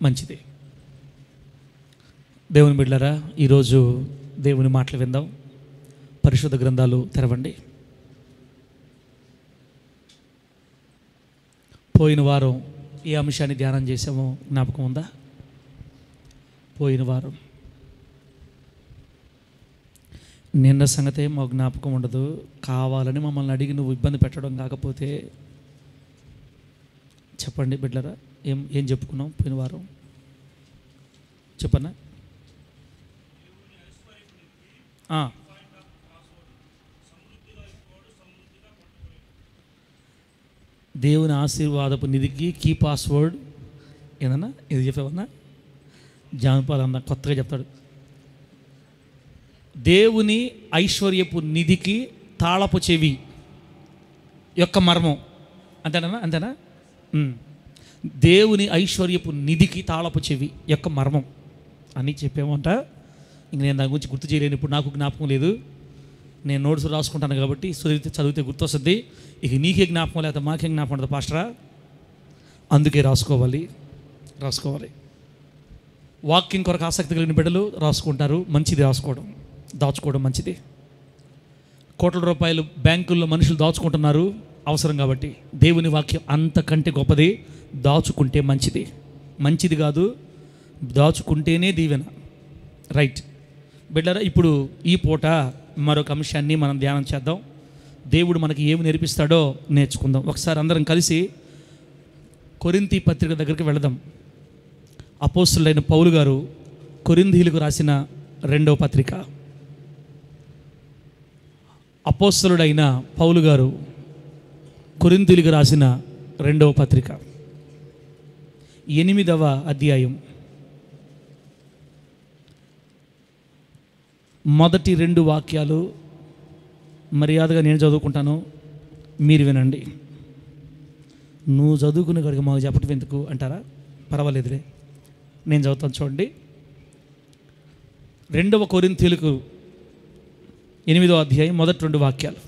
మంచిది. దేవుని బిడ్డలారా, ఈరోజు దేవుని మాటలు విందాం. పరిశుద్ధ గ్రంథాలు తెరవండి. పోయిన వారం ఏ అంశాన్ని ధ్యానం చేసామో జ్ఞాపకం ఉందా? పోయిన వారం నిన్న సంగతే మాకు జ్ఞాపకం ఉండదు. కావాలని మమ్మల్ని అడిగి నువ్వు ఇబ్బంది పెట్టడం కాకపోతే చెప్పండి బిడ్డలారా, ఏం చెప్పుకున్నాం పోయిన వారం? చెప్పన్నా. దేవుని ఆశీర్వాదపు నిధికి కీ పాస్వర్డ్ ఏదన్నా ఇది చెప్పావన్నా? జానపాల్ అన్న కొత్తగా చెప్తాడు. దేవుని ఐశ్వర్యపు నిధికి తాళపు చెవి యొక్క మర్మం. అంతేనా? దేవుని ఐశ్వర్యపు నిధికి తాళపు చెవి యొక్క మర్మం అని చెప్పామంట. ఇంక నేను దాని గురించి గుర్తు చేయలేను, ఇప్పుడు నాకు జ్ఞాపకం లేదు. నేను నోట్స్ రాసుకుంటాను కాబట్టి చదివితే గుర్తొస్తుంది. ఇక నీకే జ్ఞాపకం లేకపోతే మాకేం జ్ఞాపకం ఉంటుంది పాస్టరా? అందుకే రాసుకోవాలి. వాక్యం కొరకు ఆసక్తి కలిగిన బిడ్డలు రాసుకుంటారు. మంచిది, రాసుకోవడం, దాచుకోవడం మంచిది. కోట్ల రూపాయలు బ్యాంకుల్లో మనుషులు దాచుకుంటున్నారు అవసరం కాబట్టి. దేవుని వాక్యం అంతకంటే గొప్పది. దాచుకుంటే మంచిది కాదు, దాచుకుంటేనే దీవెన. రైట్ బిడ్డరా, ఇప్పుడు ఈ పూట మరొక అంశాన్ని మనం ధ్యానం చేద్దాం. దేవుడు మనకి ఏమి నేర్పిస్తాడో నేర్చుకుందాం. ఒకసారి అందరం కలిసి కొరింథీ పత్రిక దగ్గరికి వెళదాం. అపోస్తలుడైన పౌలు గారు కొరింథీయులకు రాసిన 2వ పత్రిక. అపోస్తలుడైన పౌలు గారు కొరింథీయులకు రాసిన 2వ పత్రిక 8వ అధ్యాయం మొదటి 2 వాక్యాలు మర్యాదగా నేను చదువుకుంటాను, మీరు వినండి. నువ్వు చదువుకునే కాడికి మాకు చెప్పటం ఎందుకు అంటారా? పర్వాలేదులే, నేను చదువుతాను. చూడండి, 2వ కొరింథీయులకు 8వ అధ్యాయం మొదటి 2 వాక్యాలు.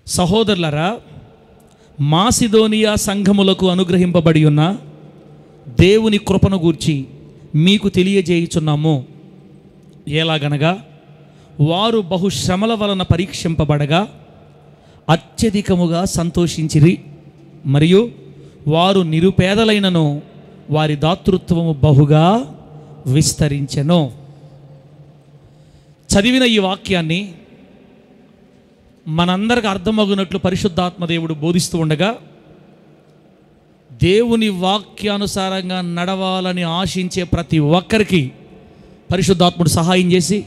సహోదరులారా, మాసిదోనియా సంఘములకు అనుగ్రహింపబడి ఉన్న దేవుని కృపను గూర్చి మీకు తెలియజేయుచున్నాము. ఎలాగనగా, వారు బహుశ్రమల వలన పరీక్షింపబడగా అత్యధికముగా సంతోషించిరి, మరియు వారు నిరుపేదలైనను వారి దాతృత్వము బహుగా విస్తరించెను. చదివిన ఈ వాక్యాన్ని మనందరికి అర్థమగునట్లు పరిశుద్ధాత్మ దేవుడు బోధిస్తూ ఉండగా, దేవుని వాక్యానుసారంగా నడవాలని ఆశించే ప్రతి ఒక్కరికి పరిశుద్ధాత్ముడు సహాయం చేసి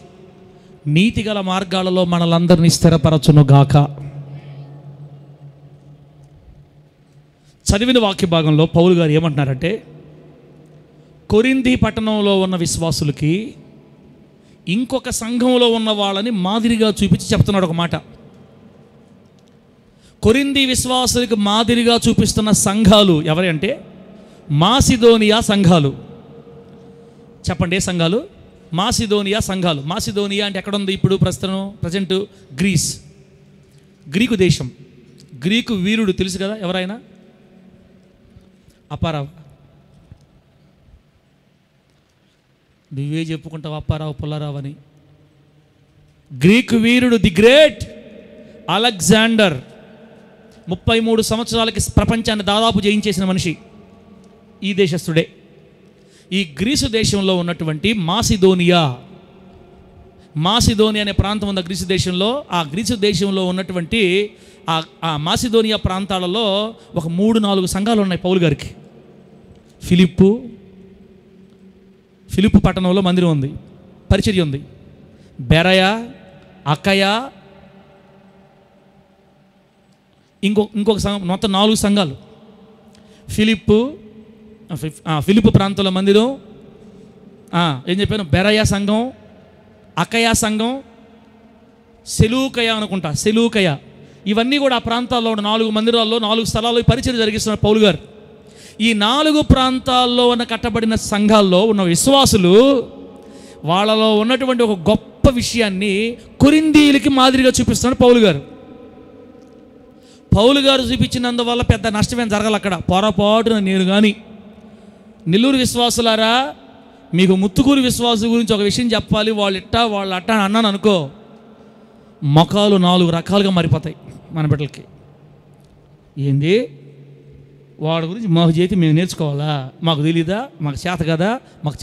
నీతిగల మార్గాలలో మనలందరినీ స్థిరపరచునుగాక. చదివిన వాక్య భాగంలో పౌలు గారు ఏమంటున్నారంటే, కొరింథీ పట్టణంలో ఉన్న విశ్వాసులకి ఇంకొక సంఘంలో ఉన్న వాళ్ళని మాదిరిగా చూపించి చెప్తున్నాడు ఒక మాట. కొరింథీ విశ్వాసులకు మాదిరిగా చూపిస్తున్న సంఘాలు ఎవరి అంటే మాసిదోనియా సంఘాలు. చెప్పండి, ఏ సంఘాలు? మాసిదోనియా సంఘాలు. మాసిదోనియా అంటే ఎక్కడ ఉంది ఇప్పుడు? ప్రజెంట్ గ్రీకు దేశం. గ్రీకు వీరుడు తెలుసు కదా ఎవరైనా? అప్పారావు. నువ్వే చెప్పుకుంటావు అప్పారావు పుల్లారావు అని. Greek Veerudu the great Alexander 33 సంవత్సరాలకి ప్రపంచాన్ని దాదాపు జయించేసిన మనిషి ఈ దేశస్థుడే. ఈ గ్రీసు దేశంలో ఉన్నటువంటి మాసిదోనియా అనే ప్రాంతం ఉంది గ్రీసు దేశంలో. ఆ గ్రీసు దేశంలో ఉన్నటువంటి ఆ మాసిదోనియా ప్రాంతాలలో ఒక 3-4 సంఘాలు ఉన్నాయి పౌలు గారికి. ఫిలిప్పు పట్టణంలో మందిరం ఉంది, పరిచర్య ఉంది. బెరయ, అకయ, ఇంకొక సంఘం, మొత్తం 4 సంఘాలు. ఫిలిప్పు ప్రాంతంలో మందిరం, ఏం చెప్పాను? బెరయ సంఘం, అకయ సంఘం, సెలూకయ అనుకుంటా, సెలూకయ. ఇవన్నీ కూడా ఆ ప్రాంతాల్లో ఉన్న 4 మందిరాల్లో 4 స్థలాల్లో పరిచర్య జరిగిస్తున్నారు పౌలు గారు. ఈ 4 ప్రాంతాల్లో ఉన్న కట్టబడిన సంఘాల్లో ఉన్న విశ్వాసులు వాళ్ళలో ఉన్నటువంటి ఒక గొప్ప విషయాన్ని కొరింథీయులకి మాదిరిగా చూపిస్తున్నాడు పౌలు గారు. పౌలు గారు చూపించినందువల్ల పెద్ద నష్టమేం జరగాలి అక్కడ. పొరపాటున నేను కానీ నెల్లూరు విశ్వాసులారా, మీకు ముత్తుకూరు విశ్వాసుల గురించి ఒక విషయం చెప్పాలి, వాళ్ళు ఇట్టా వాళ్ళు అట్టా అని అన్నాను అనుకో, మొఖాలు 4 రకాలుగా మారిపోతాయి మన బిడ్డలకి. ఏంది వాడి గురించి మాకు చేతి మేము నేర్చుకోవాలా, మాకు తెలీదా, మాకు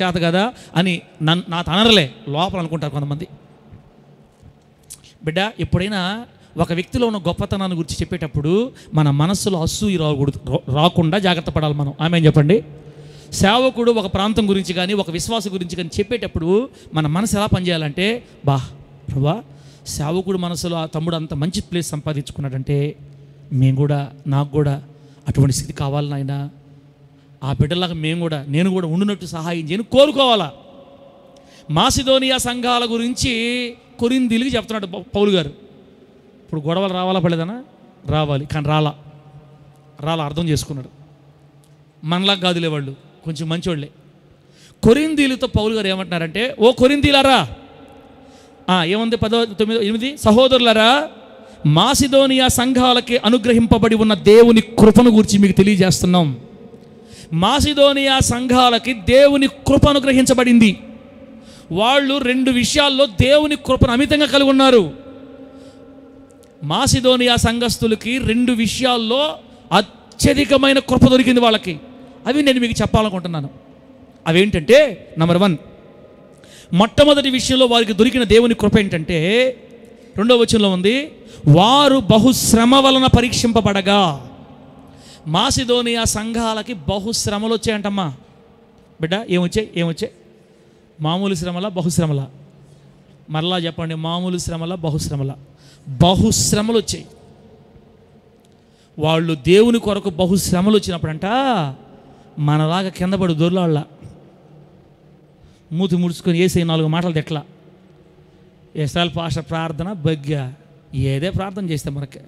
చేత కదా అని నా అనరలే లోపల అనుకుంటారు కొంతమంది. బిడ్డ, ఎప్పుడైనా ఒక వ్యక్తిలో ఉన్న గొప్పతనాన్ని గురించి చెప్పేటప్పుడు మన మనస్సులో అసూయ రాకుండా జాగ్రత్త పడాలి మనం. ఆమె చెప్పండి. సేవకుడు ఒక ప్రాంతం గురించి కానీ ఒక విశ్వాసం గురించి కానీ చెప్పేటప్పుడు మన మనసు ఎలా పనిచేయాలంటే, ప్రభా, సేవకుడు మనసులో ఆ తమ్ముడు అంత మంచి ప్లేస్ సంపాదించుకున్నాడంటే నాకు కూడా అటువంటి స్థితి కావాలి నాయన, ఆ బిడ్డలాగా నేను కూడా ఉండునట్టు సహాయం చేయని కోరుకోవాలా. మాసిదోనియా సంఘాల గురించి కొరింథీయులకు చెప్తున్నాడు పౌలు గారు. ఇప్పుడు గొడవలు రావాలా పడలేదనా? రావాలి, కానీ రాలా అర్థం చేసుకున్నాడు. మనలా కాదులే, వాళ్ళు కొంచెం మంచివాళ్ళే. కొరింథీయులతో పౌలు గారు ఏమంటున్నారంటే, ఓ కొరింథీయులారా, ఏముంది 8 సహోదరులారా, మాసిదోనియా సంఘాలకి అనుగ్రహింపబడి ఉన్న దేవుని కృపను గురించి మీకు తెలియజేస్తున్నాం. మాసిదోనియా సంఘాలకి దేవుని కృప అనుగ్రహించబడింది. వాళ్ళు 2 విషయాల్లో దేవుని కృపను అమితంగా కలిగి ఉన్నారు. మాసిదోనియా సంఘస్థులకి 2 విషయాల్లో అత్యధికమైన కృప దొరికింది వాళ్ళకి. అవి నేను మీకు చెప్పాలనుకుంటున్నాను. అవేంటంటే, నంబర్ 1, మొట్టమొదటి విషయంలో వారికి దొరికిన దేవుని కృప ఏంటంటే, 2వ వచనంలో ఉంది, వారు బహుశ్రమ వలన పరీక్షింపబడగా. మాసిదోనియా సంఘాలకి బహుశ్రమలు వచ్చాయంటమ్మా. బిడ్డ, ఏమొచ్చాయి? మామూలు శ్రమలా, బహుశ్రమలా? మరలా చెప్పండి. మామూలు శ్రమలా, బహుశ్రమలా? బహుశ్రమలు వచ్చాయి. వాళ్ళు దేవుని కొరకు బహుశ్రమలు వచ్చినప్పుడంట మనలాగా కింద పడి దొర్లాళ్ళ మూతి ముడుచుకొని వేసే 4 మాటలు తెట్లా ఎస్రాల్ పాస్టర్ ప్రార్థన బగ్గా ఏదే ప్రార్థన చేస్తే మనకి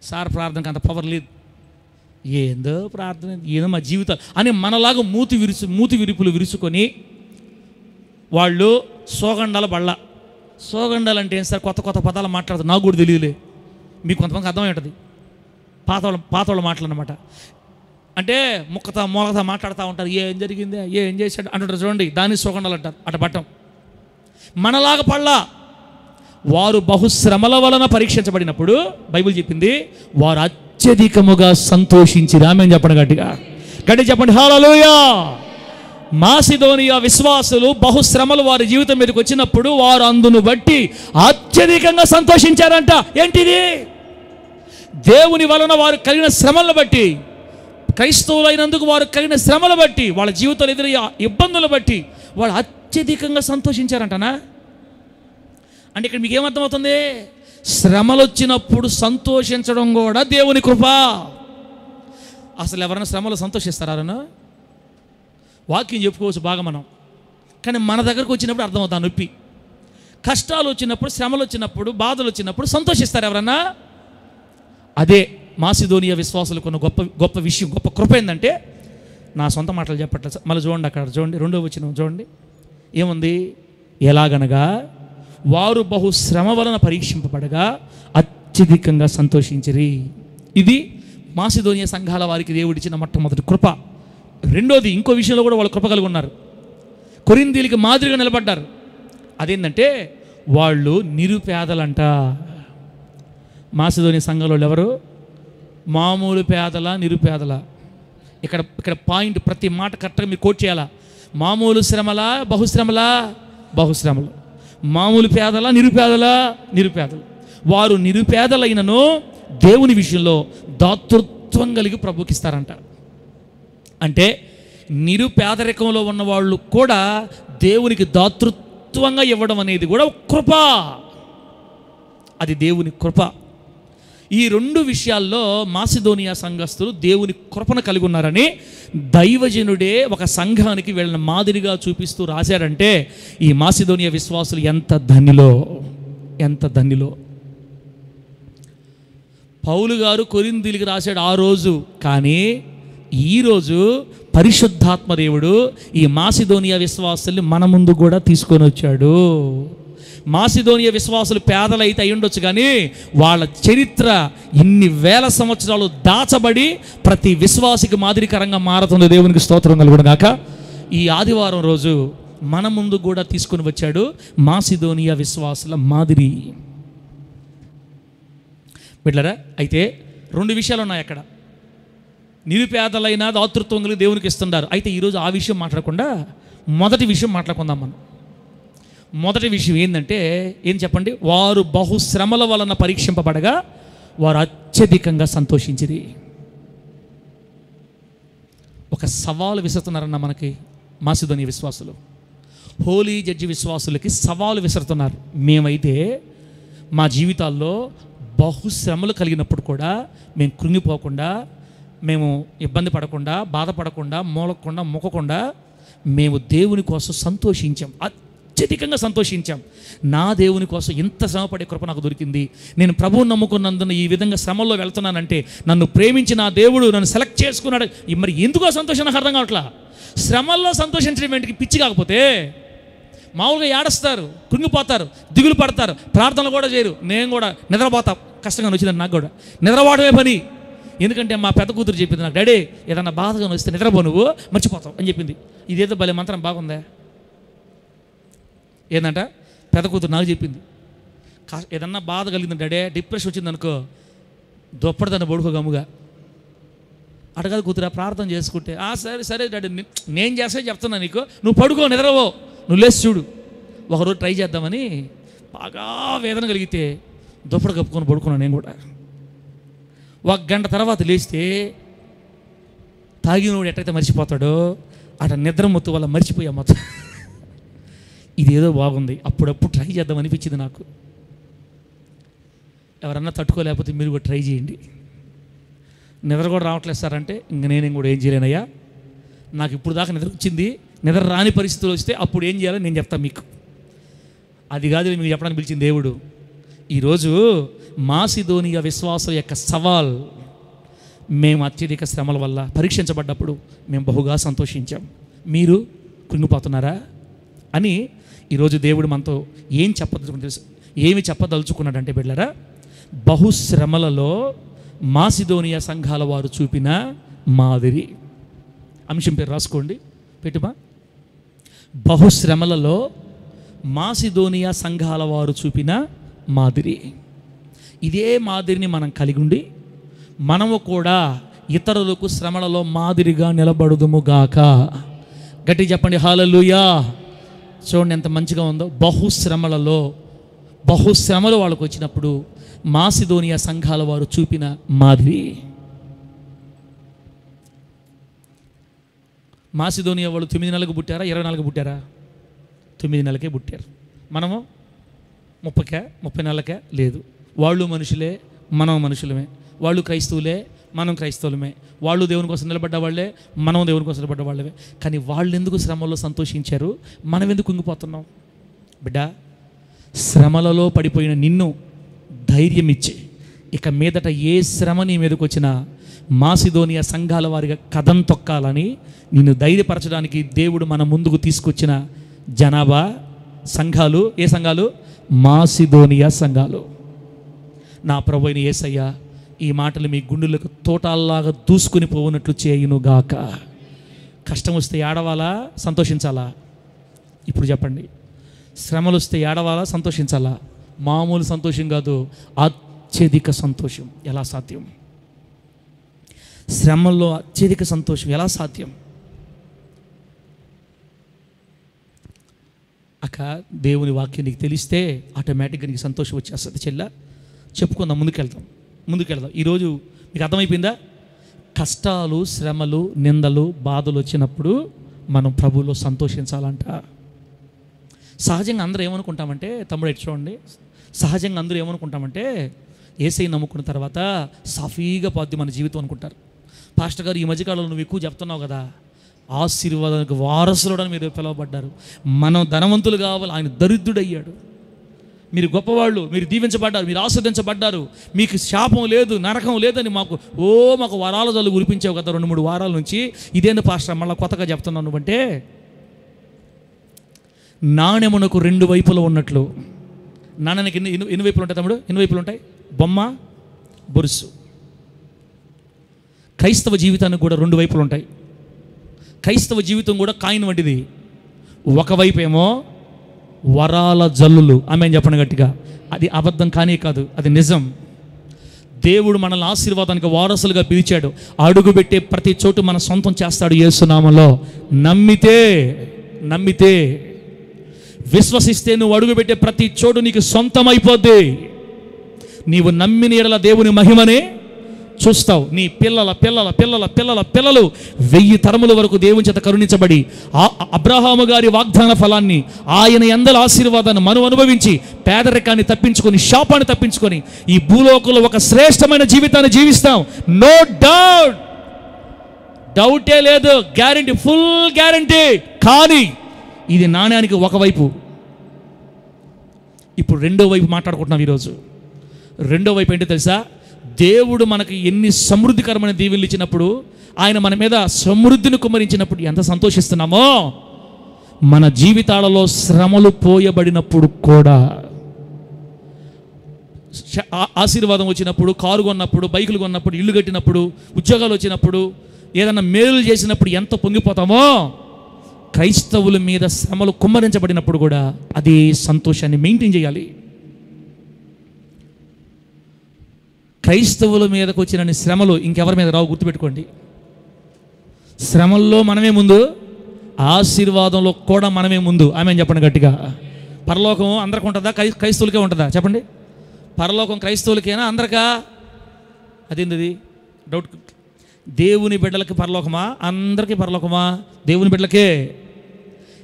సార్ ప్రార్థనకి అంత పవర్ లేదు, ఏందో ప్రార్థన, ఏదో మా జీవితాలు అని మనలాగా మూతి విరుపులు విరుచుకొని వాళ్ళు సోగండాలు అంటే ఏం సార్, కొత్త పదాలు మాట్లాడుతారు, నాకు కూడా తెలియలే, మీకు కొంతమందికి అర్థమై ఉంటుంది. పాతవాళ్ళ మాటలు అన్నమాట. అంటే మూలకతా మాట్లాడుతూ ఉంటారు, ఏం జరిగిందే, ఏం చేశాడు అంటుంటారు చూడండి, దాన్ని సోగండాలు అంటారు. అట పట్టం మనలాగా పళ్ళా. వారు బహుశ్రమల వలన పరీక్షించబడినప్పుడు బైబిల్ చెప్పింది వారు అత్యధికముగా సంతోషించి. ఆమేన్ చెప్పండి, గట్టిగా చెప్పండి హల్లెలూయా. మాసిదోనియా విశ్వాసులు బహుశ్రమలు వారి జీవితం మీదకి వచ్చినప్పుడు వారు అందును బట్టి అత్యధికంగా సంతోషించారంట. ఏంటిది? దేవుని వలన వారు కలిగిన శ్రమలను బట్టి, క్రైస్తవులైనందుకు వారు కలిగిన శ్రమలు బట్టి, వాళ్ళ జీవితంలో ఎదురయ్యే ఇబ్బందులు బట్టి వాళ్ళు అత్యధికంగా సంతోషించారంటనా. అంటే ఇక్కడ మీకు ఏమర్థమవుతుంది? శ్రమలు వచ్చినప్పుడు సంతోషించడం కూడా దేవుని కృప. అసలు ఎవరైనా శ్రమలు సంతోషిస్తారా? వాక్యం చెప్పుకోవచ్చు బాగా మనం, కానీ మన దగ్గరకు వచ్చినప్పుడు అర్థమవుతా నొప్పి. కష్టాలు వచ్చినప్పుడు, శ్రమలు వచ్చినప్పుడు, బాధలు వచ్చినప్పుడు సంతోషిస్తారు ఎవరన్నా? అదే మాసిదోనియా విశ్వాసులకు ఉన్న గొప్ప విషయం, గొప్ప కృప ఏంటంటే, నా సొంత మాటలు చెప్పట్లేదు, మళ్ళీ చూడండి, అక్కడ చూడండి 2వ వచనం చూడండి, ఏముంది? ఎలాగనగా వారు బహుశ్రమ వలన పరీక్షింపబడగా అత్యధికంగా సంతోషించిరి. ఇది మాసిదోనియా సంఘాల వారికి దేవుడిచ్చిన మొట్టమొదటి కృప. 2వది, ఇంకో విషయంలో కూడా వాళ్ళు కృప కలిగి ఉన్నారు. కొరింథీయులకి మాదిరిగా నిలబడ్డారు. అదేంటంటే వాళ్ళు నిరుపేదలంట. మాసిదోనియా సంఘాల వాళ్ళు ఎవరు? మామూలు పేదల, నిరుపేదల? ఇక్కడ పాయింట్, ప్రతి మాట కరెక్ట్గా మీరు కోట్ చేయాలా. మామూలు శ్రమలా, బహుశ్రమలా? బహుశ్రమలు. మామూలు పేదల, నిరుపేదలు. వారు నిరుపేదలైనను దేవుని విషయంలో దాతృత్వం కలిగి ప్రభుకిస్తారంట. అంటే నిరుపేదరికంలో ఉన్న వాళ్ళు కూడా దేవునికి దాతృత్వంగా ఇవ్వడం అనేది కూడా కృప. అది దేవుని కృప. ఈ 2 విషయాల్లో మాసిదోనియా సంఘస్థులు దేవుని కృపను కలిగి ఉన్నారని దైవజనుడే ఒక సంఘానికి వీళ్ళని మాదిరిగా చూపిస్తూ రాశాడంటే ఈ మాసిదోనియా విశ్వాసులు ఎంత ధన్యులో. పౌలు గారు కొరింథీయులకు రాశాడు ఆ రోజు, కానీ ఈరోజు పరిశుద్ధాత్మ దేవుడు ఈ మాసిదోనియా విశ్వాసుల్ని మన ముందు కూడా తీసుకొని వచ్చాడు. మాసిదోనియా విశ్వాసులు పేదలైతే అయి ఉండొచ్చు, కానీ వాళ్ళ చరిత్ర ఇన్ని వేల సంవత్సరాలు దాచబడి ప్రతి విశ్వాసికి మాదిరికరంగా మారుతుంది. దేవునికి స్తోత్రం కలుగును గాక. ఈ ఆదివారం రోజు మన ముందు కూడా తీసుకొని వచ్చాడు మాసిదోనియా విశ్వాసుల మాదిరి. బిడ్డలారా, అయితే 2 విషయాలు ఉన్నాయి అక్కడ. నిరుపేదలైన దాతృత్వం కలిగి దేవునికి ఇస్తున్నారు. అయితే ఈరోజు ఆ విషయం మాట్లాడకుండా మొదటి విషయం మాట్లాడుకుందాం మనం. మొదటి విషయం ఏంటంటే ఏం చెప్పండి? వారు బహుశ్రమల వలన పరీక్షింపబడగా వారు అత్యధికంగా సంతోషించిరి. ఒక సవాలు విసురుతున్నారన్న మనకి మాసిదోనియా విశ్వాసులు, హోలీ జడ్జి విశ్వాసులకి సవాలు విసురుతున్నారు. మేమైతే మా జీవితాల్లో బహుశ్రమలు కలిగినప్పుడు కూడా మేము కృంగిపోకుండా, మేము ఇబ్బంది పడకుండా, బాధపడకుండా, మూలకుండా, మొక్కకుండా మేము దేవుని కోసం సంతోషించాం, అత్యధికంగా సంతోషించాం. నా దేవుని కోసం ఇంత శ్రమపడే కృప నాకు దొరికింది. నేను ప్రభువుని నమ్ముకున్నందున ఈ విధంగా శ్రమల్లో వెళ్తున్నానంటే నన్ను ప్రేమించి నా దేవుడు నన్ను సెలెక్ట్ చేసుకున్నాడు. మరి ఎందుకో సంతోషం నాకు అర్థం కావట్లా. శ్రమల్లో సంతోషించడం ఏంటికి? పిచ్చి కాకపోతే మామూలుగా ఏడుస్తారు, కృంగిపోతారు, దిగులు పడతారు, ప్రార్థనలు కూడా చేయరు. నేను కూడా నిద్రపోతా, కష్టంగా వచ్చిందని నాకు కూడా నిద్రపోవడమే పని. ఎందుకంటే మా పెద్ద కూతురు చెప్పింది నాకు, డాడీ ఏదన్నా బాధగా వస్తే నిద్రపో, నువ్వు మర్చిపోతావు అని చెప్పింది. ఇదేదో భలే మంత్రం బాగుందా? ఏంటంట పెద్ద కూతురు నాకు చెప్పింది, ఏదన్నా బాధ కలిగింది డాడీ, డిప్రెషన్ వచ్చింది అనుకో, దొప్పడదాన్ని పడుకో గమ్ముగా. అడగదు కూతురా, ప్రార్థన చేసుకుంటే సరే సరే డాడీ నేను చేస్తే చెప్తున్నా నీకు, నువ్వు పడుకో, నిద్రవో, నువ్వు లేచి చూడు. ఒకరోజు ట్రై చేద్దామని బాగా వేదన కలిగితే దుప్పటి కప్పుకొని పడుకున్నాను నేను కూడా. 1 గంట తర్వాత లేస్తే తాగినోడు ఎట్టయితే మర్చిపోతాడో అట నిద్ర మొత్తం వల్ల మర్చిపోయా మొత్తం. ఇదేదో బాగుంది, అప్పుడప్పుడు ట్రై చేద్దాం అనిపించింది నాకు. ఎవరన్నా తట్టుకోలేకపోతే మీరు కూడా ట్రై చేయండి. నిద్ర కూడా రావట్లేదు సార్ అంటే ఇంక నేను కూడా ఏం చేయలేనయ్యా, నాకు ఇప్పుడు దాకా నిద్ర వచ్చింది, నిద్ర రాని పరిస్థితులు వస్తే అప్పుడు ఏం చేయాలో నేను చెప్తాను మీకు. అది కాదు మీకు చెప్పడానికి పిలిచింది దేవుడు. ఈరోజు మాసిదోనియా విశ్వాసం యొక్క సవాల్, మేము అత్యధిక శ్రమల వల్ల పరీక్షించబడ్డప్పుడు మేము బహుగా సంతోషించాం. మీరు కృంగిపోతున్నారా అని ఈరోజు దేవుడు మనతో ఏమి చెప్పదలుచుకున్నాడంటే బిడ్డలారా, బహుశ్రమలలో మాసిదోనియా సంఘాల వారు చూపిన మాదిరి. అంశం పేరు రాసుకోండి, పెట్టుమా. బహుశ్రమలలో మాసిదోనియా సంఘాల వారు చూపిన మాదిరి. ఇదే మాదిరిని మనం కలిగి ఉండి మనము కూడా ఇతరులకు శ్రమలలో మాదిరిగా నిలబడుదుముగాక. గట్టి చెప్పండి హల్లెలూయా. చూడండి ఎంత మంచిగా ఉందో. బహుశ్రమలు వాళ్ళకు వచ్చినప్పుడు మాసిదోనియా సంఘాల వారు చూపిన మాదిరి. మాసిదోనియా వాళ్ళు 9 నెలలకు పుట్టారా, 20 నెలలకు పుట్టారా? 9 నెలలకే పుట్టారు. మనము 30 నెలలకే లేదు. వాళ్ళు మనుషులే, మనం మనుషులమే. వాళ్ళు క్రైస్తవులే, మనం క్రైస్తవులమే. వాళ్ళు దేవుని కోసం నిలబడ్డ వాళ్ళే, మనం దేవుని కోసం నిలబడ్డ వాళ్ళమే. కానీ వాళ్ళు ఎందుకు శ్రమల్లో సంతోషించారు, మనం ఎందుకు కుంగిపోతున్నాం? బిడ్డ, శ్రమలలో పడిపోయిన నిన్ను ధైర్యం ఇచ్చి ఇక మీదట ఏ శ్రమ నీ మీదకి వచ్చినా మాసిదోనియా సంఘాల వారిగా కథం తొక్కాలని నిన్ను ధైర్యపరచడానికి దేవుడు మన ముందుకు తీసుకొచ్చిన జనాభా సంఘాలు. ఏ సంఘాలు? మాసిదోనియా సంఘాలు. నా ప్రభువైన యేసయ్య ఈ మాటలు మీ గుండెలకు తోటాల్లాగా దూసుకుని పోవునట్లు చేయునుగాక. కష్టం వస్తే ఏడవాలా, సంతోషించాలా? ఇప్పుడు చెప్పండి. శ్రమలు వస్తే ఏడవాలా, సంతోషించాలా? మామూలు సంతోషం కాదు, అత్యధిక సంతోషం. ఎలా సాధ్యం? శ్రమల్లో అత్యధిక సంతోషం ఎలా సాధ్యం? అక్క, దేవుని వాక్యం నీకు తెలిస్తే ఆటోమేటిక్గా నీకు సంతోషం వచ్చేస్తుంది. చెల్లా, చెప్పుకుందాం, ముందుకెళ్దాం. ఈరోజు మీకు అర్థమైపోయిందా? కష్టాలు, శ్రమలు, నిందలు, బాధలు వచ్చినప్పుడు మనం ప్రభువులో సంతోషించాలంట. సహజంగా అందరూ ఏమనుకుంటామంటే, తమ్ముడు ఎటు చూడండి, సహజంగా అందరూ ఏమనుకుంటామంటే యేసయ్యను నమ్ముకున్న తర్వాత సాఫీగా పోద్ది మన జీవితం అనుకుంటారు. పాస్టర్ గారు, ఈ మధ్యకాలంలో నువ్వు ఎక్కువ చెప్తున్నావు కదా, ఆశీర్వాదానికి వారసులుడని మీరు పిలువబడ్డారు. మనం ధనవంతులు కావాలి, ఆయన దరిద్రుడయ్యాడు. మీరు గొప్పవాళ్ళు, మీరు దీవించబడ్డారు, మీరు ఆస్వాదించబడ్డారు, మీకు శాపం లేదు, నరకం లేదని మాకు వరాల జల్లు కురిపించావు కదా 2-3 వారాల నుంచి. ఇదేంటి పాస్టర్ మళ్ళీ కొత్తగా చెప్తున్నావు నువ్వంటే? నాణెమునకు 2 వైపులు ఉన్నట్లు నాణానికి ఎన్ని వైపులు ఉంటాయి తమ్ముడు? ఎన్ని వైపులు ఉంటాయి? బొమ్మ, బొరుసు. క్రైస్తవ జీవితానికి కూడా 2 వైపులు ఉంటాయి. క్రైస్తవ జీవితం కూడా కాయిన్ వంటిది. ఒకవైపు ఏమో వరాల జల్లులు, ఆమె చెప్పండి గట్టిగా. అది అబద్ధం కానీ కాదు, అది నిజం. దేవుడు మనల్ని ఆశీర్వాదానికి వారసులుగా పిలిచాడు. అడుగుపెట్టే ప్రతి చోటు మన సొంతం చేస్తాడు యేసు నామములో. నమ్మితే విశ్వసిస్తే నువ్వు అడుగుపెట్టే ప్రతి చోటు నీకు సొంతం అయిపోద్ది. నీవు నమ్మిన ఎడల దేవుని మహిమనే చూస్తావు. నీ పిల్లల పిల్లల పిల్లల పిల్లల పిల్లలు 1000 తరముల వరకు దేవుని చేత కరుణించబడి అబ్రహాము గారి వాగ్దాన ఫలాన్ని, ఆయన యందల ఆశీర్వాదాన్ని మనం అనుభవించి పేదరికాన్ని తప్పించుకొని, శాపాన్ని తప్పించుకొని ఈ భూలోకంలో ఒక శ్రేష్టమైన జీవితాన్ని జీవిస్తాం. నో డౌటే లేదు, గ్యారంటీ, ఫుల్ గ్యారంటీ. కానీ ఇది నాణ్యానికి ఒకవైపు. ఇప్పుడు రెండో వైపు మాట్లాడుకుంటున్నాం ఈరోజు. రెండో వైపు ఏంటో తెలుసా? దేవుడు మనకి ఎన్ని సమృద్ధికరమైన దీవెనలు ఇచ్చినప్పుడు, ఆయన మన మీద సమృద్ధిని కుమ్మరించినప్పుడు ఎంత సంతోషిస్తున్నామో, మన జీవితాలలో శ్రమలు పోయబడినప్పుడు కూడా, ఆశీర్వాదం వచ్చినప్పుడు, కారు కొన్నప్పుడు, బైకులు కొన్నప్పుడు, ఇల్లు కట్టినప్పుడు, ఉద్యోగాలు వచ్చినప్పుడు, ఏదన్నా మేలు చేసినప్పుడు ఎంత పొంగిపోతామో, క్రైస్తవుల మీద శ్రమలు కుమ్మరించబడినప్పుడు కూడా అదే సంతోషాన్ని మెయింటైన్ చేయాలి. క్రైస్తవుల మీదకు వచ్చిన శ్రమలు ఇంకెవరి మీద రావు, గుర్తుపెట్టుకోండి. శ్రమల్లో మనమే ముందు, ఆశీర్వాదంలో కూడా మనమే ముందు. ఆమె చెప్పండి గట్టిగా. పరలోకం అందరికి ఉంటుందా? క్రైస్తవులకే ఉంటుందా? చెప్పండి. పరలోకం క్రైస్తవులకేనా, అందరికా? అదేంది డౌట్. దేవుని బిడ్డలకి పరలోకమా? అందరికీ పరలోకమా? దేవుని బిడ్డలకే.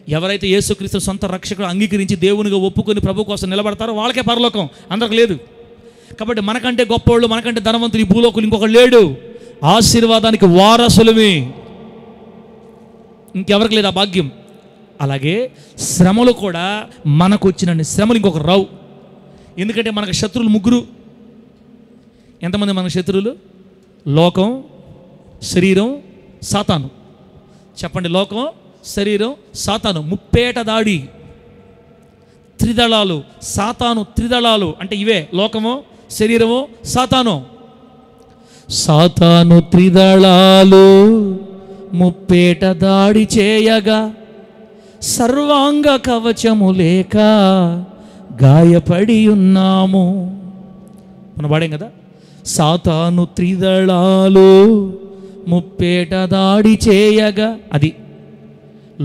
ఎవరైతే యేసుక్రీస్తు సొంత రక్షకుడు అంగీకరించి దేవునిగా ఒప్పుకొని ప్రభు కోసం నిలబడతారో వాళ్ళకే పరలోకం, అందరికి లేదు. కాబట్టి మనకంటే గొప్పవాళ్ళు, మనకంటే ధనవంతులు ఈ భూలోకులు ఇంకొకరు లేడు. ఆశీర్వాదానికి వారసులమే, ఇంకెవరికి లేదు ఆ భాగ్యం. అలాగే శ్రమలు కూడా మనకు వచ్చిన శ్రమలు ఇంకొకరు రావు. ఎందుకంటే మనకు శత్రువులు 3. ఎంతమంది మనకు శత్రువులు? లోకం, శరీరం, సాతాను. చెప్పండి. లోకం, శరీరం, సాతాను. ముప్పేట దాడి, త్రిదళాలు. సాతాను త్రిదళాలు అంటే ఇవే: లోకము, శరీరము, సాతాను. సాతాను త్రిదళాలు ముప్పేట దాడి చేయగా సర్వాంగ కవచము లేక గాయపడి ఉన్నాము. మనం పాడాం కదా, సాతాను త్రిదళాలు ముప్పేట దాడి చేయగా. అది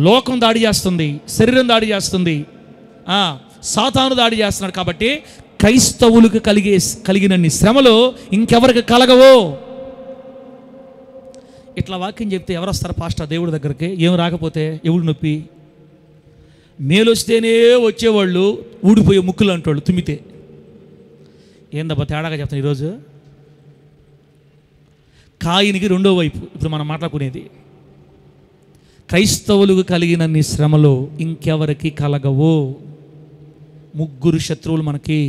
లోకం దాడి చేస్తుంది, శరీరం దాడి చేస్తుంది, సాతాను దాడి చేస్తున్నాడు. కాబట్టి క్రైస్తవులకు కలిగినన్ని శ్రమలు ఇంకెవరికి కలగవో. ఇట్లా వాక్యం చెప్తే ఎవరు వస్తారు పాస్టర్ దేవుడి దగ్గరికి? ఏం రాకపోతే ఎవడు నొప్పి? మేలు వస్తేనే వచ్చేవాళ్ళు ఊడిపోయే ముక్కులు అంటోళ్ళు తుమ్మితే. ఏందబ్బా తేడాగా చెప్తాను ఈరోజు. కాయినికి రెండో వైపు ఇప్పుడు మనం మాట్లాడుకునేది. క్రైస్తవులకు కలిగినన్ని శ్రమలు ఇంకెవరికి కలగవు. 3 శత్రువులు మనకి.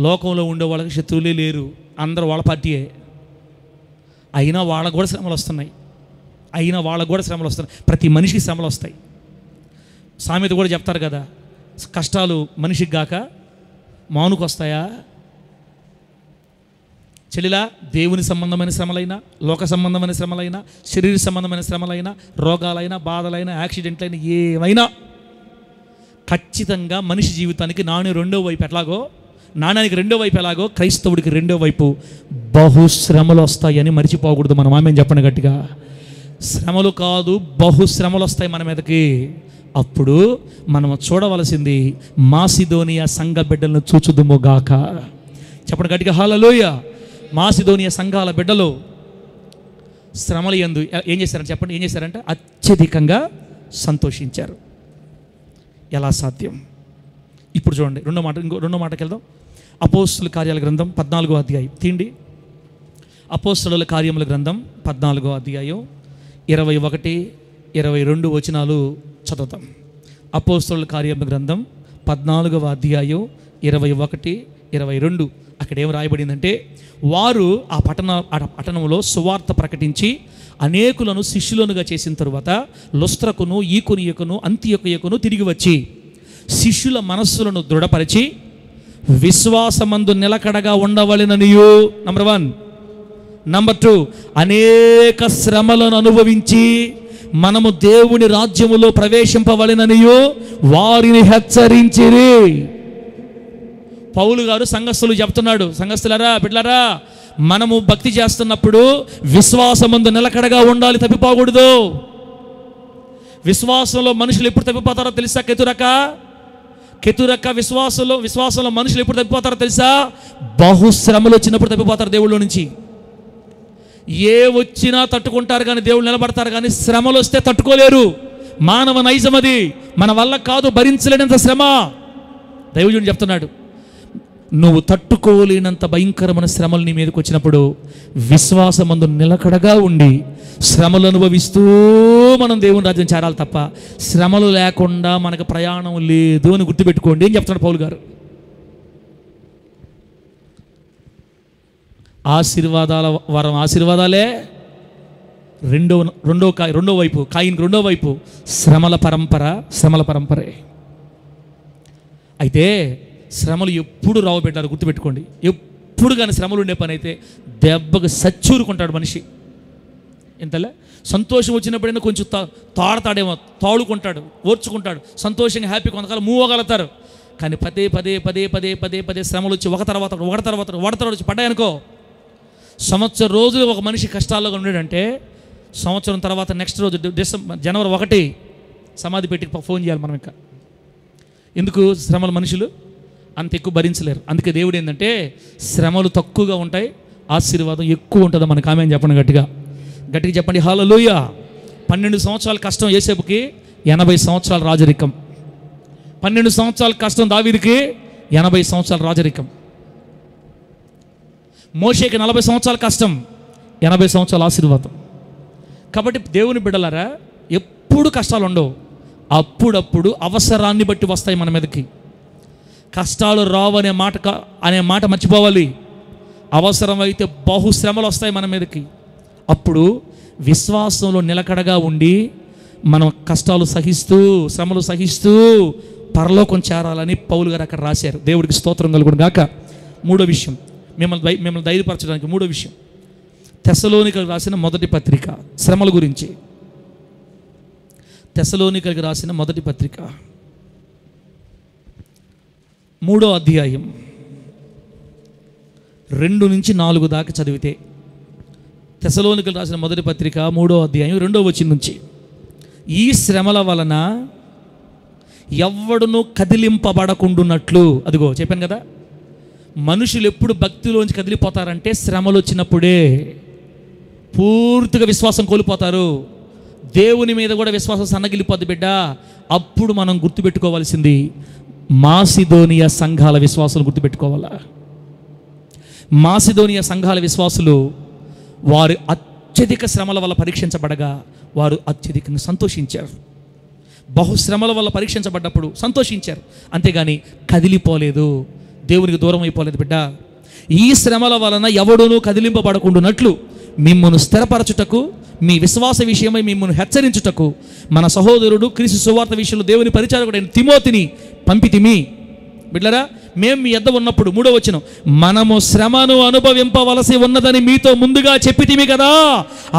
లోకంలో ఉండే వాళ్ళకి శత్రువులే లేరు, అందరూ వాళ్ళ పార్టీయే. అయినా వాళ్ళకు కూడా శ్రమలు వస్తున్నాయి. ప్రతి మనిషికి శ్రమలు వస్తాయి. సామెత కూడా చెప్తారు కదా, కష్టాలు మనిషికి గాక మానుకు వస్తాయా? చెల్లిలా, దేవుని సంబంధమైన శ్రమలైనా, లోక సంబంధమైన శ్రమలైనా, శరీర సంబంధమైన శ్రమలైనా, రోగాలైనా, బాధలైనా, యాక్సిడెంట్లైనా, ఏమైనా ఖచ్చితంగా మనిషి జీవితానికి నాణ్యానికి రెండో వైపు ఎలాగో క్రైస్తవుడికి రెండో వైపు బహుశ్రమలు వస్తాయని మర్చిపోకూడదు మనం. ఆమె చెప్పండి గట్టిగా. శ్రమలు కాదు, బహుశ్రమలు వస్తాయి మన మీదకి. అప్పుడు మనం చూడవలసింది మాసిదోనియా సంఘ బిడ్డలను చూచుదుముగాక. చెప్పండి గట్టిగా హల్లెలూయా. మాసిదోనియా సంఘాల బిడ్డలు శ్రమల యందు ఏం చేశారంటే, చెప్పండి ఏం చేశారంటే అత్యధికంగా సంతోషించారు. ఎలా సాధ్యం? ఇప్పుడు చూడండి, రెండో మాటకి వెళ్దాం. అపోస్తుల కార్యాల గ్రంథం 14వ అధ్యాయం తీండి. అపోస్తుల కార్యముల గ్రంథం 14వ అధ్యాయం 21, 22 వచనాలు చదువుతాం. అపోస్తుల కార్యముల గ్రంథం 14వ అధ్యాయం 21, 22 అక్కడ ఏం రాయబడిందంటే, వారు ఆ పట్టణంలో సువార్త ప్రకటించి అనేకులను శిష్యులనుగా చేసిన తరువాత లుస్త్రకును, ఈకొనియకును, అంతియొకయకును తిరిగి వచ్చి శిష్యుల మనస్సులను దృఢపరిచి విశ్వాసమందు నిలకడగా ఉండవలెననియు. నంబర్ 1. నంబర్ 2, అనేక శ్రమలను అనుభవించి మనము దేవుని రాజ్యములో ప్రవేశింపవలెననియు వారిని హెచ్చరించిరి. పౌలు గారు సంఘస్థులు చెప్తున్నాడు, సంఘస్థులారా, బిడ్డలారా, మనము భక్తి చేస్తున్నప్పుడు విశ్వాసమందు నిలకడగా ఉండాలి, తప్పిపోకూడదు. విశ్వాసంలో మనుషులు ఎప్పుడు తప్పిపోతారో తెలుసా? కెతురక విశ్వాసంలో మనుషులు ఎప్పుడు తప్పిపోతారో తెలుసా? బహుశ్రమలు వచ్చినప్పుడు తప్పిపోతారు దేవుళ్ళ నుంచి. ఏ వచ్చినా తట్టుకుంటారు కానీ దేవుళ్ళు నిలబడతారు, కానీ శ్రమలు వస్తే తట్టుకోలేరు. మానవ నైజం అది. మన వల్ల కాదు, భరించలేనంత శ్రమ. దైవజనుడు చెప్తున్నాడు, నువ్వు తట్టుకోలేనంత భయంకరమైన శ్రమలు నీ మీదకి వచ్చినప్పుడు విశ్వాసమందు నిలకడగా ఉండి శ్రమలు అనుభవిస్తూ మనం దేవుని రాజ్యం చేరాలి తప్ప శ్రమలు లేకుండా మనకు ప్రయాణం లేదు అని గుర్తుపెట్టుకోండి అని చెప్తున్నాడు పౌలు గారు. ఆశీర్వాదాల వరం ఆశీర్వాదాలే. రెండో వైపు కాయిన్కి రెండో వైపు శ్రమల పరంపరే. అయితే శ్రమలు ఎప్పుడు రావు పెట్టారు గుర్తుపెట్టుకోండి. ఎప్పుడు కానీ శ్రమలు ఉండే పని అయితే దెబ్బకు సచ్చూరుకుంటాడు మనిషి. ఇంతలే సంతోషం వచ్చినప్పుడైనా కొంచెం తాడతాడేమో, తాడుకుంటాడు, ఓర్చుకుంటాడు, సంతోషంగా హ్యాపీ కొంతకాలం మూవ్ అవ్వగలుగుతారు. కానీ పదే శ్రమలు వచ్చి ఒక తర్వాత వచ్చి పడ్డాయనుకో, సంవత్సరం రోజులు ఒక మనిషి కష్టాల్లో ఉన్నాడంటే సంవత్సరం తర్వాత నెక్స్ట్ రోజు జనవరి 1 సమాధి పెట్టి ఫోన్ చేయాలి మనం. ఇంకా ఎందుకు? శ్రమలు మనుషులు అంత ఎక్కువ భరించలేరు. అందుకే దేవుడు ఏంటంటే శ్రమలు తక్కువగా ఉంటాయి, ఆశీర్వాదం ఎక్కువ ఉంటుంది. మనకు ఆమె చెప్పండి, గట్టిగా చెప్పండి హల్లెలూయా. 12 సంవత్సరాల కష్టం యోసేపుకి, 80 సంవత్సరాల రాజరికం. 12 సంవత్సరాల కష్టం దావీదుకి, 80 సంవత్సరాల రాజరికం. మోషేకి 40 సంవత్సరాల కష్టం, 80 సంవత్సరాల ఆశీర్వాదం. కాబట్టి దేవుని బిడ్డలారా, ఎప్పుడు కష్టాలు ఉండవు, అప్పుడప్పుడు అవసరాన్ని బట్టి వస్తాయి మన మీదకి. కష్టాలు రావు అనే మాట మర్చిపోవాలి. అవసరమైతే బహుశ్రమలు వస్తాయి మన మీదకి. అప్పుడు విశ్వాసంలో నిలకడగా ఉండి మనం కష్టాలు సహిస్తూ శ్రమలు సహిస్తూ పరలోకం చేరాలని పౌలు గారు అక్కడ రాశారు. దేవుడికి స్తోత్రం కలుగును గాక. మూడో విషయం, మిమ్మల్ని ధైర్యపరచడానికి మూడో విషయం, తెస్సలోనికలకు రాసిన మొదటి పత్రిక శ్రమల గురించి. తెస్సలోనికలకు రాసిన మొదటి పత్రిక 3వ అధ్యాయం 2 నుంచి 4 దాకా చదివితే, తెస్సలోనికలకు రాసిన మొదటి పత్రిక 3వ అధ్యాయం 2వ వచనం నుంచి, ఈ శ్రమల వలన ఎవ్వడును కదిలింపబడకుండునట్లు. అదిగో చెప్పాను కదా, మనుషులు ఎప్పుడు భక్తిలోంచి కదిలిపోతారంటే శ్రమలు వచ్చినప్పుడే. పూర్తిగా విశ్వాసం కోల్పోతారు, దేవుని మీద కూడా విశ్వాసం సన్నగిలిపోద్ది బిడ్డ. అప్పుడు మనం గుర్తుపెట్టుకోవాల్సింది మాసిదోనియా సంఘాల విశ్వాసులు గుర్తుపెట్టుకోవాలా. మాసిదోనియా సంఘాల విశ్వాసులు వారు అత్యధిక శ్రమల వల్ల పరీక్షించబడగా వారు అత్యధికంగా సంతోషించారు. బహుశ్రమల వల్ల పరీక్షించబడ్డప్పుడు సంతోషించారు, అంతేగాని కదిలిపోలేదు, దేవునికి దూరం అయిపోలేదు బిడ్డ. ఈ శ్రమల వలన ఎవడునూ కదిలింపబడకుండానట్లు మిమ్మల్ని స్థిరపరచుటకు, మీ విశ్వాస విషయమై మిమ్మల్ని హెచ్చరించుటకు మన సహోదరుడు క్రీస్తు సువార్త విషయంలో దేవుని పరిచారకుడైన తిమోతిని పంపితిమి. బిడ్డలారా, మేము మీ యొద్ద ఉన్నప్పుడు 3వ వచనం, మనము శ్రమను అనుభవింపవలసి ఉన్నదని మీతో ముందుగా చెప్పితిమి కదా,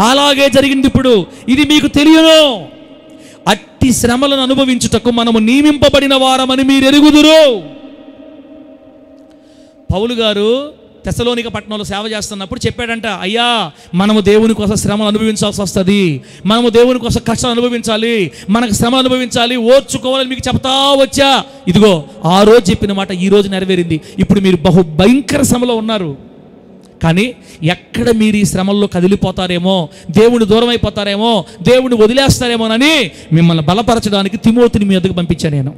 అలాగే జరిగింది. ఇప్పుడు ఇది మీకు తెలియను. అట్టి శ్రమలను అనుభవించుటకు మనము నియమింపబడిన వారమని మీరు ఎరుగుదురు. పౌలు గారు తెస్సలోనిక పట్టణంలో సేవ చేస్తున్నప్పుడు చెప్పాడంట, అయ్యా మనము దేవుని కోసం శ్రమలు అనుభవించాల్సి వస్తుంది, మనము దేవుని కోసం కష్టాలు అనుభవించాలి, మనకు శ్రమ అనుభవించాలి, ఓర్చుకోవాలని మీకు చెప్తా వచ్చా. ఇదిగో ఆ రోజు చెప్పిన మాట ఈ రోజు నెరవేరింది. ఇప్పుడు మీరు బహు భయంకర శ్రమలో ఉన్నారు, కానీ ఎక్కడ మీరు ఈ శ్రమల్లో కదిలిపోతారేమో, దేవుని దూరం అయిపోతారేమో, దేవుని వదిలేస్తారేమోనని మిమ్మల్ని బలపరచడానికి తిమోతిని మీ వద్దకు పంపించాను నేను.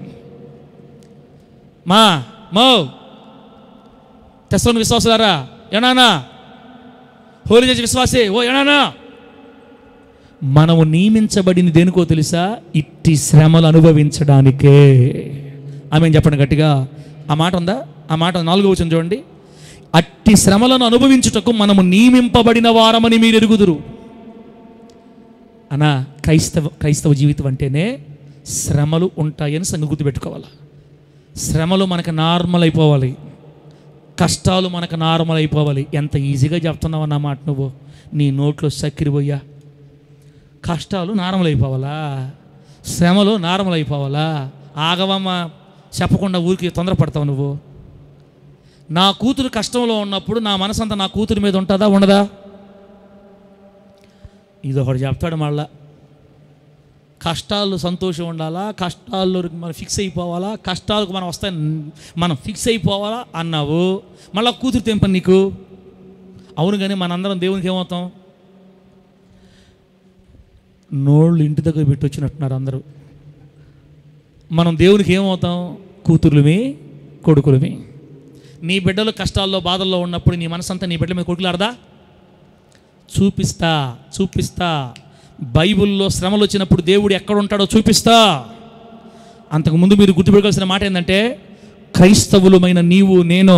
మా తెస్సలోని విశ్వాసులారా, ఏనానా హోలీ చర్చ్ విశ్వాసే, ఓ ఏనానా, మనము నియమించబడింది దేనికో తెలుసా? ఇట్టి శ్రమలు అనుభవించడానికే. ఆమె చెప్పండి గట్టిగా. ఆ మాట ఉందా? ఆ మాట 4వ వచనం చూడండి, అట్టి శ్రమలను అనుభవించుటకు మనము నియమింపబడిన వారమని మీరు ఎరుగుదురు. అనా క్రైస్తవ జీవితం అంటేనే శ్రమలు ఉంటాయని సంగతి గుర్తుపెట్టుకోవాలి. శ్రమలు మనకు నార్మల్ అయిపోవాలి. కష్టాలు మనకు నార్మల్ అయిపోవాలి. ఎంత ఈజీగా చెప్తున్నావు అన్నమాట నువ్వు, నీ నోట్లో చక్కెరపోయా. కష్టాలు నార్మల్ అయిపోవాలా, శ్రమలు నార్మల్ అయిపోవాలా? ఆగవమ్మ, చెప్పకుండా ఊరికి తొందరపడతావు నువ్వు. నా కూతురు కష్టంలో ఉన్నప్పుడు నా మనసంతా నా కూతురు మీద ఉంటుందా ఉండదా? ఇదొకటి చెప్తాడు మళ్ళా. కష్టాల్లో సంతోషం ఉండాలా, కష్టాల్లో మనం ఫిక్స్ అయిపోవాలా, కష్టాలకు మనం వస్తాయి మనం ఫిక్స్ అయిపోవాలా అన్నావు. మళ్ళీ కూతురు తెంపని నీకు. అవును, కానీ మనందరం దేవునికి ఏమవుతాం? నోళ్ళు ఇంటి దగ్గర పెట్టి వచ్చినట్టున్నారు అందరూ. మనం దేవునికి ఏమవుతాం? కూతుర్లమి, కొడుకులమి. నీ బిడ్డలు కష్టాల్లో బాధల్లో ఉన్నప్పుడు నీ మనసంతా నీ బిడ్డల మీద కొడుకులాడదా? చూపిస్తా. బైబిల్లో శ్రమలు వచ్చినప్పుడు దేవుడు ఎక్కడ ఉంటాడో చూపిస్తా. అంతకుముందు మీరు గుర్తుపెట్టుకోవాల్సిన మాట ఏంటంటే, క్రైస్తవులమైన నీవు నేను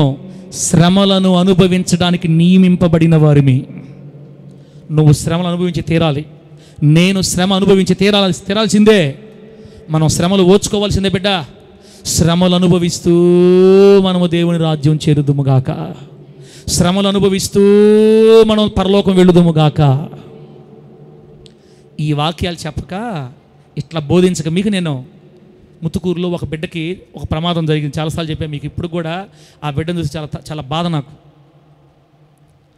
శ్రమలను అనుభవించడానికి నియమింపబడిన వారిని. నువ్వు శ్రమలు అనుభవించి తీరాలి, నేను శ్రమ అనుభవించి తీరాల్సిందే. మనం శ్రమలు ఓర్చుకోవాల్సిందే బిడ్డ. శ్రమలు అనుభవిస్తూ మనము దేవుని రాజ్యం చేరుదుముగాక. శ్రమలు అనుభవిస్తూ మనం పరలోకం వెళ్ళుదుముగాక. ఈ వాక్యాలు చెప్పక, ఇట్లా బోధించక, మీకు నేను ముత్తుకూరులో ఒక బిడ్డకి ఒక ప్రమాదం జరిగింది, చాలాసార్లు చెప్పాను మీకు. ఇప్పుడు కూడా ఆ బిడ్డను చూసి చాలా బాధ నాకు.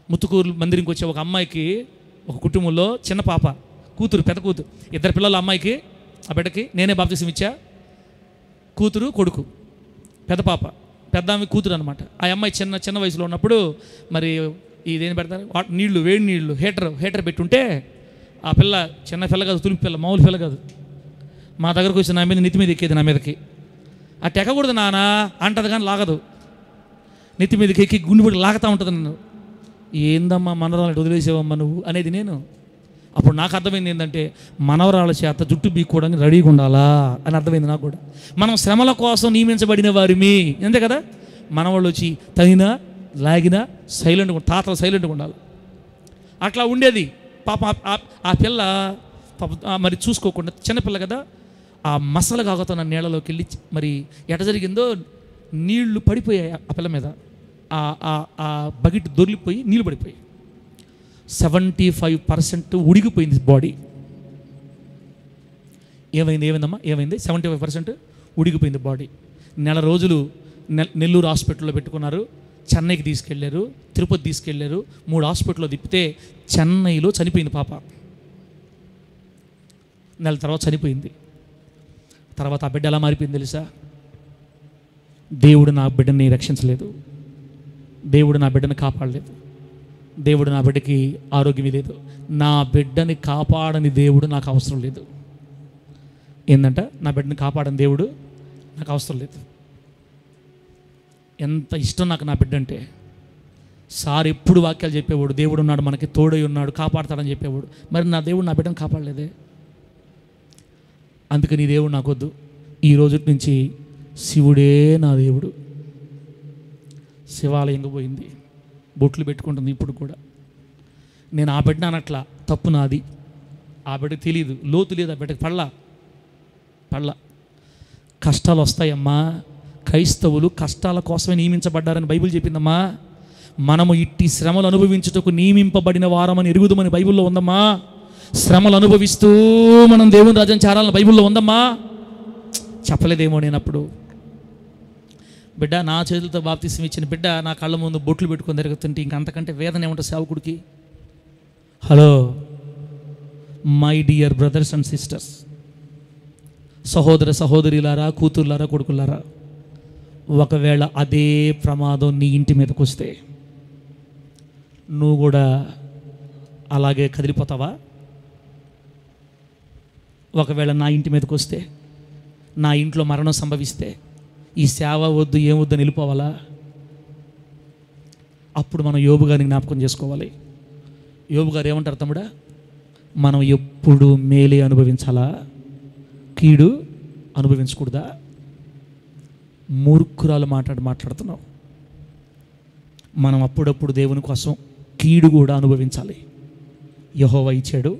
ముత్తుకూరు మందిరంకి వచ్చే ఒక అమ్మాయికి, ఒక కుటుంబంలో చిన్న పాప, కూతురు, పెద్ద కూతురు, 2 పిల్లలు అమ్మాయికి. ఆ బిడ్డకి నేనే బాప్తిసం ఇచ్చా. కూతురు, కొడుకు, పెద్ద పాప, పెద్ద ఆమె కూతురు అనమాట. ఆ అమ్మాయి చిన్న వయసులో ఉన్నప్పుడు మరి ఇదేం పెడతారు, నీళ్లు, వేడి నీళ్లు, హీటర్ పెట్టుంటే ఆ పిల్ల, చిన్న పిల్ల కాదు, తులిపి పిల్ల, మామూలు పిల్ల కాదు, మా దగ్గరకు వచ్చి నా మీద నెత్తి మీద ఎక్కేది. నా మీదకి అటు ఎక్కకూడదు నాన్న అంటది, కానీ లాగదు. నెత్తి మీదకి ఎక్కి గుండెపడి లాగుతూ ఉంటుంది నన్ను. ఏందమ్మా మనవరాలు వదిలేసేవమ్మా నువ్వు అనేది నేను. అప్పుడు నాకు అర్థమైంది ఏంటంటే, మనవరాల చేత జుట్టు బీక్కోవడానికి రెడీగా ఉండాలా అని అర్థమైంది నాకు కూడా. మనం శ్రమల కోసం నియమించబడిన వారిమి, అంతే కదా. మనవాళ్ళు వచ్చి తగినా లాగినా సైలెంట్గా, తాతలు సైలెంట్గా ఉండాలి. అట్లా ఉండేది పాప. ఆ పిల్ల పాప మరి చూసుకోకుండా, చిన్నపిల్ల కదా, ఆ మసలు కాగుతున్న నీళ్ళలోకి వెళ్ళి మరి ఎట జరిగిందో నీళ్లు పడిపోయాయి ఆ పిల్ల మీద. ఆ బకెట్ దొరికిపోయి నీళ్ళు పడిపోయాయి. 75% ఉడిగిపోయింది బాడీ. ఏమైందమ్మా? 75% ఉడిగిపోయింది బాడీ. నెల రోజులు నెల్లూరు హాస్పిటల్లో పెట్టుకున్నారు, చెన్నైకి తీసుకెళ్లారు, తిరుపతి తీసుకెళ్లారు, 3 హాస్పిటల్లో తిప్పితే చెన్నైలో చనిపోయింది పాప. నెల తర్వాత చనిపోయింది. తర్వాత ఆ బిడ్డ ఎలా మారిపోయింది తెలుసా? దేవుడు నా బిడ్డని రక్షించలేదు, దేవుడు నా బిడ్డని కాపాడలేదు, దేవుడు నా బిడ్డకి ఆరోగ్యం లేదు, నా బిడ్డని కాపాడని దేవుడు నాకు అవసరం లేదు. ఏంటంట? నా బిడ్డని కాపాడని దేవుడు నాకు అవసరం లేదు. ఎంత ఇష్టం నాకు నా బిడ్డ అంటే. సార్ ఎప్పుడు వాక్యాలు చెప్పేవాడు, దేవుడు ఉన్నాడు, మనకి తోడై ఉన్నాడు, కాపాడతాడని చెప్పేవాడు. మరి నా దేవుడు నా బిడ్డను కాపాడలేదే. అందుకని ఈ దేవుడు నాకొద్దు. ఈ రోజు నుంచి శివుడే నా దేవుడు. శివాలయంగా పోయింది, బొట్లు పెట్టుకుంటుంది ఇప్పుడు కూడా. నేను ఆ బిడ్డ అనట్లా, తప్పు నాది. ఆ బిడ్డకి తెలియదు, లోతు లేదు ఆ బిడ్డకి. పళ్ళ కష్టాలు వస్తాయమ్మా. క్రైస్తవులు కష్టాల కోసమే నియమించబడ్డారని బైబిల్ చెప్పిందమ్మా. మనము ఇట్టి శ్రమలు అనుభవించుటకు నియమింపబడిన వారమని ఎరుగుదమని బైబిల్లో ఉందమ్మా. శ్రమలు అనుభవిస్తూ మనం దేవుని రాజ్యం చేరాలని బైబిల్లో ఉందమ్మా. చెప్పలేదేమో నేనప్పుడు. బిడ్డ, నా చేతులతో బాప్తిసం ఇచ్చిన బిడ్డ నా కళ్ళ ముందు బొట్లు పెట్టుకొని తిరుగుతుంటే ఇంకంతకంటే వేదన ఏముంటుంది సేవకుడికి? Hello my dear brothers and sisters, సహోదర సహోదరులారా, కూతుర్లారా, కొడుకులారా, ఒకవేళ అదే ప్రమాదం నీ ఇంటి మీదకి వస్తే నువ్వు కూడా అలాగే కదిలిపోతావా? ఒకవేళ నా ఇంటి మీదకి వస్తే, నా ఇంట్లో మరణం సంభవిస్తే, ఈ సేవ వద్దు ఏమొద్దు అని వెళ్ళిపోవాలా? అప్పుడు మనం యోబు గారిని జ్ఞాపకం చేసుకోవాలి. యోబు గారు ఏమంటారు తమ్ముడా? మనం ఎప్పుడు మేలే అనుభవించాలా, కీడు అనుభవించకూడదా? మూర్ఖురాలు మాట్లాడుతున్నావు. మనం అప్పుడప్పుడు దేవుని కోసం కీడు కూడా అనుభవించాలి. యెహోవా ఇచ్చాడు,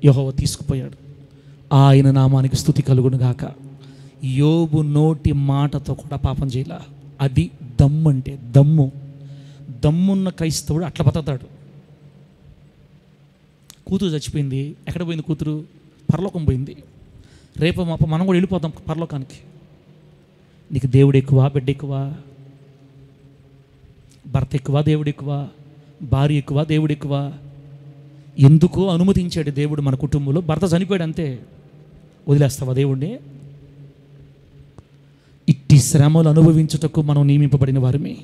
యెహోవా తీసుకుపోయాడు, ఆయన నామానికి స్తుతి కలుగును గాక. యోబు నోటి మాటతో కూడా పాపం చేయాల. అది దమ్ము అంటే దమ్మున్న క్రైస్తవుడు అట్లా బతుకుతాడు. కూతురు చచ్చిపోయింది, ఎక్కడ పోయింది కూతురు? పరలోకం పోయింది. రేపు మనం కూడా వెళ్ళిపోతాం పరలోకానికి. నీకు దేవుడు ఎక్కువ, బిడ్డ ఎక్కువ? భర్త ఎక్కువ, దేవుడు ఎక్కువ? భార్య ఎక్కువ, దేవుడు ఎక్కువ? ఎందుకు అనుమతించాడు దేవుడు మన కుటుంబంలో? భర్త చనిపోయాడు అంతే, వదిలేస్తావా దేవుడిని? ఇట్టి శ్రమలు అనుభవించుటకు మనం నియమింపబడిన వారిమే.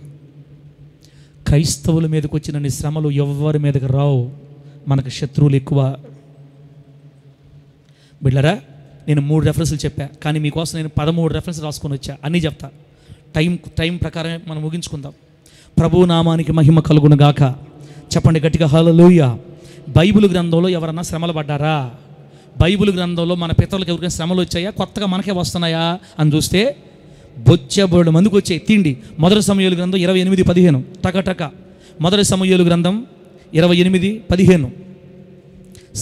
క్రైస్తవుల మీదకి వచ్చిన శ్రమలు ఎవరి మీదకి రావు, మనకు శత్రువులు ఎక్కువ. బిడ్డరా, నేను 3 రెఫరెన్స్లు చెప్పా, కానీ మీకోసం నేను 13 రెఫరెన్స్లు రాసుకొని వచ్చా. అన్నీ చెప్తా, టైం ప్రకారం మనం ముగించుకుందాం. ప్రభు నామానికి మహిమ కలుగును గాక. చెప్పండి గట్టిగా హల్లెలూయా. బైబిల్ గ్రంథంలో ఎవరన్నా శ్రమలు పడ్డారా? బైబిల్ గ్రంథంలో మన పితరులకు ఎవరికైనా శ్రమలు వచ్చాయా? కొత్తగా మనకే వస్తున్నాయా అని చూస్తే బొచ్చబోడు మందికి వచ్చాయి. తిండి. మొదటి సమూయేలు గ్రంథం 28:15 టక. మొదటి సమూయేలు గ్రంథం 28:15.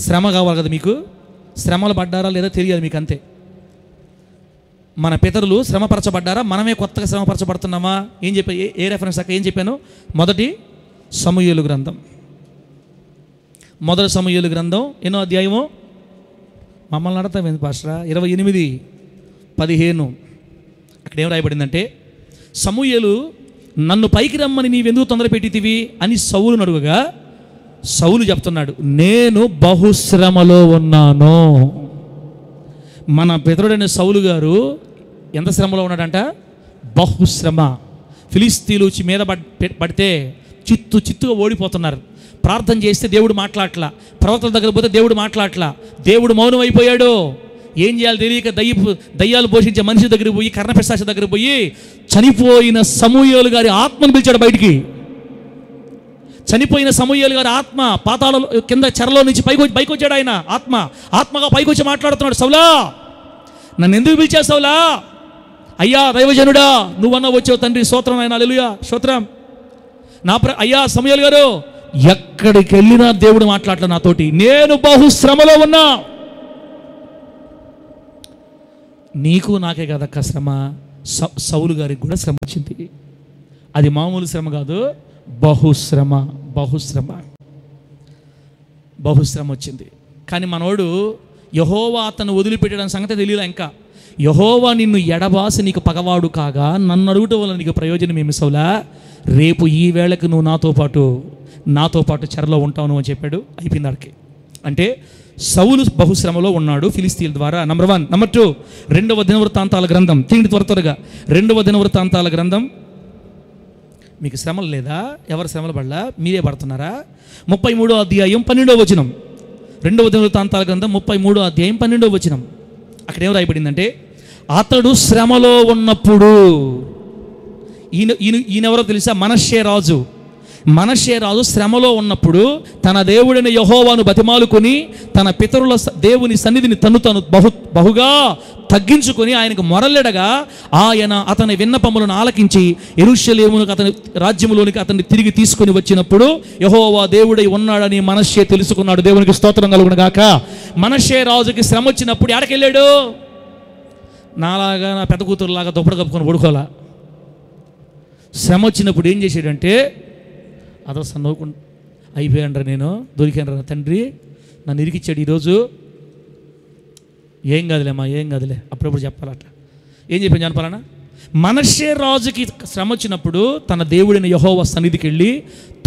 శ్రమ కావాలి కదా మీకు? శ్రమలు పడ్డారా లేదా తెలియాలి మీకు, అంతే. మన పితరులు శ్రమపరచబడ్డారా? మనమే కొత్తగా శ్రమపరచబడుతున్నామా? ఏం చెప్పా? ఏ రెఫరెన్స్ అక్క ఏం చెప్పాను? మొదటి సమూయేలు గ్రంథం, మొదటి సమూయేలు గ్రంథం ఎన్నో అధ్యాయము? మమ్మల్ని నడతామేంది పాస్టరా? 28:15. అక్కడ ఏం రాయబడిందంటే, సమూయేలు నన్ను పైకి రమ్మని నీవెందుకు తొందర పెట్టితివి అని సౌలును అడుగగా సౌలు చెప్తున్నాడు, నేను బహుశ్రమలో ఉన్నాను. మన పితరుడైన సౌలు గారు ఎంత శ్రమలో ఉన్నాడంట? బహుశ్రమ. ఫిలిస్తీన్లు వచ్చి మీద పడితే చిత్తుగా ఓడిపోతున్నారు. ప్రార్థన చేస్తే దేవుడు మాట్లాడట్లా, ప్రవక్తల దగ్గర పోతే దేవుడు మాట్లాడట్లా, దేవుడు మౌనం అయిపోయాడు. ఏం చేయాలి తెలియక దయ్యాలు పోషించే మనిషి దగ్గరికి పోయి, కర్ణపిశాచ దగ్గర పోయి చనిపోయిన సమూయేలు గారి ఆత్మను పిలిచాడు బయటికి. చనిపోయిన సమూయేలు గారి ఆత్మ పాతాళ కింద చెరలో నుంచి పైకి వచ్చాడు. ఆయన ఆత్మగా పైకి వచ్చి మాట్లాడుతున్నాడు, సౌలా నన్ను ఎందుకు పిలిచావు సౌలా? అయ్యా దైవజనుడా, నువ్వన్నా వచ్చావు తండ్రి, స్తోత్రం ఆయన, హల్లెలూయా, స్తోత్రం. అయ్యా సమూయేలు గారు, ఎక్కడికి వెళ్ళినా దేవుడు మాట్లాడలే నాతోటి, నేను బహుశ్రమలో ఉన్నా. నీకు నాకే కదక్క శ్రమ, సౌలు గారికి కూడా శ్రమ వచ్చింది. అది మామూలు శ్రమ కాదు, బహుశ్రమ వచ్చింది. కానీ మనోడు యెహోవా అతను వదిలిపెట్టడానికి సంగతి తెలియలే ఇంకా. యెహోవా నిన్ను ఎడబాసి నీకు పగవాడు కాగా నన్ను అడుగుట వల్ల నీకు ప్రయోజనం ఏమి సౌలా? రేపు ఈ వేళకు నువ్వు నాతో పాటు చెరలో ఉంటావు అని చెప్పాడు. అయిపోయింది ఆడికి. అంటే సౌలు బహుశ్రమలో ఉన్నాడు ఫిలిస్తీన్ల ద్వారా. నంబర్ 1. నంబర్ 2, 2వ దినవృత్తాంతాల గ్రంథం. తిండి త్వరగా 2వ దినవృత్తాంతాల గ్రంథం. మీకు శ్రమలు లేదా? ఎవరు శ్రమలు పడలా? మీరే పడుతున్నారా? 33వ అధ్యాయం 12వ వచనం. 2వ దినవృత్తాంతాల గ్రంథం 33వ అధ్యాయం 12వ వచనం. అక్కడ ఏం రాయబడిందంటే, అతడు శ్రమలో ఉన్నప్పుడు, ఈయనెవరో తెలుసా? మనష్షే రాజు శ్రమలో ఉన్నప్పుడు తన దేవుడైన యెహోవాను బతిమాలుకొని తన పితరుల దేవుని సన్నిధిని తను బహుగా తగ్గించుకొని ఆయనకు మొరలెడగా ఆయన అతని విన్నపములను ఆలకించి యెరూషలేమునకు అతని రాజ్యములోనికి అతన్ని తిరిగి తీసుకొని వచ్చినప్పుడు యెహోవా దేవుడై ఉన్నాడని మనష్షే తెలుసుకున్నాడు. దేవునికి స్తోత్రం కలుగును గాక. మనష్షే రాజుకి శ్రమ వచ్చినప్పుడు ఎక్కడికెళ్ళాడు? నాలాగా, నా పెద్ద కూతురులాగా దుప్పటి కప్పుకొని పడుకోవాలా. శ్రమ వచ్చినప్పుడు ఏం చేశాడంటే, అదో నవ్వుకుంటూ, అయిపోయాను నేను, దొరికాను తండ్రి, నన్ను ఇరికిచ్చాడు ఈరోజు, ఏం కాదులేమ్మా, ఏం కాదులే, అప్పుడప్పుడు చెప్పాలట. ఏం చెప్పాను చెప్పాలన్నా? మనష్షే రాజుకి శ్రమ వచ్చినప్పుడు తన దేవుడైన యెహోవా సన్నిధికి వెళ్ళి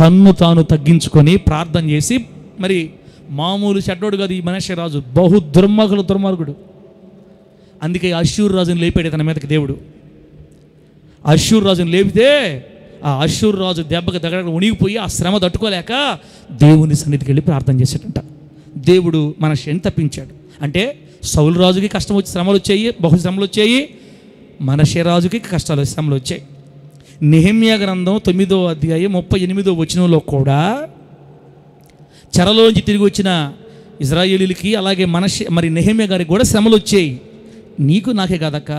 తన్ను తాను తగ్గించుకొని ప్రార్థన చేసి, మరి మామూలు చెడ్డోడు కాదు ఈ మనష్షే రాజు, బహు దుర్మార్గుడు. అందుకే అష్షూరు రాజుని లేపాడు తన మీదకి దేవుడు. అష్షూరు రాజుని లేపితే ఆ అష్షూరు రాజు దెబ్బకి దగ్గర ఉణిగిపోయి ఆ శ్రమ తట్టుకోలేక దేవుని సన్నిధికి వెళ్ళి ప్రార్థన చేసేటంట. దేవుడు మనష్షేని తప్పించాడు. అంటే సౌలు రాజుకి కష్టం వచ్చి శ్రమలు వచ్చాయి, బహుశ్రమలు వచ్చాయి. మనష్షే రాజుకి శ్రమలు వచ్చాయి. నెహెమ్యా గ్రంథం 9వ అధ్యాయం 38వ వచనంలో కూడా చెరలోంచి తిరిగి వచ్చిన ఇజ్రాయేలీలకి అలాగే మరి నెహెమ్యా గారికి కూడా శ్రమలు వచ్చాయి. నీకు నాకే కాదక్క,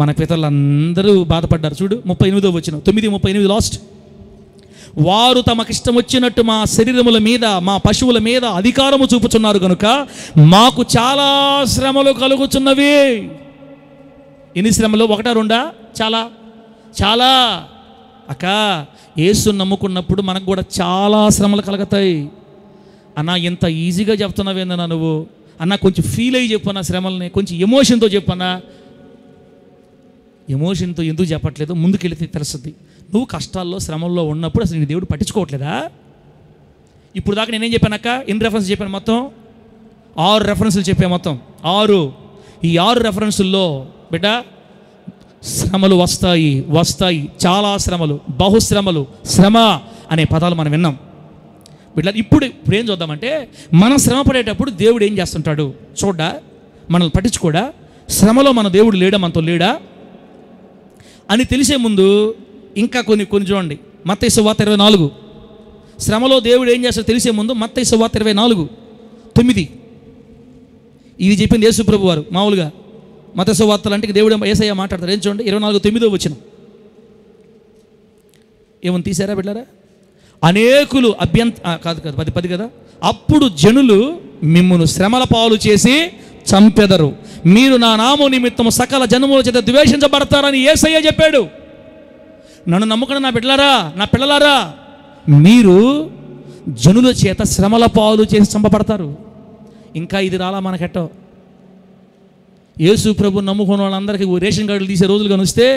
మన పితరులందరూ బాధపడ్డారు. చూడు 38వ వచనం, 9:38 లాస్ట్. వారు తమకిష్టం వచ్చినట్టు మా శరీరముల మీద, మా పశువుల మీద అధికారము చూపుచున్నారు కనుక మాకు చాలా శ్రమలు కలుగుచున్నవి. ఎన్ని శ్రమలు? 1, 2? చాలా. అక్క యేసు నమ్ముకున్నప్పుడు మనకు కూడా చాలా శ్రమలు కలుగుతాయి. అన్నా ఇంత ఈజీగా చెప్తున్నావేందన్నా నువ్వు, అన్న కొంచెం ఫీల్ అయ్యి చెప్పన్నా శ్రమల్ని, కొంచెం ఎమోషన్తో చెప్పన్నా. ఎమోషన్తో ఎందుకు చెప్పట్లేదు, ముందుకెళ్తే తెలుస్తుంది. నువ్వు కష్టాల్లో శ్రమల్లో ఉన్నప్పుడు అసలు నీ దేవుడు పట్టించుకోవట్లేదా? ఇప్పుడు దాకా నేనేం చెప్పానక్క, ఎన్ని రెఫరెన్స్ చెప్పాను? మొత్తం 6 రెఫరెన్సులు చెప్పాను. మొత్తం 6. ఈ 6 రెఫరెన్సుల్లో బిడ్డ శ్రమలు వస్తాయి, చాలా శ్రమలు, బహుశ్రమలు, శ్రమ అనే పదాలు మనం విన్నాం బిడ్డ. ఇప్పుడు ఏం చూద్దామంటే, మనం శ్రమ పడేటప్పుడు దేవుడు ఏం చేస్తుంటాడు చూడ్డా, మనల్ని పట్టించుకోడా, శ్రమలో మన దేవుడు లేడా, మనతో లేడా అని తెలిసే ముందు ఇంకా కొన్ని చూడండి. మత్తయి సువార్త 24, శ్రమలో దేవుడు ఏం చేస్తాడో తెలిసే ముందు మత్తయి సువార్త 24:9 ఇది చెప్పింది యేసు ప్రభు వారు. మామూలుగా మత్తయి సువార్తలు అంటే దేవుడు యేసయ్య మాట్లాడతారు. ఏం చూడండి 24:9 వచనం. ఏమని తీసారా బిడ్డారా? అనేకులు కాదు 10 కదా. అప్పుడు జనులు మిమ్మును శ్రమల పాలు చేసి చంపెదరు, మీరు నా నామం నిమిత్తము సకల జనముల చేత ద్వేషించబడతారని యేసయ్య చెప్పాడు. నన్ను నమ్ముకున్న నా బిడ్డలారా, నా పిల్లలారా, మీరు జనుల చేత శ్రమల పాలు చేసి చంపబడతారు. ఇంకా ఇది రాలా మనకెట్టో. యేసు ప్రభు నమ్ముకున్న వాళ్ళందరికీ రేషన్ కార్డులు తీసే రోజులు కానీ వస్తే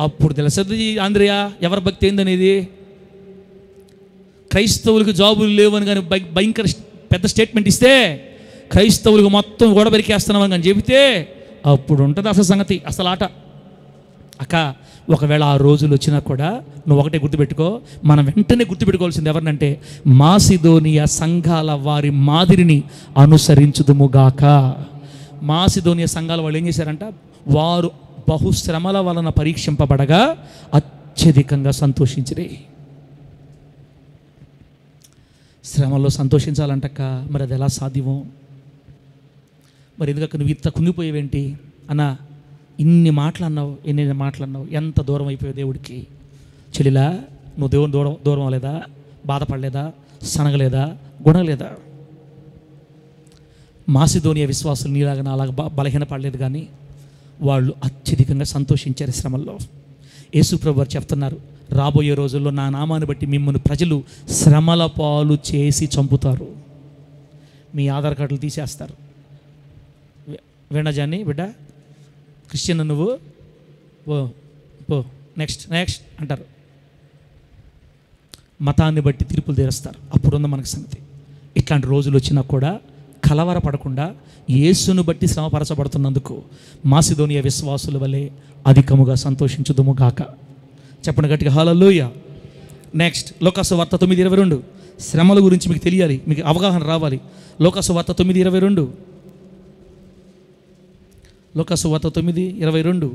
అప్పుడు తెలుస్తుంది ఆంధ్రయ ఎవరి భక్తి ఏందనేది. క్రైస్తవులకు జాబులు లేవని కానీ భయంకర పెద్ద స్టేట్మెంట్ ఇస్తే, క్రైస్తవులకు మొత్తం గొడవరికేస్తున్నామని కానీ చెబితే అప్పుడు ఉంటుంది అసలు సంగతి, అసలు ఆట. అక్క ఒకవేళ ఆ రోజులు వచ్చినా కూడా నువ్వు ఒకటే గుర్తుపెట్టుకో, మనం వెంటనే గుర్తుపెట్టుకోవాల్సింది ఎవరినంటే మాసిదోనియా సంఘాల వారి మాదిరిని అనుసరించుదుముగాక. మాసిదోనియా సంఘాల వాళ్ళు ఏం చేశారంట, వారు బహుశ్రమల వలన పరీక్షింపబడగా అత్యధికంగా సంతోషించిరే. శ్రమలో సంతోషించాలంటక్క, మరి అది ఎలా సాధ్యమో? మరి ఎందుకక్క నువ్వు ఇంత కుంగిపోయేవేంటి అన్న? ఇన్ని మాటలు అన్నావు, ఎన్ని మాటలు అన్నావు, ఎంత దూరం అయిపోయావు దేవుడికి. చెల్లిలా, నువ్వు దేవుని దూరం అవ్వలేదా? బాధపడలేదా? సనగలేదా? గుణలేదా? మాసిదోనియా విశ్వాసులు నీలాగా నాలాగా బలహీనపడలేదు, కానీ వాళ్ళు అత్యధికంగా సంతోషించారు శ్రమల్లో. యేసు ప్రభు వారు చెప్తున్నారు, రాబోయే రోజుల్లో నా నామాన్ని బట్టి మిమ్మల్ని ప్రజలు శ్రమల పాలు చేసి చంపుతారు, మీ ఆధార్ కార్డులు తీసేస్తారు. వినజాన్ని బిడ్డ, క్రిస్టియన్ నువ్వు పో నెక్స్ట్ అంటారు. మతాన్ని బట్టి తీర్పులు తీరుస్తారు. అప్పుడున్న మనకు సంగతి. ఇట్లాంటి రోజులు వచ్చినా కూడా కలవరపడకుండా యేసును బట్టి శ్రమపరచబడుతున్నందుకు మాసిదోనియా విశ్వాసుల వలె అధికముగా సంతోషించుదుము గాక. చెప్పండి గట్టిగా హల్లెలూయా. నెక్స్ట్ లోకాసు వార్త 9:22. శ్రమల గురించి మీకు తెలియాలి, మీకు అవగాహన రావాలి. లోకాసు వార్త 9:22. లోకాసు వార్త 9:22.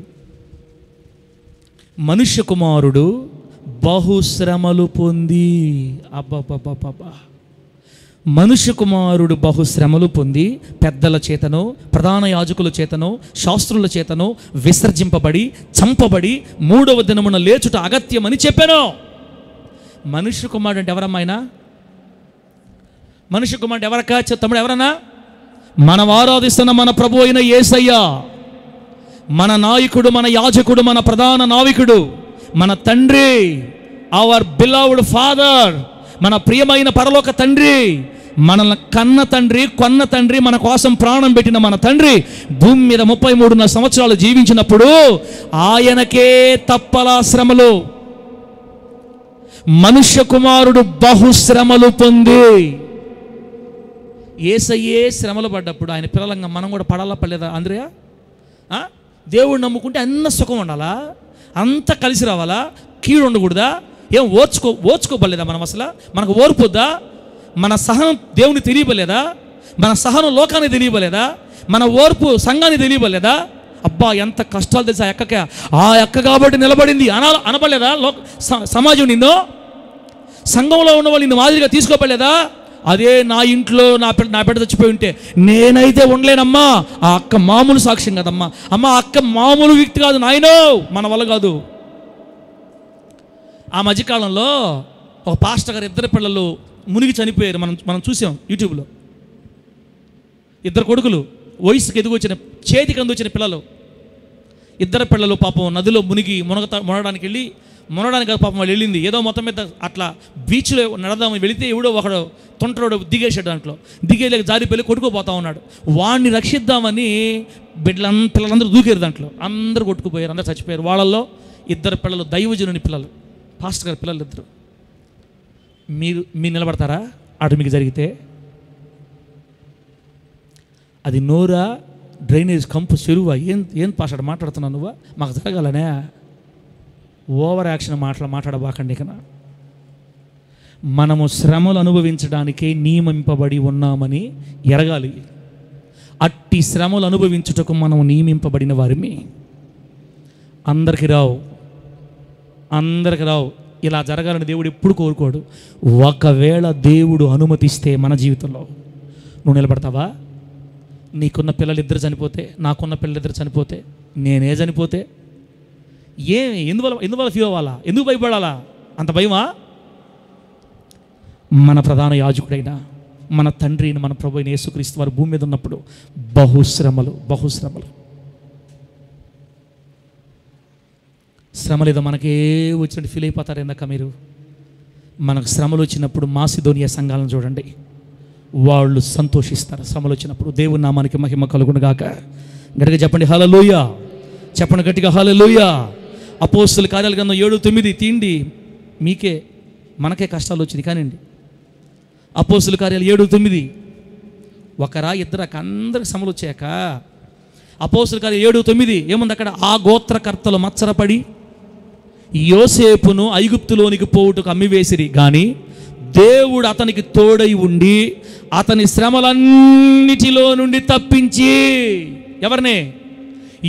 మనుష్య కుమారుడు బహుశ్రమలు పొంది, అబ్బా, మనుష్య కుమారుడు బహుశ్రమలు పొంది పెద్దల చేతను, ప్రధాన యాజకుల చేతను, శాస్త్రుల చేతను విసర్జింపబడి చంపబడి 3వ దినమున లేచుట అగత్యమని చెప్పాను. మనుష్య కుమారుడు అంటే ఎవరమ్మాయినా? మనుష్య కుమారుడు ఎవరకా తమ్ముడు? ఎవరన్నా? మనం ఆరాధిస్తున్న మన ప్రభు అయిన యేసయ్య, మన నాయకుడు, మన యాజకుడు, మన ప్రధాన నావికుడు, మన తండ్రి, అవర్ బిలవ్డ్ ఫాదర్, మన ప్రియమైన పరలోక తండ్రి, మనల్ని కన్న తండ్రి, కొన్న తండ్రి, మన కోసం ప్రాణం పెట్టిన మన తండ్రి భూమి మీద 33 సంవత్సరాలు జీవించినప్పుడు ఆయనకే తప్పలా శ్రమలు. మనుష్య కుమారుడు బహుశ్రమలు పొంది, యేసయ్యే శ్రమలు పడ్డప్పుడు ఆయన పిల్లలంగా మనం కూడా పడాలా పడలేదా ఆంధ్రయ? దేవుడు నమ్ముకుంటే అన్న సుఖం ఉండాలా, అంత కలిసి రావాలా, కీడు ఉండకూడదా? ఏం ఓర్చుకోబడలేదా మనం? అసలు మనకు ఓర్పుద్దా? మన సహనం దేవుని తెలియబలేదా? మన సహనం లోకాన్ని తెలియబలేదా? మన ఓర్పు సంఘాన్ని తెలియబలేదా? అబ్బా ఎంత కష్టాలు తెలుసా ఎక్కకే, ఆ ఎక్క కాబట్టి నిలబడింది అనబడలేదా? సమాజం నిన్ను, సంఘంలో ఉన్న వాళ్ళు నిన్ను మాదిరిగా తీసుకోబడలేదా? అదే నా ఇంట్లో నా బిడ్డ చచ్చిపోయి ఉంటే నేనైతే ఉండలేనమ్మా, ఆ అక్క మామూలు సాక్ష్యం కదమ్మా, అమ్మ అక్క మామూలు వ్యక్తి కాదు నాయనో, మన వల్ల కాదు. ఆ మధ్యకాలంలో ఒక పాస్టర్ గారు 2 పిల్లలు మునిగి చనిపోయారు. మనం చూసాం యూట్యూబ్లో. 2 కొడుకులు, వయసుకి ఎదుగొచ్చిన, చేతికి అందొచ్చిన పిల్లలు, 2 పిల్లలు పాపం నదిలో మునగడానికి వెళ్ళి మునడానికి కాదు పాపం వాళ్ళు వెళ్ళింది. ఏదో మొత్తం మీద అట్లా బీచ్లో నడదామని వెళితే ఎవడో ఒకడు తొంటరోడు దిగేసాడు, దాంట్లో దిగేలేక జారిపోయి కొట్టుకుపోతా ఉన్నాడు. వాడిని రక్షిద్దామని పిల్లలందరూ దూకారు, దాంట్లో అందరూ కొట్టుకుపోయారు, అందరూ చచ్చిపోయారు. వాళ్ళల్లో 2 పిల్లలు, దైవజనుని పిల్లలు, పాస్టర్ గారి పిల్లలు 2. మీరు నిలబడతారా అటు మీకు జరిగితే? అది నోరా, డ్రైనేజ్ కంపు, చెరువా? ఏం పాస్టర్ మాట్లాడుతున్నావు నువ్వా? మాకు జరగాలనే ఓవర్ యాక్షన్ మాట్లాడబాకండి. ఇక మనము శ్రమలు అనుభవించడానికే నియమింపబడి ఉన్నామని ఎరగాలి. అట్టి శ్రమలు అనుభవించుటకు మనం నియమింపబడిన వారిమి. అందరికీ రావు. ఇలా జరగాలని దేవుడు ఎప్పుడు కోరుకోడు. ఒకవేళ దేవుడు అనుమతిస్తే మన జీవితంలో నువ్వు నిలబడతావా? నీకున్న పిల్లలు 2 చనిపోతే, నాకున్న పిల్లలు 2 చనిపోతే, నేనే చనిపోతే ఎందువల్ల ఫీల్ అవ్వాలా? ఎందుకు భయపడాలా? అంత భయమా? మన ప్రధాన యాజకుడైన మన తండ్రి అయిన మన ప్రభు అయిన యేసుక్రీస్తు వారు భూమి మీద ఉన్నప్పుడు బహుశ్రమలు శ్రమలేదో మనకే వచ్చినట్టు ఫీల్ అయిపోతారు. ఎందాక మీరు మనకు శ్రమలు వచ్చినప్పుడు మాసిదోనియా సంఘాలను చూడండి, వాళ్ళు సంతోషిస్తారు శ్రమలు వచ్చినప్పుడు. దేవుని నామానికి మహిమ కలుగును గాక. గట్టిగా చెప్పండి హల్లెలూయా. చెప్పండి గట్టిగా హల్లెలూయా. అపోస్తలుల కార్యాల గ్రంథం 7:9 తీండి. మనకే కష్టాలు వచ్చింది కానివ్వండి. అపోస్తలుల కార్యాలు 7:9 ఒకరా ఇద్దరు అందరికి శ్రమలు వచ్చాక అపోస్తలుల కార్యాలు 7:9 ఏముంది అక్కడ? ఆ గోత్రకర్తలు మత్సరపడి యోసేపును ఐగుప్తులోనికి పోవుటకు అమ్మివేసిరి, కానీ దేవుడు అతనికి తోడై ఉండి అతని శ్రమలన్నిటిలో నుండి తప్పించి, ఎవరిని?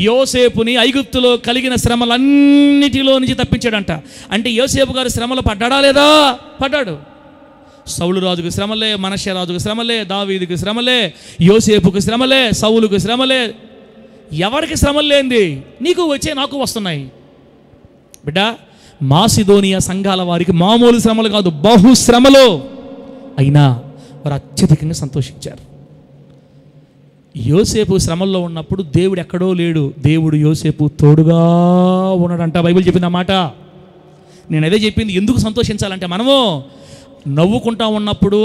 యోసేపుని ఐగుప్తులో కలిగిన శ్రమలన్నిటిలో నుంచి తప్పించాడంట. అంటే యోసేపు గారు శ్రమలు పడ్డాడా లేదా? పడ్డాడు. సౌలు రాజుకు శ్రమలే, మనష్య రాజుకు శ్రమలే, దావీదుకు శ్రమలే, యోసేపుకు శ్రమలే, సౌలుకు శ్రమలే. ఎవరికి శ్రమలు లేనిది? నీకు వచ్చే, నాకు వస్తున్నాయి బిడ్డ. మాసిదోనియా సంఘాల వారికి మామూలు శ్రమలు కాదు, బహుశ్రమలు. అయినా వారు అత్యధికంగా సంతోషించారు. యోసేపు శ్రమల్లో ఉన్నప్పుడు దేవుడు ఎక్కడో లేడు, దేవుడు యోసేపు తోడుగా ఉన్నాడంట. బైబిల్ చెప్పింది ఆ మాట. నేను అదే చెప్పింది. ఎందుకు సంతోషించాలంటే, మనము నవ్వుకుంటా ఉన్నప్పుడు,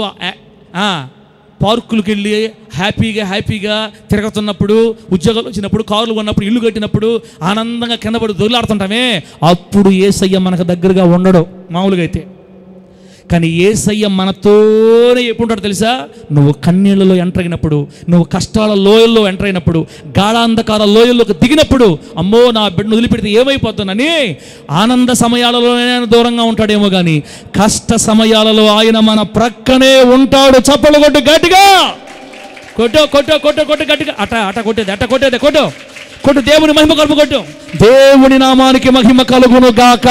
పార్కులకు వెళ్ళి హ్యాపీగా తిరుగుతున్నప్పుడు, ఉద్యోగాలు వచ్చినప్పుడు, కారులు కొన్నప్పుడు, ఇల్లు కట్టినప్పుడు ఆనందంగా కింద పడి దొర్లాడుతుంటామే, అప్పుడు యేసయ్య మనకు దగ్గరగా ఉండడు మామూలుగా అయితే. కానీ యేసయ్య మనతోనే ఎప్పుడు ఉంటాడు తెలుసా? నువ్వు కన్నీళ్ళలో ఎంటర్ అయినప్పుడు, నువ్వు కష్టాల లోయల్లో ఎంటర్ అయినప్పుడు, గాఢాంధకార లోయల్లోకి దిగినప్పుడు, అమ్మో నా బిడ్డను వదిలిపెడితే ఏమైపోతానని ఆనంద సమయాలలో దూరంగా ఉంటాడేమో, కానీ కష్ట సమయాలలో ఆయన మన ప్రక్కనే ఉంటాడు. చప్పలు కొట్టు గట్టిగా, కొట్టు గట్టిగా, అట కొట్టేది కొట్టు. దేవుని మహిమ కలుపు కొట్టు. దేవుని నామానికి మహిమ కలుగును గాక.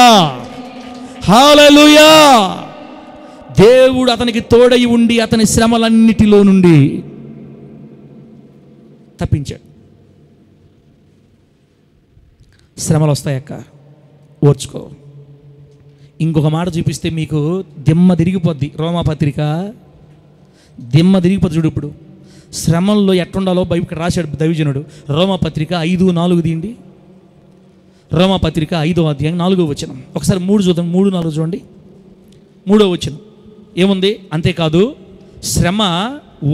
హల్లెలూయా. దేవుడు అతనికి తోడై ఉండి అతని శ్రమలన్నిటిలో నుండి తప్పించాడు. శ్రమలు వస్తాయక్క, ఓర్చుకో. ఇంకొక మాట చూపిస్తే మీకు దిమ్మ తిరిగిపోద్ది. రోమాపత్రిక దిమ్మ తిరిగిపోద్ది. చూడు, ఇప్పుడు శ్రమల్లో ఎట్టుండాలో బైబిల్ రాశాడు దైవజనుడు. రోమాపత్రిక 5:4 తీయండి. రోమాపత్రిక 5వ అధ్యాయం 4వ వచనం. ఒకసారి 3 చూద్దాం. 3:4 చూడండి. 3వ వచనం ఏముంది? అంతేకాదు, శ్రమ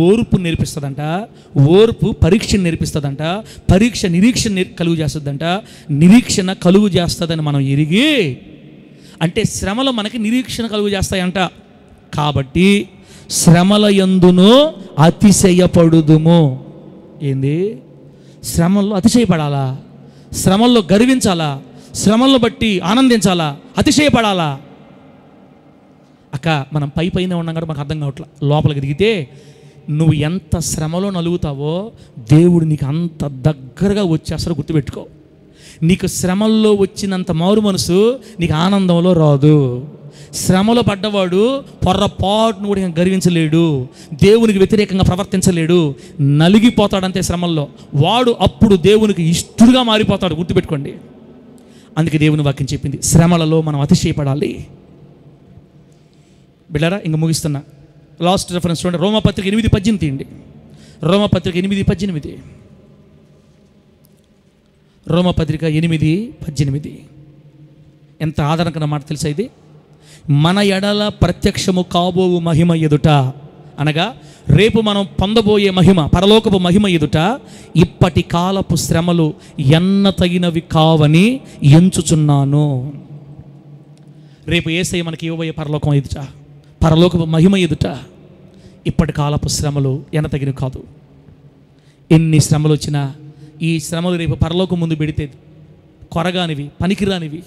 ఓర్పు నేర్పిస్తుందంట, ఓర్పు పరీక్ష నేర్పిస్తుందంట, పరీక్ష నిరీక్షణ కలుగు చేస్తుందంట, నిరీక్షణ కలుగు చేస్తుందని మనం ఎరిగి, అంటే శ్రమలు మనకి నిరీక్షణ కలుగు చేస్తాయంట. కాబట్టి శ్రమల యందును అతిశయపడుదుము. ఏంది? శ్రమల్లో అతిశయపడాలా? శ్రమల్లో గర్వించాలా? శ్రమలను బట్టి ఆనందించాలా? అతిశయపడాలా? అక్క, మనం పైన ఉన్నాం కూడా మనకు అర్థం కావట్లా. లోపలికి దిగితే నువ్వు ఎంత శ్రమలో నలుగుతావో దేవుడు నీకు అంత దగ్గరగా వచ్చేస్తారో గుర్తుపెట్టుకో. నీకు శ్రమల్లో వచ్చినంత మారు మనసు నీకు ఆనందంలో రాదు. శ్రమలో పడ్డవాడు పొర్రపాటును కూడా గర్వించలేడు, దేవునికి వ్యతిరేకంగా ప్రవర్తించలేడు, నలిగిపోతాడంతే శ్రమల్లో. వాడు అప్పుడు దేవునికి ఇష్టడుగా మారిపోతాడు. గుర్తుపెట్టుకోండి. అందుకే దేవుని వాక్యం చెప్పింది, శ్రమలలో మనం అతిశయపడాలి. బిడ్డారా, ఇంక ముగిస్తున్నా. లాస్ట్ రెఫరెన్స్ చూడండి. రోమాపత్రిక 8:18 తీయండి. రోమాపత్రిక 8:18. రోమాపత్రిక 8:18. ఎంత ఆదరణకర మాట తెలుసా ఇది? మన ఎడల ప్రత్యక్షము కాబోవు మహిమ ఎదుట, అనగా రేపు మనం పొందబోయే మహిమ, పరలోకపు మహిమ ఎదుట ఇప్పటి కాలపు శ్రమలు ఎన్న తగినవి కావని ఎంచుచున్నాను. రేపు యేసయ్య మనకి ఇవ్వబోయే పరలోకం ఎదుట, పరలోకపు మహిమ ఎదుట ఇప్పటి కాలపు శ్రమలు ఎన్న తగినవి కాదు. ఎన్ని శ్రమలు వచ్చినా ఈ శ్రమలు రేపు పరలోకం ముందు పెడితే కొరగానివి, పనికిరానివి.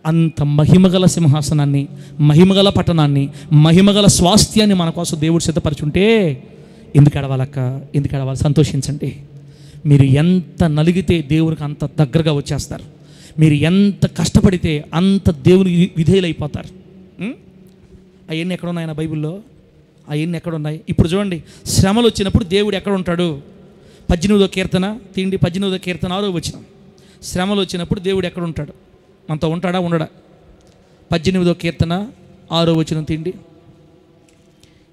అంత మహిమగల సింహాసనాన్ని, మహిమగల పట్టణాన్ని, మహిమగల స్వాస్థ్యాన్ని మన కోసం దేవుడు సిద్ధపరచుంటే ఎందుకు ఎడవాలక్క, ఎందుకు ఎడవాలి? సంతోషించండి. మీరు ఎంత నలిగితే దేవునికి అంత దగ్గరగా వచ్చేస్తారు. మీరు ఎంత కష్టపడితే అంత దేవుని విధేయులైపోతారు. అవన్నీ ఎక్కడ ఉన్నాయి బైబిల్లో? అవన్నీ ఎక్కడ ఉన్నాయి? ఇప్పుడు చూడండి, శ్రమలు వచ్చినప్పుడు దేవుడు ఎక్కడ ఉంటాడు? 18వ కీర్తన తీండి, 18వ కీర్తన 6వ వచనం. శ్రమలు వచ్చినప్పుడు దేవుడు ఎక్కడ ఉంటాడు? మనతో ఉంటాడా, ఉండడా? 18వ కీర్తన 6వ వచనం తీండి.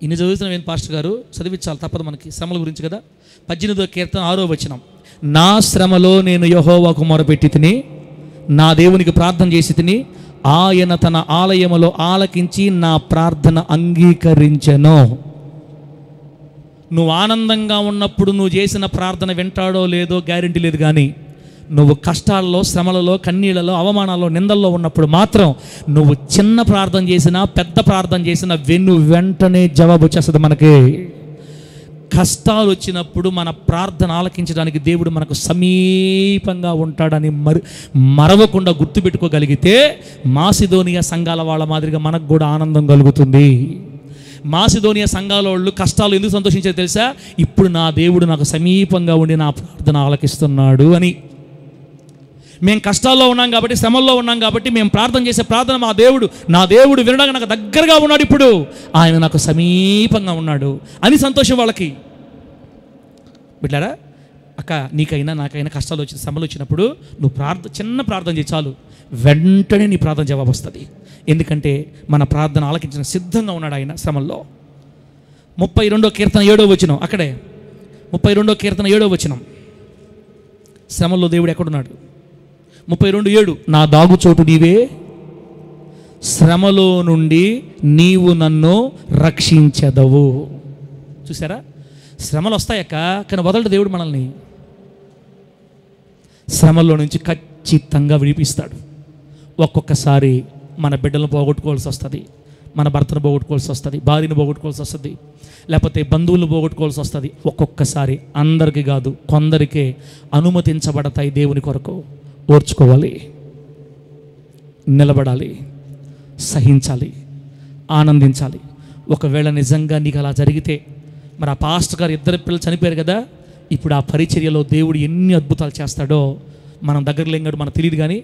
ఇన్ని చదువుతున్నాం ఏంటి పాస్టర్ గారు? చదివించాలి, తప్పదు మనకి, శ్రమల గురించి కదా. 18వ కీర్తన 6వ వచనం. నా శ్రమలో నేను యెహోవాకు మొరపెట్టి తిని, నా దేవునికి ప్రార్థన చేసి తిని, ఆయన తన ఆలయములో ఆలకించి నా ప్రార్థన అంగీకరించెను. నువ్వు ఆనందంగా ఉన్నప్పుడు నువ్వు చేసిన ప్రార్థన వింటాడో లేదో గ్యారెంటీ లేదు, కానీ నువ్వు కష్టాల్లో, శ్రమలలో, కన్నీళ్లలో, అవమానాల్లో, నిందల్లో ఉన్నప్పుడు మాత్రం నువ్వు చిన్న ప్రార్థన చేసినా, పెద్ద ప్రార్థన చేసినా వెంటనే జవాబు వచ్చేస్తుంది. మనకి కష్టాలు వచ్చినప్పుడు మన ప్రార్థన ఆలకించడానికి దేవుడు మనకు సమీపంగా ఉంటాడని మరవకుండా గుర్తుపెట్టుకోగలిగితే మాసిదోనియా సంఘాల వాళ్ళ మాదిరిగా మనకు కూడా ఆనందం కలుగుతుంది. మాసిదోనియా సంఘాల వాళ్ళు కష్టాలు ఎందుకు సంతోషించారు తెలుసా? ఇప్పుడు నా దేవుడు నాకు సమీపంగా ఉండి నా ప్రార్థన ఆలకిస్తున్నాడు అని. మేము కష్టాల్లో ఉన్నాం కాబట్టి, శ్రమల్లో ఉన్నాం కాబట్టి మేము ప్రార్థన చేసే ప్రార్థన నా దేవుడు వినడానికి నాకు దగ్గరగా ఉన్నాడు, ఇప్పుడు ఆయన నాకు సమీపంగా ఉన్నాడు అని సంతోషం వాళ్ళకి. బిడ్డారా, అక్క నీకైనా నాకైనా కష్టాలు వచ్చి, శ్రమలు వచ్చినప్పుడు నువ్వు చిన్న ప్రార్థన చేయి చాలు, వెంటనే నీ ప్రార్థన జవాబు వస్తుంది. ఎందుకంటే మన ప్రార్థన ఆలకించిన సిద్ధంగా ఉన్నాడు ఆయన శ్రమల్లో. 32వ కీర్తన 7వ వచనం, అక్కడే 32వ కీర్తన 7వ వచనం. శ్రమల్లో దేవుడు ఎక్కడున్నాడు? 32:7. నా దాగుచోటు నీవే, శ్రమలో నుండి నీవు నన్ను రక్షించెదవు. చూసారా, శ్రమలు వస్తాయక్క, కానీ వదలడు దేవుడు మనల్ని. శ్రమల్లో నుంచి ఖచ్చితంగా విడిపిస్తాడు. ఒక్కొక్కసారి మన బిడ్డలను పోగొట్టుకోవాల్సి వస్తుంది, మన భర్తను పోగొట్టుకోవాల్సి వస్తుంది, భార్యను పోగొట్టుకోవాల్సి వస్తుంది, లేకపోతే బంధువులను పోగొట్టుకోవాల్సి వస్తుంది. ఒక్కొక్కసారి, అందరికీ కాదు కొందరికే అనుమతించబడతాయి దేవుని కొరకు. ఓర్చుకోవాలి, నిలబడాలి, సహించాలి, ఆనందించాలి. ఒకవేళ నిజంగా నీకు అలా జరిగితే, మరి ఆ పాస్టర్ గారు 2 పిల్లలు చనిపోయారు కదా, ఇప్పుడు ఆ పరిచర్యలో దేవుడు ఎన్ని అద్భుతాలు చేస్తాడో మనం దగ్గర లేంగాడు మనకు తెలియదు, కానీ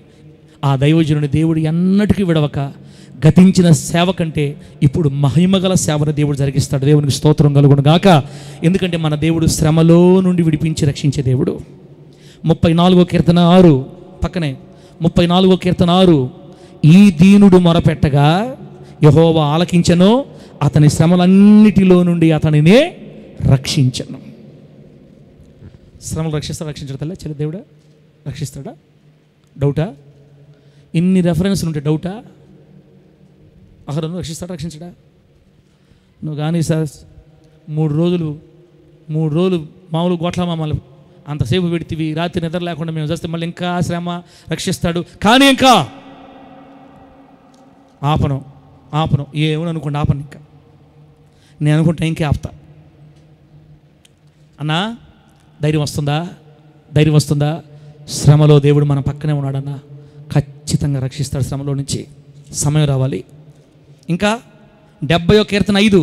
ఆ దైవజనుని దేవుడు ఎన్నటికీ విడవక గతించిన సేవ కంటే ఇప్పుడు మహిమగల సేవను దేవుడు జరిగిస్తాడు. దేవునికి స్తోత్రం కలుగును గాక. ఎందుకంటే మన దేవుడు శ్రమలో నుండి విడిపించి రక్షించే దేవుడు. 34వ కీర్తన 6 పక్కనే 34వ కీర్తన 6. ఈ దీనుడు మొరపెట్టగా యెహోవా ఆలకించెను, అతని శ్రమలన్నిటిలో నుండి అతనినే రక్షించను. శ్రమలు రక్షించడా చెల్లి? దేవుడా రక్షిస్తాడా? డౌటా? ఇన్ని రెఫరెన్స్లు ఉంటే డౌటా? అహరోను రక్షించడా? నువ్వు కానీ సార్ 3 రోజులు మామూలు గోట్ల మామలు అంతసేపు పెడితివి, రాత్రి నిద్ర లేకుండా మేము చేస్తే మళ్ళీ ఇంకా శ్రమ, రక్షిస్తాడు. కానీ ఇంకా ఆపను ఏమని అనుకోండి, ఆపను. ఇంకా నేను అనుకుంటా ఇంకే ఆపుతా. అన్నా ధైర్యం వస్తుందా? శ్రమలో దేవుడు మన పక్కనే ఉన్నాడన్నా, ఖచ్చితంగా రక్షిస్తాడు శ్రమలో నుంచి. సమయం రావాలి. ఇంకా 70వ కీర్తన 5,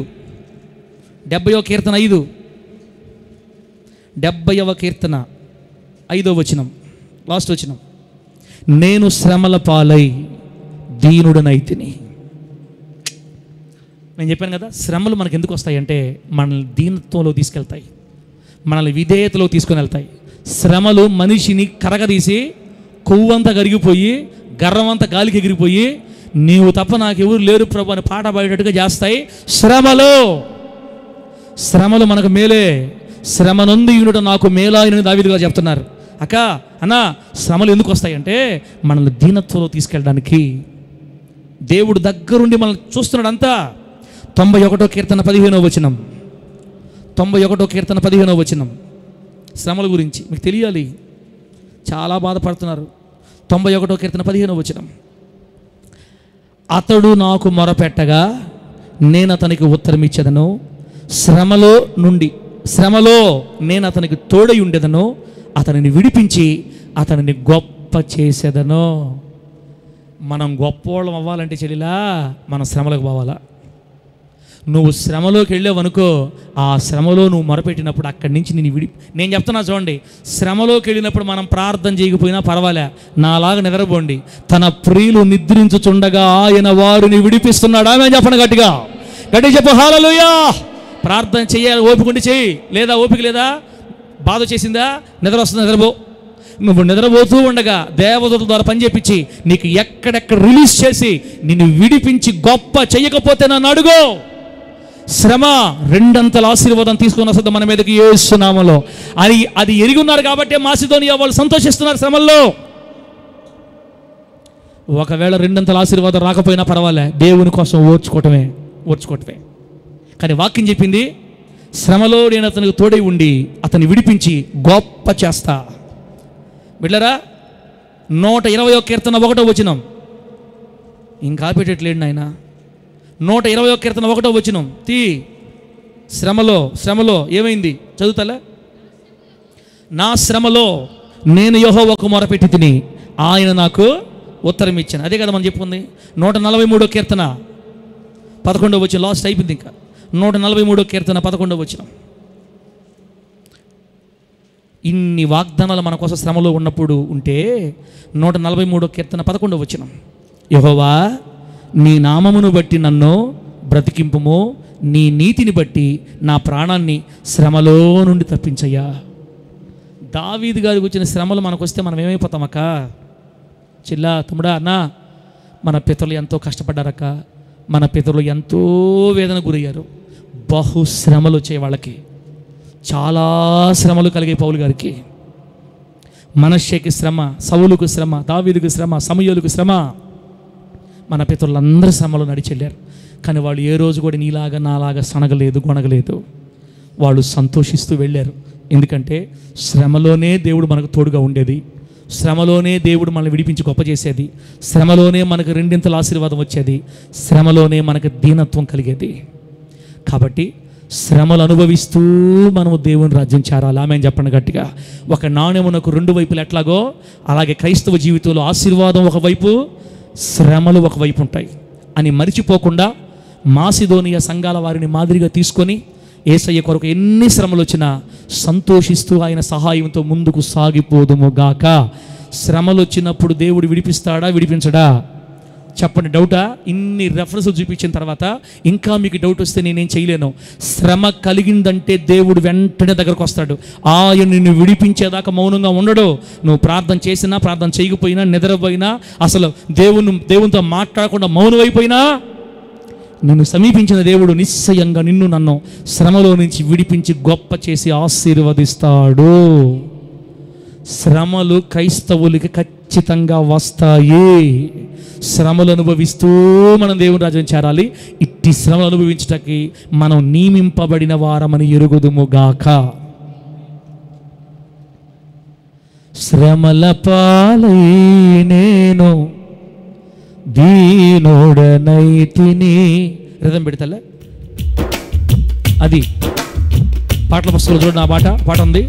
70వ కీర్తన 5, 70వ కీర్తన 5వ వచనం, లాస్ట్ వచనం. నేను శ్రమల పాలై దీనుడనైతిని. నేను చెప్పాను కదా, శ్రమలు మనకు ఎందుకు వస్తాయంటే మనల్ని దీనత్వంలో తీసుకెళ్తాయి, మనల్ని విధేయతలో తీసుకొని వెళ్తాయి. శ్రమలు మనిషిని కరగదీసి కొవ్వంతా కరిగిపోయి, గర్రమంతా గాలికి ఎగిరిపోయి, నీవు తప్ప నాకెవరు లేరు ప్రభు అని పాట పాడేటట్టుగా చేస్తాయి. శ్రమలు మనకు మేలే. శ్రమ నొంది యూనుట నాకు మేలాయనని దావీదు గారు చెప్తున్నారు. అక్క అన్న శ్రమలు ఎందుకు వస్తాయంటే మనల్ని దీనత్వంలో తీసుకెళ్ళడానికి. దేవుడు దగ్గరుండి మనల్ని చూస్తున్నాడు అంతా. 91వ కీర్తన 15వ వచనం, 91వ కీర్తన 15వ వచనం శ్రమల గురించి మీకు తెలియాలి. చాలా బాధపడుతున్నారు. 91వ కీర్తన 15వ వచనం, అతడు నాకు మొరపెట్టగా నేను అతనికి ఉత్తరం ఇచ్చేదను, శ్రమలో నేను అతనికి తోడై ఉండేదను, అతనిని విడిపించి అతనిని గొప్ప చేసేదను. మనం గొప్పవాళ్ళం అవ్వాలంటే చెల్లిలా మనం శ్రమలకు పోవాలా. నువ్వు శ్రమలోకి వెళ్ళావనుకో, ఆ శ్రమలో నువ్వు మొరపెట్టినప్పుడు అక్కడి నుంచి నేను చెప్తున్నా చూడండి, శ్రమలోకి వెళ్ళినప్పుడు మనం ప్రార్థన చేయకపోయినా పర్వాలే, నాలాగా నిద్రపోండి. తన ప్రియులు నిద్రించుచుండగా ఆయన వారిని విడిపిస్తున్నాడు. ఆమె చెప్పండి గట్టిగా చెప్పు హల్లెలూయా. ప్రార్థన చేయాలి, ఓపిక ఉండి చెయ్యి. లేదా ఓపిక లేదా, బాధ చేసిందా, నిద్ర వస్తుందా, నిద్రపో. నువ్వు నిద్రపోతూ ఉండగా దేవదూతల ద్వారా పని చేపించి నీకు ఎక్కడెక్కడ రిలీజ్ చేసి నిన్ను విడిపించి గొప్ప చెయ్యకపోతే నన్ను అడుగు. శ్రమ రెండంతల ఆశీర్వాదం తీసుకొని వస్తుంది మన మీదకి యేసు నామములో. అది ఎరిగి ఉన్నారు కాబట్టి మాసిదోనియా వాళ్ళు సంతోషిస్తున్నారు శ్రమల్లో. ఒకవేళ రెండంతల ఆశీర్వాదం రాకపోయినా పర్వాలే, దేవుని కోసం ఓర్చుకోవటమే. కానీ వాక్యం చెప్పింది, శ్రమలో నేను అతనికి తోడై ఉండి అతన్ని విడిపించి గొప్ప చేస్తా. బిడ్డలారా 120వ కీర్తన 1వ వచనం, ఇంకా పెట్టట్లేండి ఆయన. 120వ కీర్తన 1వ వచనం శ్రమలో ఏమైంది చదువుతలే. నా శ్రమలో నేను యెహోవాకు మొరపెట్టి తిని ఆయన నాకు ఉత్తరం ఇచ్చాను. అదే కదా మనం చెప్పుకుంది. 143వ కీర్తన 11వ వచనం, లాస్ట్ అయిపోయింది. ఇంకా 143వ కీర్తన 11వ వచనం. ఇన్ని వాగ్దానాలు మన కోసం శ్రమలో ఉన్నప్పుడు ఉంటే 143వ కీర్తన 11వ వచనం, యెహోవా నీ నామమును బట్టి నన్ను బ్రతికింపుము, నీ నీతిని బట్టి నా ప్రాణాన్ని శ్రమలో నుండి తప్పించయ్యా. దావీదు గారికి వచ్చిన శ్రమలు మనకు వస్తే మనం ఏమైపోతామక్క? చిల్లా తమ్ముడా అన్న, మన పితరులు ఎంతో కష్టపడ్డారక్క, మన పితరులు ఎంతో వేదన గురయ్యారు. బహు శ్రమలు వచ్చాయి వాళ్ళకి, చాలా శ్రమలు కలిగాయి. పౌలు గారికి మనష్షేకి శ్రమ, సౌలుకు శ్రమ, దావీదుకు శ్రమ, సమూయేలుకు శ్రమ. మన పితరులందరూ శ్రమలో నడిచెళ్ళారు. కానీ వాళ్ళు ఏ రోజు కూడా నీలాగా నాలాగా సనగలేదు, గొనగలేదు. వాళ్ళు సంతోషిస్తూ వెళ్ళారు. ఎందుకంటే శ్రమలోనే దేవుడు మనకు తోడుగా ఉండేది, శ్రమలోనే దేవుడు మనల్ని విడిపించి గొప్ప చేసేది, శ్రమలోనే మనకు రెండింతల ఆశీర్వాదం వచ్చేది, శ్రమలోనే మనకు దీనత్వం కలిగేది. కాబట్టి శ్రమలు అనుభవిస్తూ మనము దేవుని రాజ్యం చేరాలి. ఆమె చెప్పండి గట్టిగా. ఒక నాణ్యమునకు రెండు వైపులు ఎట్లాగో అలాగే క్రైస్తవ జీవితంలో ఆశీర్వాదం ఒకవైపు, శ్రమలు ఒకవైపు ఉంటాయి అని మరిచిపోకుండా మాసిదోనియా సంఘాల వారిని మాదిరిగా తీసుకొని యేసయ్య కొరకు ఎన్ని శ్రమలు వచ్చినా సంతోషిస్తూ ఆయన సహాయంతో ముందుకు సాగిపోదుము గాక. శ్రమలు వచ్చినప్పుడు దేవుడు విడిపిస్తాడా, విడిపించడా? చెప్పండి. డౌటా? ఇన్ని రెఫరెన్స్ చూపించిన తర్వాత ఇంకా మీకు డౌట్ వస్తే నేనేం చేయలేను. శ్రమ కలిగిందంటే దేవుడు వెంటనే దగ్గరకు వస్తాడు. ఆయన నిన్ను విడిపించేదాకా మౌనంగా ఉండడు. నువ్వు ప్రార్థన చేసినా, ప్రార్థన చేయకపోయినా, నిద్రపోయినా, అసలు దేవునితో మాట్లాడకుండా మౌనమైపోయినా, నిన్ను సమీపించిన దేవుడు నిశ్చయంగా నిన్ను నన్ను శ్రమలో నుంచి విడిపించి గొప్ప చేసి ఆశీర్వదిస్తాడు. శ్రమలు క్రైస్తవులకి ఖచ్చితంగా వస్తాయి. శ్రమలు అనుభవిస్తూ మనం దేవుని రాజ్యం చేరాలి. ఇట్టి శ్రమలు అనుభవించటానికి మనం నియమింపబడిన వారమని ఎరుగుదుము గాక. శ్రమల పాలై నేను దీనుడనైతిని. రిధం పెడతలే అది పాటల పుస్తకంలో చూడండి. ఆ పాట ఉంది.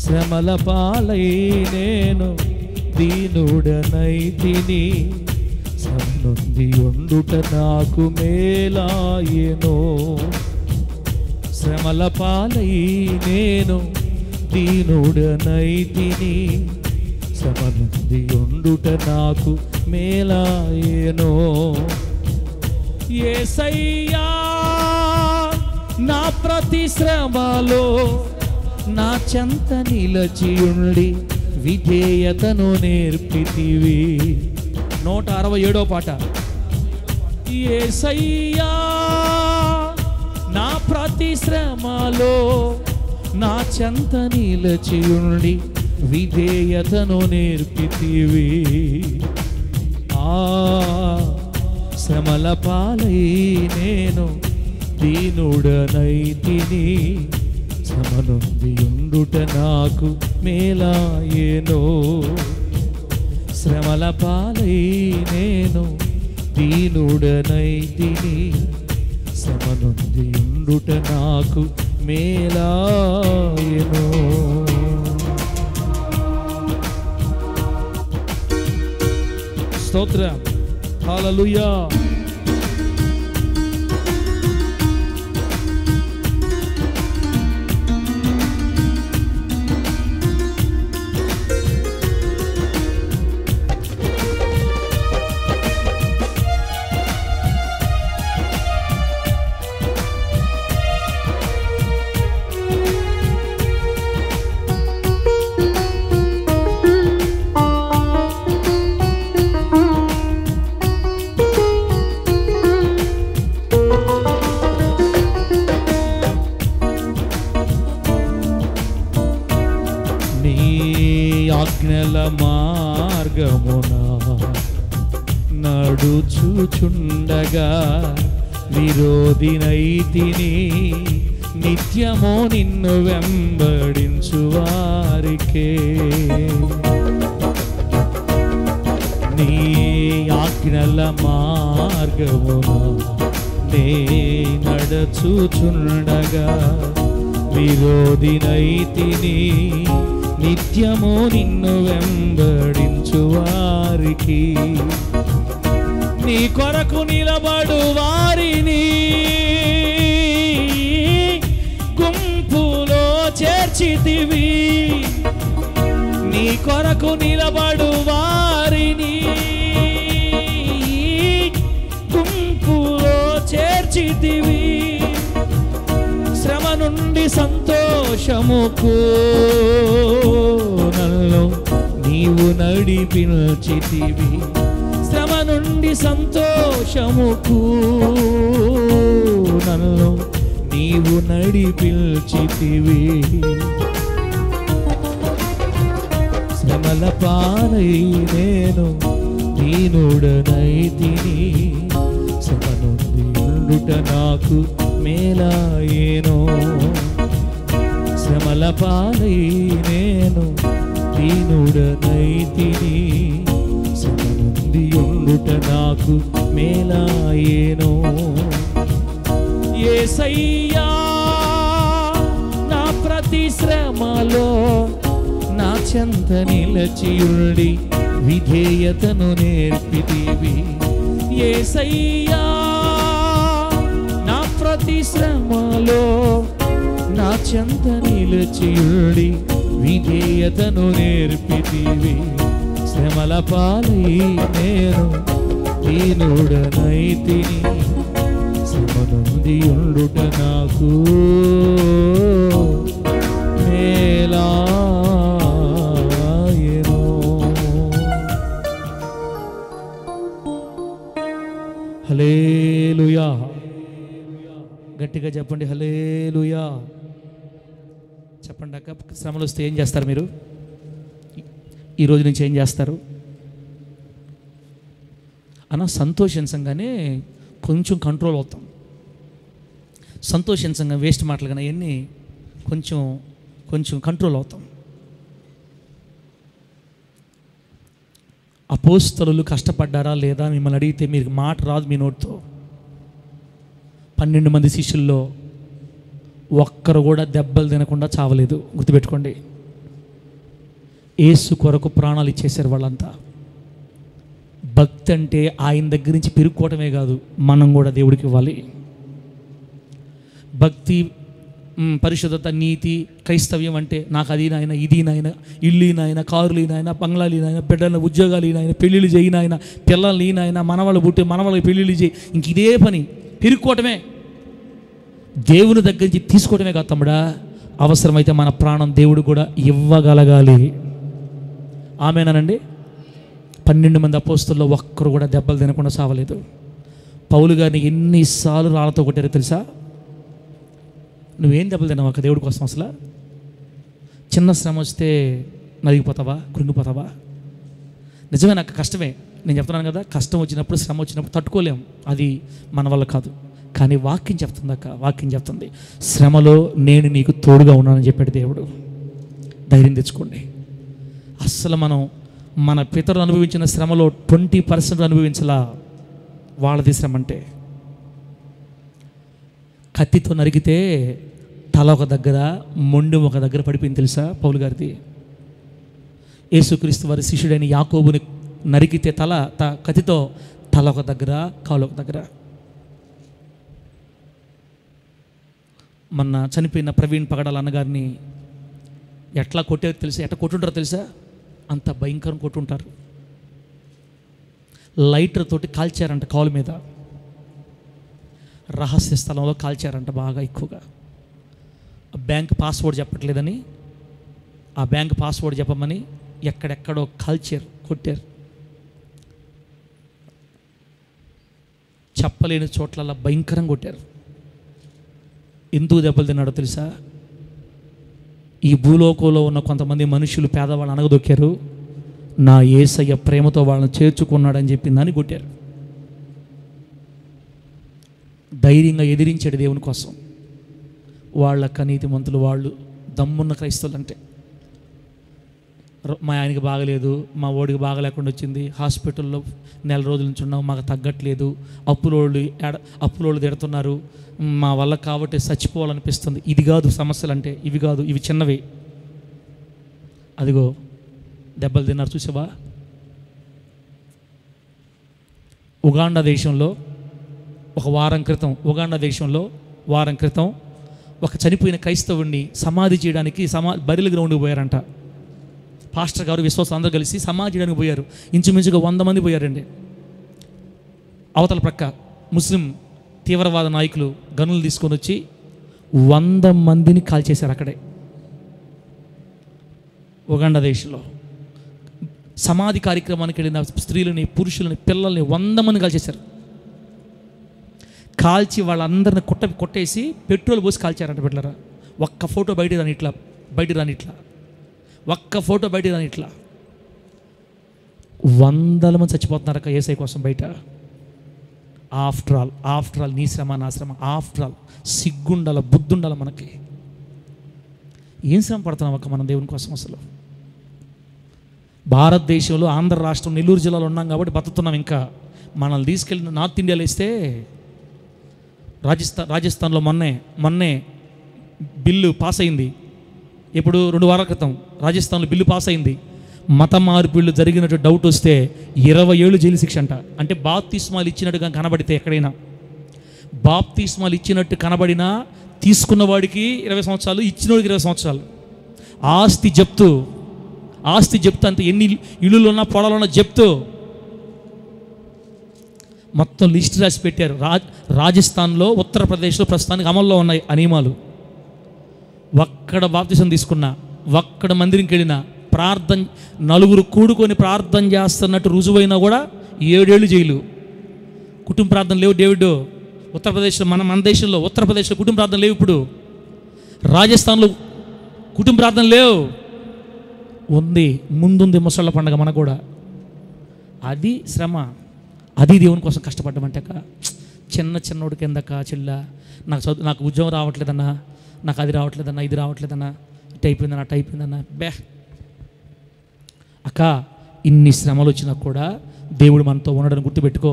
శ్రమల పాలై నేను దీనుడనైతిని, శ్రమ నుండి ఉండుట నాకు మేలాయెను. శ్రమల పాలై నేను దీనుడనైతిని, శ్రమ నుండి ఉండుట నాకు మేలాయెను. యేసయ్యా నా ప్రతి శ్రమలో నా చెంత నిలచియుండి విధేయతను నేర్పితివి. 167వ పాట. యేసయ్యా నా ప్రతి శ్రమలో నా చెంత నిలచియుండి విధేయతను నేర్పితివి. ఆ శ్రమల పాలై నేను దీనుడనైతిని, శ్రమ నుండి ఉండుట నాకు మేలాయేనో. శ్రమల పాలై నేను దీనుడనైతిని, శ్రమ నుండి ఉండుట నాకు మేలాయేనో. స్తోత్రం, హల్లెలూయా. ఆజ్ఞల మార్గమున నడుచుచుండగా విరోధినైతిని, నిత్యము నిన్ను వెంబడించు వారికే. నీ ఆజ్ఞల మార్గమున నే నడుచుచుండగా విరోధినైతిని, నిత్యము నిన్ను వెంబడించు వారికి. నీ కొరకు నిలబడు వారిని గుంపులో చేర్చితివి. నీ కొరకు నిలబడు వారిని గుంపులో చేర్చితివి. శ్రమ నుండి సంతోషముకు నన్ను నీవు నడిపించితివి. శ్రమ నుండి సంతోషముకు నన్ను నీవు నడిపించితివి. శ్రమల పాలై నేను దీనుడనైతిని, శ్రమ నుండి ఉండుట నాకు మేలాయేనో. శ్రమల పాలై నేను దీనుడనైతిని, శ్రమ నుండి ఉండుట నాకు మేలాయేనో. యేసయ్యా నా ప్రతి శ్రమలో నా చెంత నిలచియుండి విధేయతను నేర్పితివి. యేసయ్యా నా ప్రతి శ్రమలో నా చెంత నిలచియుండి విధేయతను నేర్పితివి. శ్రమల పాలై నేను దీనుడనైతిని, శ్రమ నుండి ఉండుట నాకు మేలాయేనో. హల్లెలూయా. గట్టిగా చెప్పండి, హల్లెలూయా చెప్పండి. అక్క, శ్రమలు వస్తే ఏం చేస్తారు మీరు? ఈ రోజు నుంచి ఏం చేస్తారు అన్న? సంతోషించగానే కొంచెం కంట్రోల్ అవుతాం. సంతోషించగా వేస్ట్ మాటలు కానీ అవన్నీ కొంచెం కంట్రోల్ అవుతాం. అపోస్తలులు కష్టపడ్డారా లేదా మిమ్మల్ని అడిగితే మీరు మాట రాదు మీ నోటితో. 12 మంది శిష్యుల్లో ఒక్కరు కూడా దెబ్బలు తినకుండా చావలేదు. గుర్తుపెట్టుకోండి. యేసు కొరకు ప్రాణాలు ఇచ్చేశారు వాళ్ళంతా. భక్తి అంటే ఆయన దగ్గర నుంచి పెరుక్కోవటమే కాదు, మనం కూడా దేవుడికి ఇవ్వాలి. భక్తి, పరిశుద్ధత, నీతి, క్రైస్తవ్యం అంటే నాకు అది నాయన, ఇది నాయన, ఇల్లు నాయన, కారులు నాయన, బంగ్లాలు నాయన, బిడ్డల ఉద్యోగాలు నాయన, పెళ్ళిళ్ళు చేయి నాయన, పిల్లలు నాయన, మనవాళ్ళు పుట్టే మనవాళ్ళకి పెళ్ళిళ్ళు చేయి. ఇంక ఇదే పని, పెరుక్కోవటమే. దేవుని దగ్గర నుంచి తీసుకోవటమే కాదు తమ్ముడా, అవసరమైతే మన ప్రాణం దేవుడు కూడా ఇవ్వగలగాలి. ఆమేనండి. 12 మంది అపోస్తలుల్లో ఒక్కరు కూడా దెబ్బలు తినకుండా సావలేదు. పౌలు గారిని ఎన్నిసార్లు రాళ్ళతో కొట్టారో తెలుసా? నువ్వేం దెబ్బలు తిన్నావు ఒక దేవుడి కోసం? అసలు చిన్న శ్రమ వస్తే నలిగిపోతావా, కృంగిపోతావా? నిజమే, నాకు కష్టమే. నేను చెప్తున్నాను కదా, కష్టం వచ్చినప్పుడు, శ్రమ వచ్చినప్పుడు తట్టుకోలేం, అది మన వల్ల కాదు. కానీ వాక్యం చెప్తుంది అక్క, వాక్యం చెప్తుంది, శ్రమలో నేను నీకు తోడుగా ఉన్నానని చెప్పాడు దేవుడు. ధైర్యం తెచ్చుకోండి. అస్సలు మనం మన పితరులు అనుభవించిన శ్రమలో 20% అనుభవించలా. వాళ్ళది శ్రమ అంటే కత్తితో నరికితే తల ఒక దగ్గర, మొండెం ఒక దగ్గర పడిపోయింది తెలుసా పౌలు గారిది. యేసుక్రీస్తు వారి శిష్యుడైన యాకోబుని నరికితే కత్తితో తల ఒక దగ్గర, కాలు ఒక దగ్గర. మొన్న చనిపోయిన ప్రవీణ్ పగడాల అన్నగారిని ఎట్లా కొట్టారో తెలుసా? ఎట్లా కొట్టుంటారో తెలుసా? అంత భయంకరం కొట్టుంటారు. లైటర్ తోటి కాల్చారంట కాలు మీద, రహస్య స్థలంలో కాల్చారంట బాగా ఎక్కువగా. బ్యాంక్ పాస్వర్డ్ చెప్పట్లేదని, ఆ బ్యాంక్ పాస్వర్డ్ చెప్పమని ఎక్కడెక్కడో కాల్చారు, కొట్టారు. చెప్పలేని చోట్ల భయంకరంగా కొట్టారు. ఎందుకు దెబ్బలు తిన్నాడో తెలుసా? ఈ భూలోకంలో ఉన్న కొంతమంది మనుషులు పేదవాళ్ళని అనగదొక్కారు, నా యేసయ్య ప్రేమతో వాళ్ళని చేర్చుకున్నాడని చెప్పిందని కొట్టారు. ధైర్యంగా ఎదిరించాడు దేవుని కోసం. వాళ్ళ కనీతిమంతులు, వాళ్ళు దమ్మున్న క్రైస్తవులు. అంటే మా ఆయనకి బాగలేదు, మా ఓడికి బాగలేకుండా వచ్చింది, హాస్పిటల్లో నెల రోజుల నుంచి ఉన్నాం, మాకు తగ్గట్లేదు, అప్పులోళ్ళు తిడుతున్నారు, మా వల్ల కాబట్టి చచ్చిపోవాలనిపిస్తుంది. ఇది కాదు సమస్యలు అంటే, ఇవి కాదు, ఇవి చిన్నవి. అదిగో దెబ్బలు తిన్నారు చూసావా? ఉగాండా దేశంలో వారం క్రితం ఒక చనిపోయిన క్రైస్తవుడిని సమాధి చేయడానికి బరిల గ్రౌండ్కి పోయారంట. పాస్టర్ గారు, విశ్వాసం అందరూ కలిసి సమాధి చేయడానికి పోయారు. ఇంచుమించుగా 100 మంది పోయారండి. అవతల ప్రక్క ముస్లిం తీవ్రవాద నాయకులు గనులు తీసుకొని వచ్చి 100 మందిని కాల్చేశారు అక్కడే. ఉగాండా దేశంలో సమాధి కార్యక్రమానికి వెళ్ళిన స్త్రీలని, పురుషులని, పిల్లల్ని 100 మంది కాల్చేశారు. కాల్చి వాళ్ళందరిని కొట్టేసి పెట్రోల్ పోసి కాల్చారంట. బిడ్డలారా, ఒక్క ఫోటో బయట రానిట్లా ఒక్క ఫోటో బయట రానిట్లా 100 మంది చచ్చిపోతున్నారు అక్క యేసయ్య కోసం బయట. ఆఫ్టర్ ఆల్ నీ శ్రమ నా శ్రమ. ఆఫ్టర్ ఆల్ సిగ్గుండాల, బుద్ధుండాల మనకి. ఏం శ్రమ పడుతున్నాం అక్క మనం దేవుని కోసం? అసలు భారతదేశంలో ఆంధ్ర రాష్ట్రం నెల్లూరు జిల్లాలో ఉన్నాం కాబట్టి బతుకుతున్నాం. ఇంకా మనల్ని తీసుకెళ్ళిన నార్త్ ఇండియాలో ఇస్తే, రాజస్థాన్లో మొన్నే బిల్లు పాస్ అయింది. ఇప్పుడు 2 వారాల క్రితం రాజస్థాన్లో బిల్లు పాస్ అయింది. మత మార్పిళ్ళు జరిగినట్టు డౌట్ వస్తే 20 ఏళ్ళు జైలు శిక్ష అంట. అంటే బాప్తిస్మాలు ఇచ్చినట్టుగా కనబడితే, ఎక్కడైనా బాప్తిస్మాలు ఇచ్చినట్టు కనబడినా తీసుకున్న వాడికి 20 సంవత్సరాలు, ఇచ్చినోడికి 20 సంవత్సరాలు. ఆస్తి జప్తు అంతే. ఎన్ని ఇళ్ళులు ఉన్నా, పొలాలున్నా జప్తు. మొత్తం లిస్ట్ రాసి పెట్టారు. రాజస్థాన్లో, ఉత్తరప్రదేశ్లో ప్రస్తుతానికి అమల్లో ఉన్నాయి ఆ నియమాలు. ఒక్కడ బాప్తిసం తీసుకున్నా, ఒక్కడ మందిరంకి వెళ్ళినా, నలుగురు కూడుకొని ప్రార్థన చేస్తున్నట్టు రుజువైనా కూడా 7 ఏళ్ళు జైలు. కుటుంబ ప్రార్థన లేవు డేవిడ్. ఉత్తరప్రదేశ్లో, మన దేశంలో ఉత్తరప్రదేశ్లో కుటుంబ ప్రార్థన లేవు. ఇప్పుడు రాజస్థాన్లో కుటుంబ ప్రార్థన లేవు. ఉంది, ముందుంది ముసళ్ళ పండగ మనకు కూడా. అది శ్రమ, అది దేవుని కోసం కష్టపడ్డామంటే. చిన్నోడి కిందక చెల్ల, నాకు ఉద్యోగం రావట్లేదన్నా, నాకు అది రావట్లేదన్నా, ఇది రావట్లేదన్నా, ఇటు అయిపోయిందన్నా బే అక్క. ఇన్ని శ్రమలు వచ్చినా కూడా దేవుడు మనతో ఉండడానికి గుర్తుపెట్టుకో.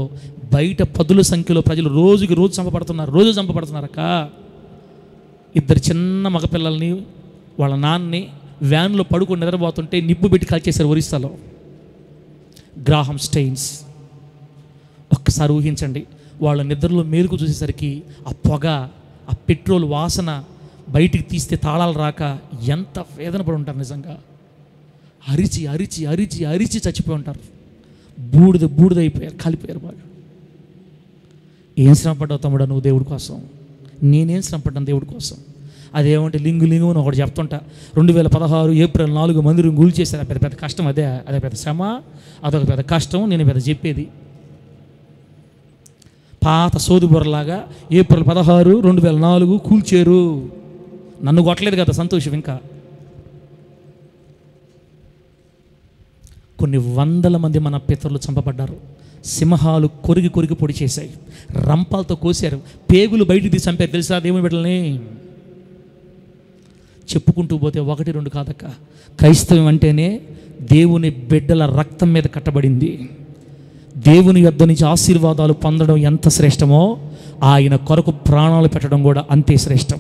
బయట 10ల సంఖ్యలో ప్రజలు రోజు చంపబడుతున్నారు అక్క. 2 చిన్న మగపిల్లల్ని, వాళ్ళ నాన్నని వ్యాన్లో పడుకొని నిద్రపోతుంటే నిప్పు పెట్టి కాల్చేశారు ఒరిస్సాలో. Graham Staines. ఒక్కసారి ఊహించండి, వాళ్ళ నిద్రలో మేలుకు చూసేసరికి ఆ పొగ, ఆ పెట్రోల్ వాసన బయటికి తీస్తే తాళాలు రాక ఎంత వేదన పడి ఉంటారు. నిజంగా అరిచి చచ్చిపోయి ఉంటారు. బూడిదైపోయారు, కాలిపోయారు బాగా. ఏం శ్రమ పడ్డావు తమ్ముడా నువ్వు దేవుడి కోసం? నేనేం శ్రమ పడ్డాను దేవుడి కోసం? అదేమంటే లింగు అని ఒకటి చెప్తుంటా. 2016 ఏప్రిల్ 4 మందిరం కూల్చేశారు. పెద్ద కష్టం. అదే పెద్ద శ్రమ, అదొక పెద్ద కష్టం. నేను పెద్ద చెప్పేది పాత సోదిబొరలాగా ఏప్రిల్ 16, 2004 కూల్చేరు. నన్ను కొట్టలేదు కదా, సంతోషం. ఇంకా కొన్ని వందల మంది మన పితరులు చంపబడ్డారు. సింహాలు కొరిగి కొరిగి పొడి చేశాయి, రంపాలతో కోసారు, పేగులు బయటికి తీసి చంపారు. తెలుసా దేవుని బిడ్డల్ని? చెప్పుకుంటూ పోతే 1, 2 కాదక్క. క్రైస్తవం అంటేనే దేవుని బిడ్డల రక్తం మీద కట్టబడింది. దేవుని యొద్ద నుంచి ఆశీర్వాదాలు పొందడం ఎంత శ్రేష్టమో, ఆయన కొరకు ప్రాణాలు పెట్టడం కూడా అంతే శ్రేష్టం.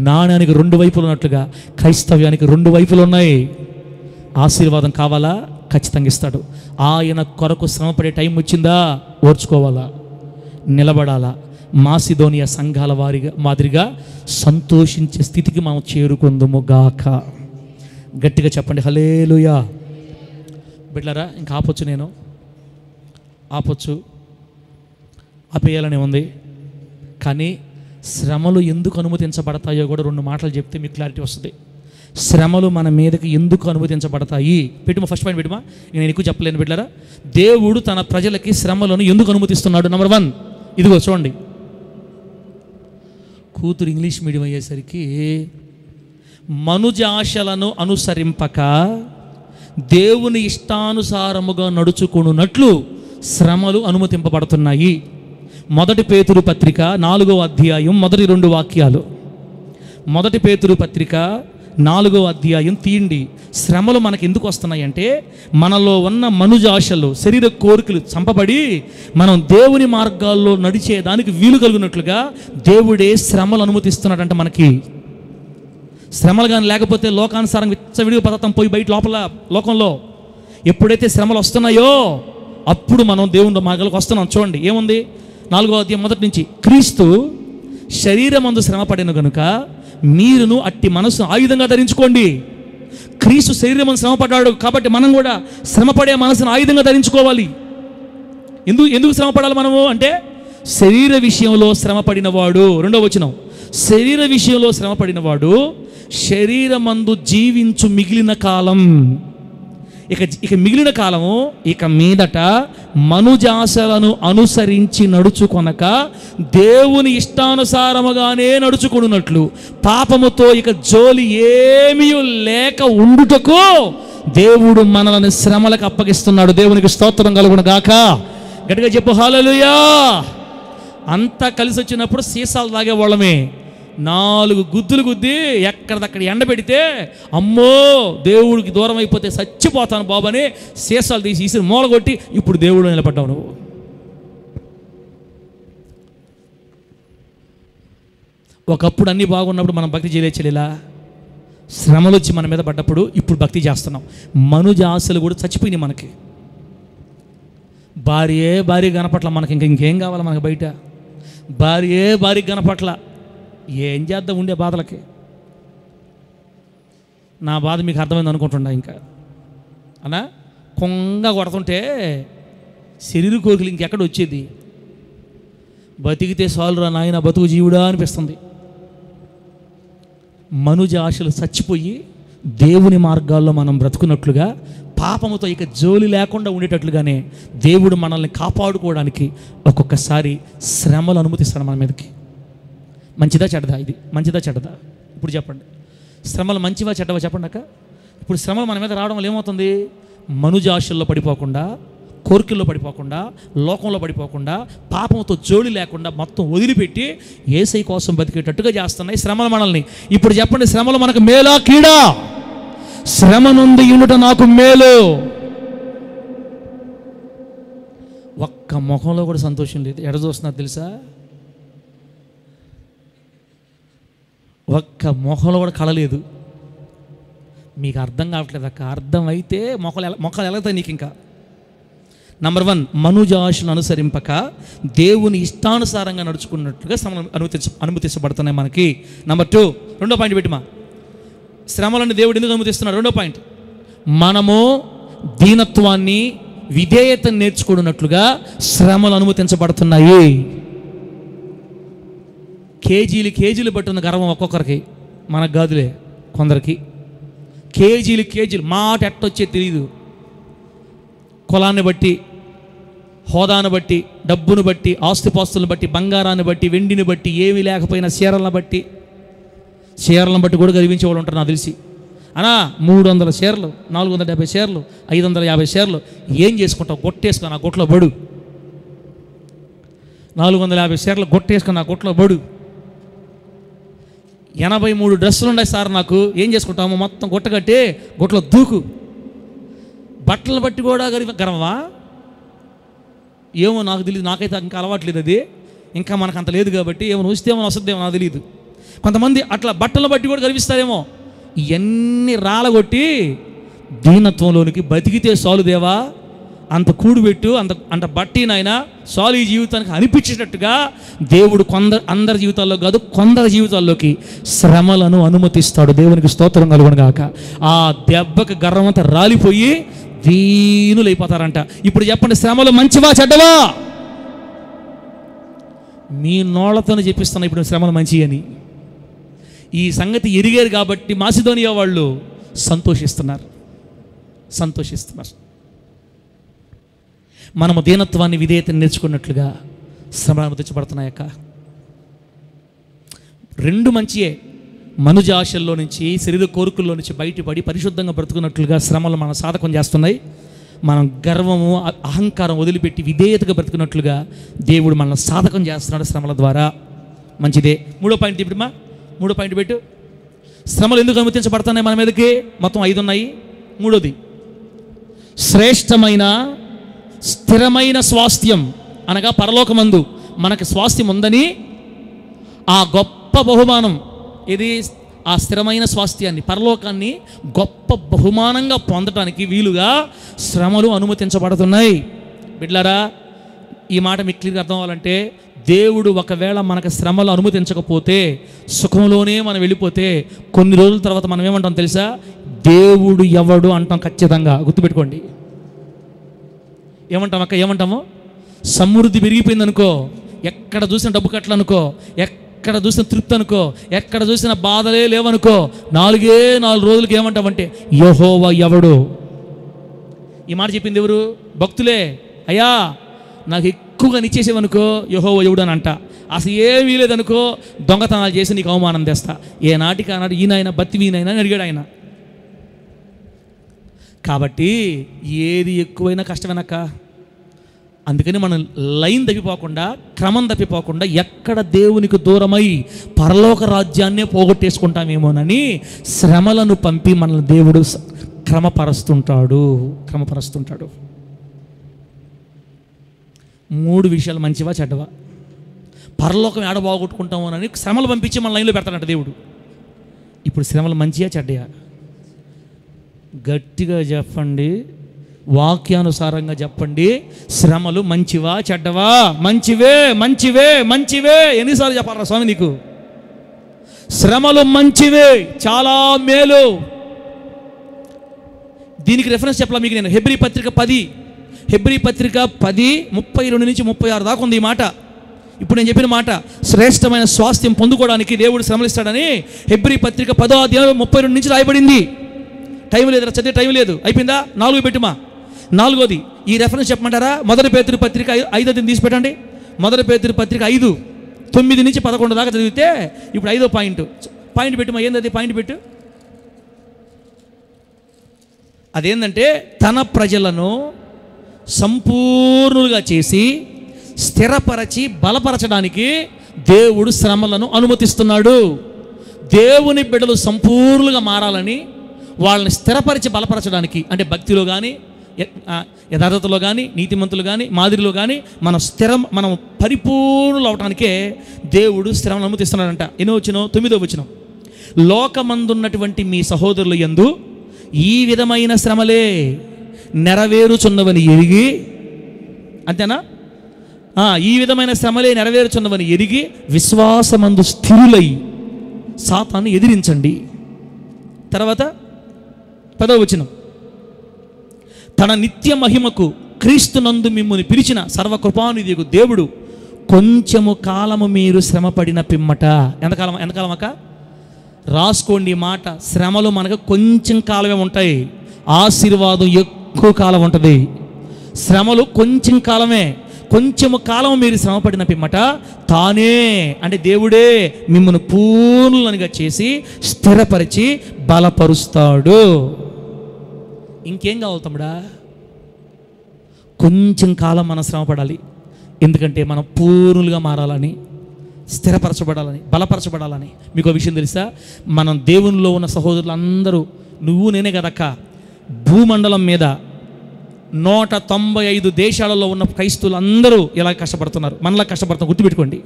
నాణ్యానికి 2 వైపులు ఉన్నట్లుగా క్రైస్తవ్యానికి 2 వైపులు ఉన్నాయి. ఆశీర్వాదం కావాలా? ఖచ్చితంగా ఇస్తాడు. ఆయన కొరకు శ్రమపడే టైం వచ్చిందా? ఓర్చుకోవాలా, నిలబడాలా. మాసిదోనియా సంఘాల మాదిరిగా సంతోషించే స్థితికి మనం చేరుకుందుము గాక. గట్టిగా చెప్పండి హల్లెలూయా. బిడ్డలారా, ఇంకా ఆపొచ్చు, నేను ఆపొచ్చు, ఆపేయాలనే ఉంది. కానీ శ్రమలు ఎందుకు అనుమతించబడతాయో కూడా 2 మాటలు చెప్తే మీకు క్లారిటీ వస్తుంది. శ్రమలు మన మీదకి ఎందుకు అనుమతించబడతాయి? పెట్టుమా, ఫస్ట్ పాయింట్ పెట్టుమా. నేను ఎక్కువ చెప్పలేను బిడ్డలారా. దేవుడు తన ప్రజలకి శ్రమలను ఎందుకు అనుమతిస్తున్నాడు? నెంబర్ 1, ఇదిగో చూడండి. కూతురు ఇంగ్లీష్ మీడియం అయ్యేసరికి మనుజాశలను అనుసరింపక దేవుని ఇష్టానుసారముగా నడుచుకున్నట్లు శ్రమలు అనుమతింపబడుతున్నాయి. 1 పేతురు పత్రిక 4వ అధ్యాయం మొదటి 2 వాక్యాలు. 1 పేతురు పత్రిక 4వ అధ్యాయం తీయండి. శ్రమలు మనకు ఎందుకు వస్తున్నాయి అంటే, మనలో ఉన్న మనుజాశలు, శరీర కోరికలు చంపబడి మనం దేవుని మార్గాల్లో నడిచేదానికి వీలు కలిగినట్లుగా దేవుడే శ్రమలు అనుమతిస్తున్నాడంట. మనకి శ్రమలు కానీ లేకపోతే లోకానుసారం విచ్చవిడిగా పదార్థం పోయి బయట లోపల లోకంలో ఎప్పుడైతే శ్రమలు వస్తున్నాయో అప్పుడు మనం దేవుని మార్గాలకు వస్తున్నాం. చూడండి ఏముంది, 4వ అధ్యాయం మొదటి నుంచి. క్రీస్తు శరీరమందు శ్రమ పడిన గనుక మీరును అట్టి మనసు ఆయుధంగా ధరించుకోండి. క్రీస్తు శరీరమందు శ్రమ పడ్డాడు కాబట్టి మనం కూడా శ్రమపడే మనసును ఆయుధంగా ధరించుకోవాలి. ఎందుకు శ్రమ పడాలి మనము అంటే, శరీర విషయంలో శ్రమ పడినవాడు, 2వ వచనం, శరీర విషయంలో శ్రమ పడినవాడు శరీరమందు జీవించు మిగిలిన కాలం, ఇక మిగిలిన కాలము ఇక మీదట మనుజాశలను అనుసరించి నడుచుకొనక దేవుని ఇష్టానుసారముగానే నడుచుకున్నట్లు పాపముతో ఇక జోలి ఏమీ లేక ఉండుటకు దేవుడు మనల్ని శ్రమలకు అప్పగిస్తున్నాడు. దేవునికి స్తోత్రం కలుగును గాక. గట్టిగా చెప్పు హల్లెలూయా. అంతా కలిసి వచ్చినప్పుడు సీసాలు తాగేవాళ్ళమే. 4 గుద్దులు గుద్ది ఎక్కడిదక్కడ ఎండ పెడితే, అమ్మో దేవుడికి దూరం అయిపోతే చచ్చిపోతాను బాబు అని సీసాలు తీసి ఈసి మూలగొట్టి ఇప్పుడు దేవుడు నిలబడ్డావు నువ్వు. ఒకప్పుడు అన్నీ బాగున్నప్పుడు మనం భక్తి చేయలేచెలేలా, శ్రమలు వచ్చి మన మీద పడ్డప్పుడు ఇప్పుడు భక్తి చేస్తున్నాం. మనుజాశలు కూడా చచ్చిపోయినాయి మనకి. భార్య కనపట్ల మనకి ఇంకేం కావాలి మనకి? బయట భార్య కనపట్ల ఏం చేద్దాం ఉండే బాధలకి. నా బాధ మీకు అర్థమైంది అనుకుంటున్నా. ఇంకా అలా కొంగ కొడుతుంటే శరీర కోరికలు ఇంకెక్కడ వచ్చేది? బతికితే సాలురా నాయన బతుకు జీవుడా అనిపిస్తుంది. మనుజ ఆశలు చచ్చిపోయి దేవుని మార్గాల్లో మనం బ్రతుకున్నట్లుగా పాపముతో ఇక జోలి లేకుండా ఉండేటట్లుగానే దేవుడు మనల్ని కాపాడుకోవడానికి ఒక్కొక్కసారి శ్రమలు అనుమతిస్తాడు మన మీదకి. మంచిదా చెడ్డదా? ఇది మంచిదా చెడ్డదా? ఇప్పుడు చెప్పండి. శ్రమలు మంచివా చెడ్డవా చెప్పండి అక్క. ఇప్పుడు శ్రమలు మన మీద రావడం వల్ల ఏమవుతుంది? మనుజాశల్లో పడిపోకుండా, కోరికల్లో పడిపోకుండా, లోకంలో పడిపోకుండా, పాపంతో జోడి లేకుండా మొత్తం వదిలిపెట్టి యేసయ్య కోసం బతికేటట్టుగా చేస్తున్నాయి శ్రమలు మనల్ని. ఇప్పుడు చెప్పండి, శ్రమలు మనకు మేలా కీడా? శ్రమ నుండి ఉండుట నాకు మేలు. ఒక్క ముఖంలో కూడా సంతోషం లేదు. ఎడ చూస్తున్నారు తెలుసా? ఒక్క మొఖంలో కూడా కళలేదు. మీకు అర్థం కావట్లేదు అక్క. అర్థమైతే మొక్కలు ఎలాగుతాయి నీకు. ఇంకా నంబర్ 1, మనుజాశను అనుసరింపక దేవుని ఇష్టానుసారంగా నడుచుకున్నట్లుగా శ్రమలు అనుమతించబడుతున్నాయి మనకి. నంబర్ 2, 2వ పాయింట్ పెట్టుమా. శ్రమలను దేవుడు ఎందుకు అనుమతిస్తున్నాడు? 2వ పాయింట్, మనము దీనత్వాన్ని విధేయతను నేర్చుకున్నట్లుగా శ్రమలు అనుమతించబడుతున్నాయి. కేజీలు పట్టున్న గర్వం ఒక్కొక్కరికి, మనకు కాదులే కొందరికి. కేజీలు మాట ఎట్టొచ్చే తెలియదు. కులాన్ని బట్టి, హోదాను బట్టి, డబ్బును బట్టి, ఆస్తిపాస్తులను బట్టి, బంగారాన్ని బట్టి, వెండిని బట్టి, ఏమీ లేకపోయినా చీరలను బట్టి కూడా గర్వించే వాళ్ళు ఉంటారు నాకు తెలిసి. అనా 300 షేర్లు, 470 షేర్లు, 550 షేర్లు ఏం చేసుకుంటావు? గొట్టేసుకొని ఆ గొట్లో బడు. 450 షేర్లు గొట్టేసుకొని ఆ గొట్లో బడు. 83 డ్రెస్సులు ఉన్నాయి సార్ నాకు, ఏం చేసుకుంటాము? మొత్తం గొట్ట కట్టి గొట్లో దూకు. బట్టలను బట్టి కూడా గర్వమా? ఏమో నాకు తెలియదు, నాకైతే ఇంకా అలవాట్లేదు అది, ఇంకా మనకు అంత లేదు కాబట్టి ఏమో వస్తేమో వస్తుందేమో నాకు తెలియదు. కొంతమంది అట్లా బట్టలను బట్టి కూడా గర్విస్తారేమో. ఇవన్నీ రాలగొట్టి దీనత్వంలోనికి బతికితే చాలు దేవా, అంత కూడుబెట్టు, అంత బట్టి నాయన చాలు ఈ జీవితానికి అనిపించేటట్టుగా దేవుడు అందరి జీవితాల్లో కాదు, కొందరి జీవితాల్లోకి శ్రమలను అనుమతిస్తాడు. దేవునికి స్తోత్రం కలుగును గాక. ఆ దెబ్బకి గర్వమంతా రాలిపోయి దీనులైపోతారంట. ఇప్పుడు చెప్పండి, శ్రమలు మంచివా చెడ్డవా? మీ నోళ్లతోనే చెప్పిస్తున్నా ఇప్పుడు శ్రమలు మంచి అని. ఈ సంగతి ఎరిగారు కాబట్టి మాసిదోనియా వాళ్ళు సంతోషిస్తున్నారు. మనము దీనత్వాన్ని, విధేయతని నేర్చుకున్నట్లుగా శ్రమలు అనుమతించబడుతున్నాయక్క. 2 మంచియే. మనుజ ఆశల్లో నుంచి, శరీర కోరికల్లో నుంచి బయటపడి పరిశుద్ధంగా బ్రతుకున్నట్లుగా శ్రమలు మన సాధకం చేస్తున్నాయి. మనం గర్వము, అహంకారం వదిలిపెట్టి విధేయతగా బ్రతుకున్నట్లుగా దేవుడు మనల్ని సాధకం చేస్తున్నాడు శ్రమల ద్వారా. మంచిదే. 3వ పాయింట్ ఇప్పుడుమా, 3వ పాయింట్ పెట్టు. శ్రమలు ఎందుకు అనుమతించబడుతున్నాయి మన మీదకి? మొత్తం 5 ఉన్నాయి. 3వది, శ్రేష్టమైన స్థిరమైన స్వాస్థ్యం, అనగా పరలోకమందు మనకి స్వాస్థ్యం ఉందని ఆ గొప్ప బహుమానం. ఇది ఆ స్థిరమైన స్వాస్థ్యాన్ని, పరలోకాన్ని గొప్ప బహుమానంగా పొందటానికి వీలుగా శ్రమలు అనుమతించబడుతున్నాయి. బిడ్డలారా, ఈ మాట మీకు క్లియర్గా అర్థం అవ్వాలంటే, దేవుడు ఒకవేళ మనకు శ్రమలు అనుమతించకపోతే, సుఖంలోనే మనం వెళ్ళిపోతే, కొన్ని రోజుల తర్వాత మనం ఏమంటాం తెలుసా? దేవుడు ఎవడు అంటాం. ఖచ్చితంగా గుర్తుపెట్టుకోండి. ఏమంటాం అక్క? ఏమంటాము? సమృద్ధి పెరిగిపోయింది అనుకో, ఎక్కడ చూసిన డబ్బు కట్టలు అనుకో, ఎక్కడ చూసిన తృప్తి అనుకో, ఎక్కడ చూసిన బాధలే లేవనుకో, 4 రోజులకి ఏమంటామంటే యెహోవా ఎవడు. ఈ మాట చెప్పింది ఎవరు? భక్తులే. అయ్యా నాకు ఎక్కువగా నిచ్చేసేవనుకో యెహోవా ఎవడు అని అంట. అసలు ఏమీ లేదనుకో దొంగతనాలు చేసి నీకు అవమానం తెస్తా. ఏ నాటికి ఆనాడు ఈయన బత్తి వీనైనా అని అడిగాడు ఆయన. కాబట్టి ఏది ఎక్కువైనా కష్టమేనక్క. అందుకని మనం లైన్ తప్పిపోకుండా, క్రమం తప్పిపోకుండా, ఎక్కడ దేవునికి దూరమై పరలోక రాజ్యాన్నే పోగొట్టేసుకుంటామేమోనని శ్రమలను పంపి మనల్ని దేవుడు క్రమపరుస్తుంటాడు. 3 విషయాలు మంచివా చెడ్డవా? పరలోకం ఏడ బాగొట్టుకుంటామోనని శ్రమలు పంపించి మన లైన్లో పెడతాడంట దేవుడు. ఇప్పుడు శ్రమలు మంచియా చెడ్డయా? గట్టిగా చెప్పండి, వాక్యానుసారంగా చెప్పండి. శ్రమలు మంచివా చెడ్డవా? మంచివే, మంచివే, మంచివే. ఎన్నిసార్లు చెప్పారా స్వామి నీకు? శ్రమలు మంచివే, చాలా మేలు. దీనికి రెఫరెన్స్ చెప్పాలా మీకు నేను? హెబ్రీ పత్రిక 10:32 నుంచి 36 దాకా ఉంది ఈ మాట. ఇప్పుడు నేను చెప్పిన మాట, శ్రేష్టమైన స్వాస్థ్యం పొందుకోవడానికి దేవుడు శ్రమలు ఇస్తాడని హెబ్రీ పత్రిక 10:32 నుంచి రాయబడింది. టైం లేదు, చదివే టైం లేదు. అయిపోయిందా? 4 పెట్టుమా. 4వది ఈ రెఫరెన్స్ చెప్పమంటారా? 1 పేతురు పత్రిక 5 తీసి పెట్టండి. 1 పేతురు పత్రిక 5:9 నుంచి 11 దాకా చదివితే ఇప్పుడు 5వ పాయింట్ పెట్టుమా. ఏంది పాయింట్ పెట్టు? అదేంటంటే, తన ప్రజలను సంపూర్ణులుగా చేసి స్థిరపరచి బలపరచడానికి దేవుడు శ్రమలను అనుమతిస్తున్నాడు. దేవుని బిడ్డలు సంపూర్ణంగా మారాలని, వాళ్ళని స్థిరపరిచి బలపరచడానికి, అంటే భక్తిలో కానీ, యథార్థతలో కానీ, నీతిమంతులు కానీ, మాదిరిలో కానీ మనం పరిపూర్ణులు అవటానికే దేవుడు శ్రమను అనుమతిస్తున్నాడంట. 9వ వచనం, లోకమందున్నటువంటి మీ సహోదరుల యందు ఈ విధమైన శ్రమలే నెరవేరుచున్నవని ఎరిగి, అంతేనా? ఈ విధమైన శ్రమలే నెరవేరుచున్నవని ఎరిగి విశ్వాసమందు స్థిరులై సాతాన్ని ఎదిరించండి. తర్వాత 10వ వచనం, తన నిత్య మహిమకు క్రీస్తునందు మిమ్ముని పిలిచిన సర్వకృపానిధియగు దేవుడు కొంచెము కాలము మీరు శ్రమపడిన పిమ్మట, ఎంతకాలం అక్క? రాసుకోండి మాట. శ్రమలు మనకు కొంచెం కాలమే ఉంటాయి, ఆశీర్వాదం ఎక్కువ కాలం ఉంటుంది. శ్రమలు కొంచెం కాలమే. కొంచెము కాలం మీరు శ్రమపడిన పిమ్మట తానే అంటే దేవుడే మిమ్మల్ని పూర్ణులుగా చేసి స్థిరపరిచి బలపరుస్తాడు. ఇంకేం కావాలి తమ్ముడా? కొంచెం కాలం మనం శ్రమపడాలి. ఎందుకంటే మనం పూర్ణులుగా మారాలని, స్థిరపరచబడాలని, బలపరచబడాలని. మీకు ఒక విషయం తెలుసా? మనం దేవునిలో ఉన్న సహోదరులు అందరూ, నువ్వు నేనే కదక్క, భూమండలం మీద 195 దేశాలలో ఉన్న క్రైస్తవులు అందరూ ఇలా కష్టపడుతున్నారు, మనలా కష్టపడుతున్నారు. గుర్తుపెట్టుకోండి,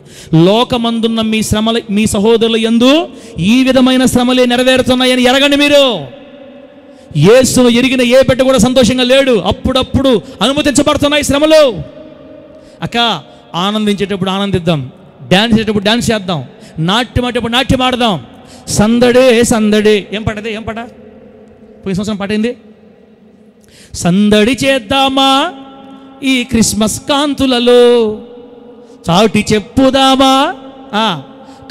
లోకమందున్న మీ శ్రమలు, మీ సహోదరుల యందు ఈ విధమైన శ్రమలే నెరవేరుతున్నాయని ఎరగండి. మీరు యేసును ఎరిగిన ఏ బిడ్డ కూడా సంతోషంగా లేడు. అప్పుడప్పుడు అనుమతించబడుతున్నాయి శ్రమలు. అక్క, ఆనందించేటప్పుడు ఆనందిద్దాం, డ్యాన్స్ చేసేటప్పుడు డ్యాన్స్ చేద్దాం, నాట్యం ఆడేటప్పుడు నాట్యం ఆడదాం. సందడే సందడే. ఏం పాటది? ఏం పాట? పోయిన సంవత్సరం పాట ఏంది? సందడి చేద్దామా ఈ క్రిస్మస్ కాంతులలో, చాటి చెప్పుదామా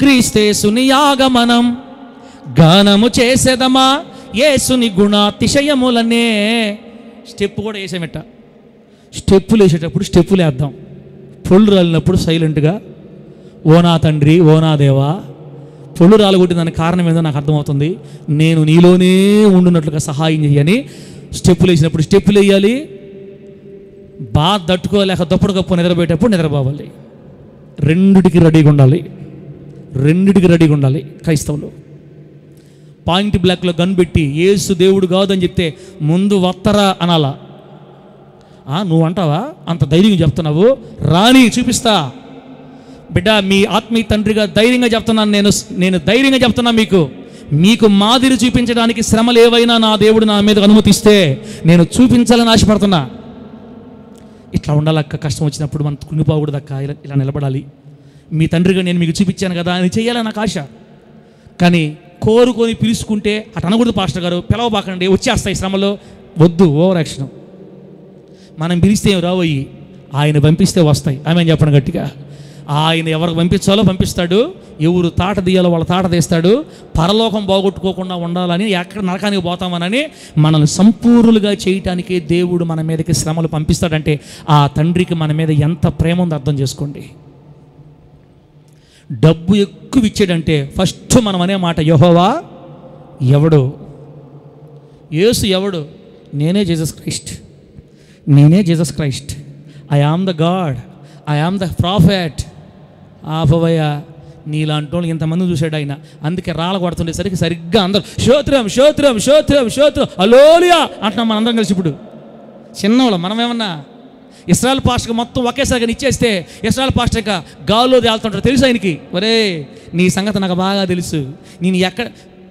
క్రీస్తేసుని ఆగమనం, గానము చేసేదమా యేసుని గుణాతిశయములనే. స్టెప్ కూడా వేసేమెట్ట. స్టెప్పులు వేసేటప్పుడు స్టెప్పులు వేద్దాం. పొళ్ళు రాలినప్పుడు సైలెంట్గా ఓ నా తండ్రి, ఓ నా దేవా. పొళ్ళు రాలగొట్టిన దానికి కారణం ఏదో నాకు అర్థమవుతుంది, నేను నీలోనే ఉండున్నట్లుగా సహాయం చేయని స్టెప్పులు వేసినప్పుడు స్టెప్పులు వేయాలి. బాగా తట్టుకోలేక దప్పుడు కప్పు నిద్రపోయేటప్పుడు నిద్రపోవాలి. రెండిటికి రెడీగా ఉండాలి. రెండిటికి రెడీగా ఉండాలి క్రైస్తవులు. పాయింట్ బ్లాక్లో గన్ పెట్టి యేసు దేవుడు కాదని చెప్తే ముందు వత్తరా అనాలా? నువ్వు అంటావా? అంత ధైర్యంగా చెప్తున్నావు, రాని చూపిస్తా. బిడ్డ, మీ ఆత్మీయ తండ్రిగా ధైర్యంగా చెప్తున్నాను. నేను ధైర్యంగా చెప్తున్నా మీకు మాదిరి చూపించడానికి శ్రమలు ఏవైనా నా దేవుడు నా మీద అనుమతిస్తే నేను చూపించాలని ఆశపడుతున్నా. ఇట్లా ఉండాలక్క. కష్టం వచ్చినప్పుడు మనం కుంగిపోకూడదక్క, ఇలా నిలబడాలి. మీ తండ్రిగా నేను మీకు చూపించాను కదా అని చెయ్యాలని నాకు ఆశ. కానీ కోరుకొని పిలుచుకుంటే అటు అనకూడదు. పాస్టర్ గారు పిలవబాకండి, వచ్చేస్తాయి శ్రమలు. వద్దు, ఓవర్ యాక్షన్. మనం పిలిస్తే ఏం రావయ్యి, ఆయన పంపిస్తే వస్తాయి. ఆమె చెప్పండి గట్టిగా. ఆయన ఎవరికి పంపించాలో పంపిస్తాడు, ఎవరు తాట తీయాలో వాళ్ళ తాట తీస్తాడు. పరలోకం బాగొట్టుకోకుండా ఉండాలని, ఎక్కడ నరకానికి పోతామనని మనల్ని సంపూర్ణులుగా చేయటానికే దేవుడు మన మీదకి శ్రమలు పంపిస్తాడంటే ఆ తండ్రికి మన మీద ఎంత ప్రేమ ఉందో అర్థం చేసుకోండి. డబ్బు ఎక్కువ ఇచ్చాడంటే ఫస్ట్ మనం అనే మాట యెహోవా ఎవడు? యేసు ఎవడు? నేనే జీసస్ క్రైస్ట్. నేనే Jesus Christ. I am the God, I am the prophet. ఆపవయ్య, నీలాంటి వాళ్ళు ఇంతమంది చూశాడు ఆయన. అందుకే రాళ్ళ కొడుతుండేసరికి సరిగ్గా అందరూ స్తోత్రం స్తోత్రం స్తోత్రం స్తోత్రం హల్లెలూయా అంటున్నాం మనం అందరం కలిసి. ఇప్పుడు చిన్నవాళ్ళం మనమేమన్నా? ఇస్రాయల్ పాస్టర్కి మొత్తం ఒకేసారిగా ఇచ్చేస్తే ఇస్రాయల్ పాస్టర్ ఇంకా గాల్లో తేలుతుంటారు. తెలుసు ఆయనకి, ఒరే నీ సంగతి నాకు బాగా తెలుసు, నేను ఎక్కడ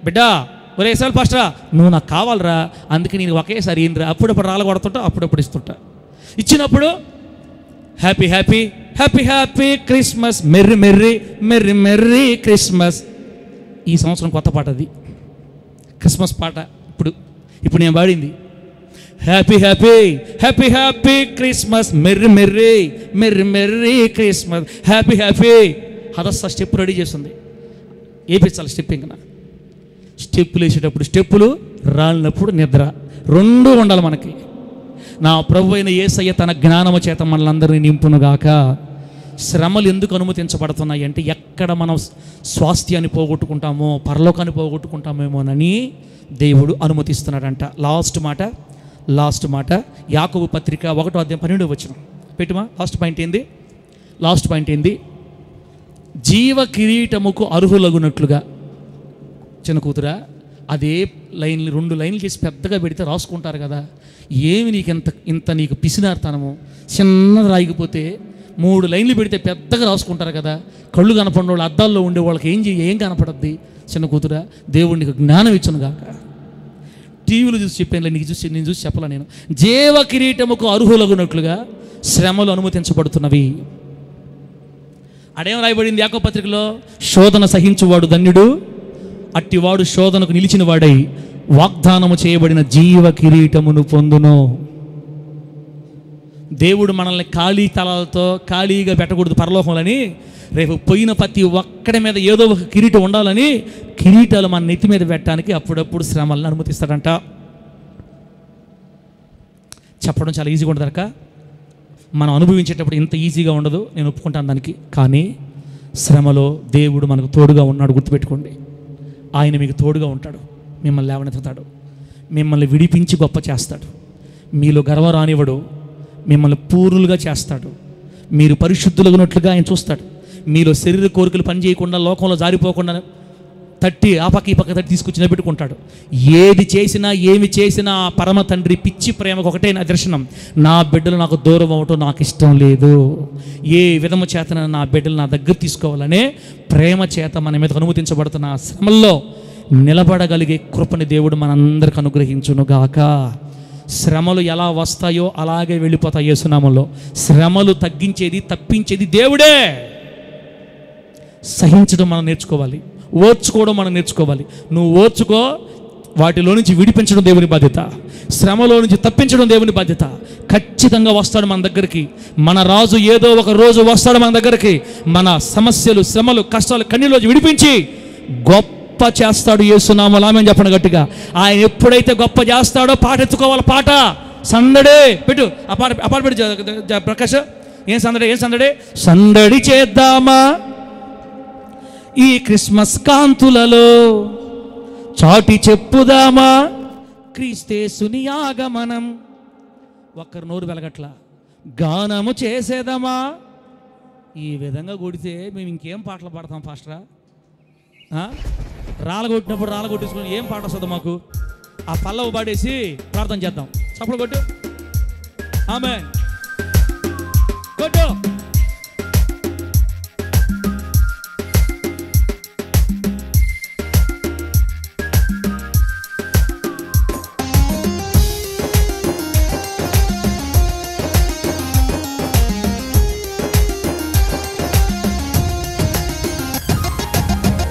బిడ్డా, ఒరే ఇస్రాయల్ పాస్టరా నువ్వు నాకు కావాలరా, అందుకే నేను ఒకేసారి ఈయనరా. అప్పుడప్పుడు రాళ్ళు కొడుతుంటా, అప్పుడప్పుడు ఇస్తుంటా. ఇచ్చినప్పుడు happy happy happy happy Christmas, merry merry merry merry Christmas. ఈ సంవత్సరం కొత్త పాట అది, క్రిస్మస్ పాట. ఇప్పుడు నేను పాడింది happy happy happy happy Christmas, merry merry merry merry Christmas, happy happy. Hadassah step ready చేస్తుంది, వేయించాలి స్టెప్. ఇంకా స్టెప్పులు వేసేటప్పుడు స్టెప్పులు, రాలినప్పుడు నిద్ర, రెండూ ఉండాలి మనకి. నా ప్రభు అయిన యేసయ్య తన జ్ఞానము చేత మనలందరినీ నింపునుగాక. శ్రమలు ఎందుకు అనుమతించబడుతున్నాయి అంటే ఎక్కడ మనం స్వాస్థ్యాన్ని పోగొట్టుకుంటామో, పరలోకాన్ని పోగొట్టుకుంటామేమోనని దేవుడు అనుమతిస్తున్నాడంట. లాస్ట్ మాట యాకోబు పత్రిక 1:12 పెట్టుమా. లాస్ట్ పాయింట్ ఏంది? జీవ కిరీటముకు అర్హులగునట్లుగా. చిన్న కూతురా, అదే లైన్లు 2 లైన్లు చేసి పెద్దగా పెడితే రాసుకుంటారు కదా. ఏమి నీకు ఇంత నీకు పిసినార్తనము? చిన్నది రాయకపోతే 3 లైన్లు పెడితే పెద్దగా రాసుకుంటారు కదా. కళ్ళు కనపడిన వాళ్ళు, అద్దాల్లో ఉండే వాళ్ళకి ఏం కనపడద్ది? చిన్న కూతురా, దేవుడు నీకు జ్ఞానం ఇచ్చును గాక. టీవీలో చూసి చెప్పాను, నేను చూసి చెప్పలే. నేను జీవ కిరీటముకు అర్హులగునట్లుగా శ్రమలు అనుమతించబడుతున్నవి. అడేం రాయబడింది యాకోబు పత్రికలో? శోధన సహించువాడు ధన్యుడు, అట్టివాడు శోధనకు నిలిచిన వాడై వాగ్దానము చేయబడిన జీవ కిరీటమును పొందును. దేవుడు మనల్ని ఖాళీ తలాలతో ఖాళీగా పెట్టకూడదు పరలోకంలోని. రేపు పోయిన ప్రతి ఒక్కడి మీద ఏదో ఒక కిరీటం ఉండాలని కిరీటాలు మన నెత్తి మీద పెట్టడానికి అప్పుడప్పుడు శ్రమలను అనుమతిస్తాడంట. చెప్పడం చాలా ఈజీగా ఉంటుంది అక్క, మనం అనుభవించేటప్పుడు ఇంత ఈజీగా ఉండదు, నేను ఒప్పుకుంటాను దానికి. కానీ శ్రమలో దేవుడు మనకు తోడుగా ఉన్నాడు, గుర్తుపెట్టుకోండి. ఆయన మీకు తోడుగా ఉంటాడు, మిమ్మల్ని లేవనెత్తుతాడు, మిమ్మల్ని విడిపించి గొప్ప చేస్తాడు, మీలో గర్వం రానివ్వడు, మిమ్మల్ని పూర్ణులుగా చేస్తాడు, మీరు పరిశుద్ధులుగా ఉన్నట్లుగా ఆయన చూస్తాడు. మీలో శరీర కోరికలు పనిచేయకుండా, లోకంలో జారిపోకుండా తట్టి ఆ పక్క ఈ పక్క తట్టి తీసుకొచ్చి నిలబెట్టుకుంటాడు. ఏది చేసినా ఏమి చేసినా పరమ తండ్రి పిచ్చి ప్రేమకు ఒకటే నా దర్శనం, నా బిడ్డలు నాకు దూరం అవటం నాకు ఇష్టం లేదు, ఏ విధము చేతన నా బిడ్డలు నా దగ్గర తీసుకోవాలనే ప్రేమ చేత మన మీద అనుమతించబడుతున్న ఆ శ్రమల్లో నిలబడగలిగే కృపని దేవుడు మనందరికి అనుగ్రహించునుగాక. శ్రమలు ఎలా వస్తాయో అలాగే వెళ్ళిపోతాయి యేసునామంలో. శ్రమలు తగ్గించేది, తప్పించేది దేవుడే. సహించడం మనం నేర్చుకోవాలి, ఓర్చుకోవడం మనం నేర్చుకోవాలి. నువ్వు ఓర్చుకో, వాటిలో నుంచి విడిపించడం దేవుని బాధ్యత, శ్రమలో నుంచి తప్పించడం దేవుని బాధ్యత. ఖచ్చితంగా వస్తాడు మన దగ్గరికి, మన రాజు ఏదో ఒక రోజు వస్తాడు మన దగ్గరికి. మన సమస్యలు, శ్రమలు, కష్టాలు, కన్నీళ్ళు విడిపించి గొప్ప చేస్తాడు యేసునామములో. ఆమేన్ చెప్పండి గట్టిగా. ఆయన ఎప్పుడైతే గొప్ప చేస్తాడో పాట ఎత్తుకోవాలి. పాట సందడే పెట్టు, ఆ పాట పెట్టు ప్రకాష్. ఏం సందడే, ఏం సందడే? సందడి చేద్దామా ఈ క్రిస్మస్ కాంతులలో, చాటి చెప్పుదామా క్రీస్తేసుని ఆగమనం. ఒక్కరు నోరు వెలగట్ల, గానము చేసేదమా. ఈ విధంగా కొడితే మేము ఇంకేం పాటలు పాడతాం పాస్టరా? రాళ్ళగొట్టినప్పుడు రాళ్ళగొట్టేసుకుని ఏం పాట వస్తుందో మాకు? ఆ పల్లవు పాడేసి ప్రార్థన చేద్దాం. చప్పుడు కొట్టు, ఆమేన్ కొట్టు.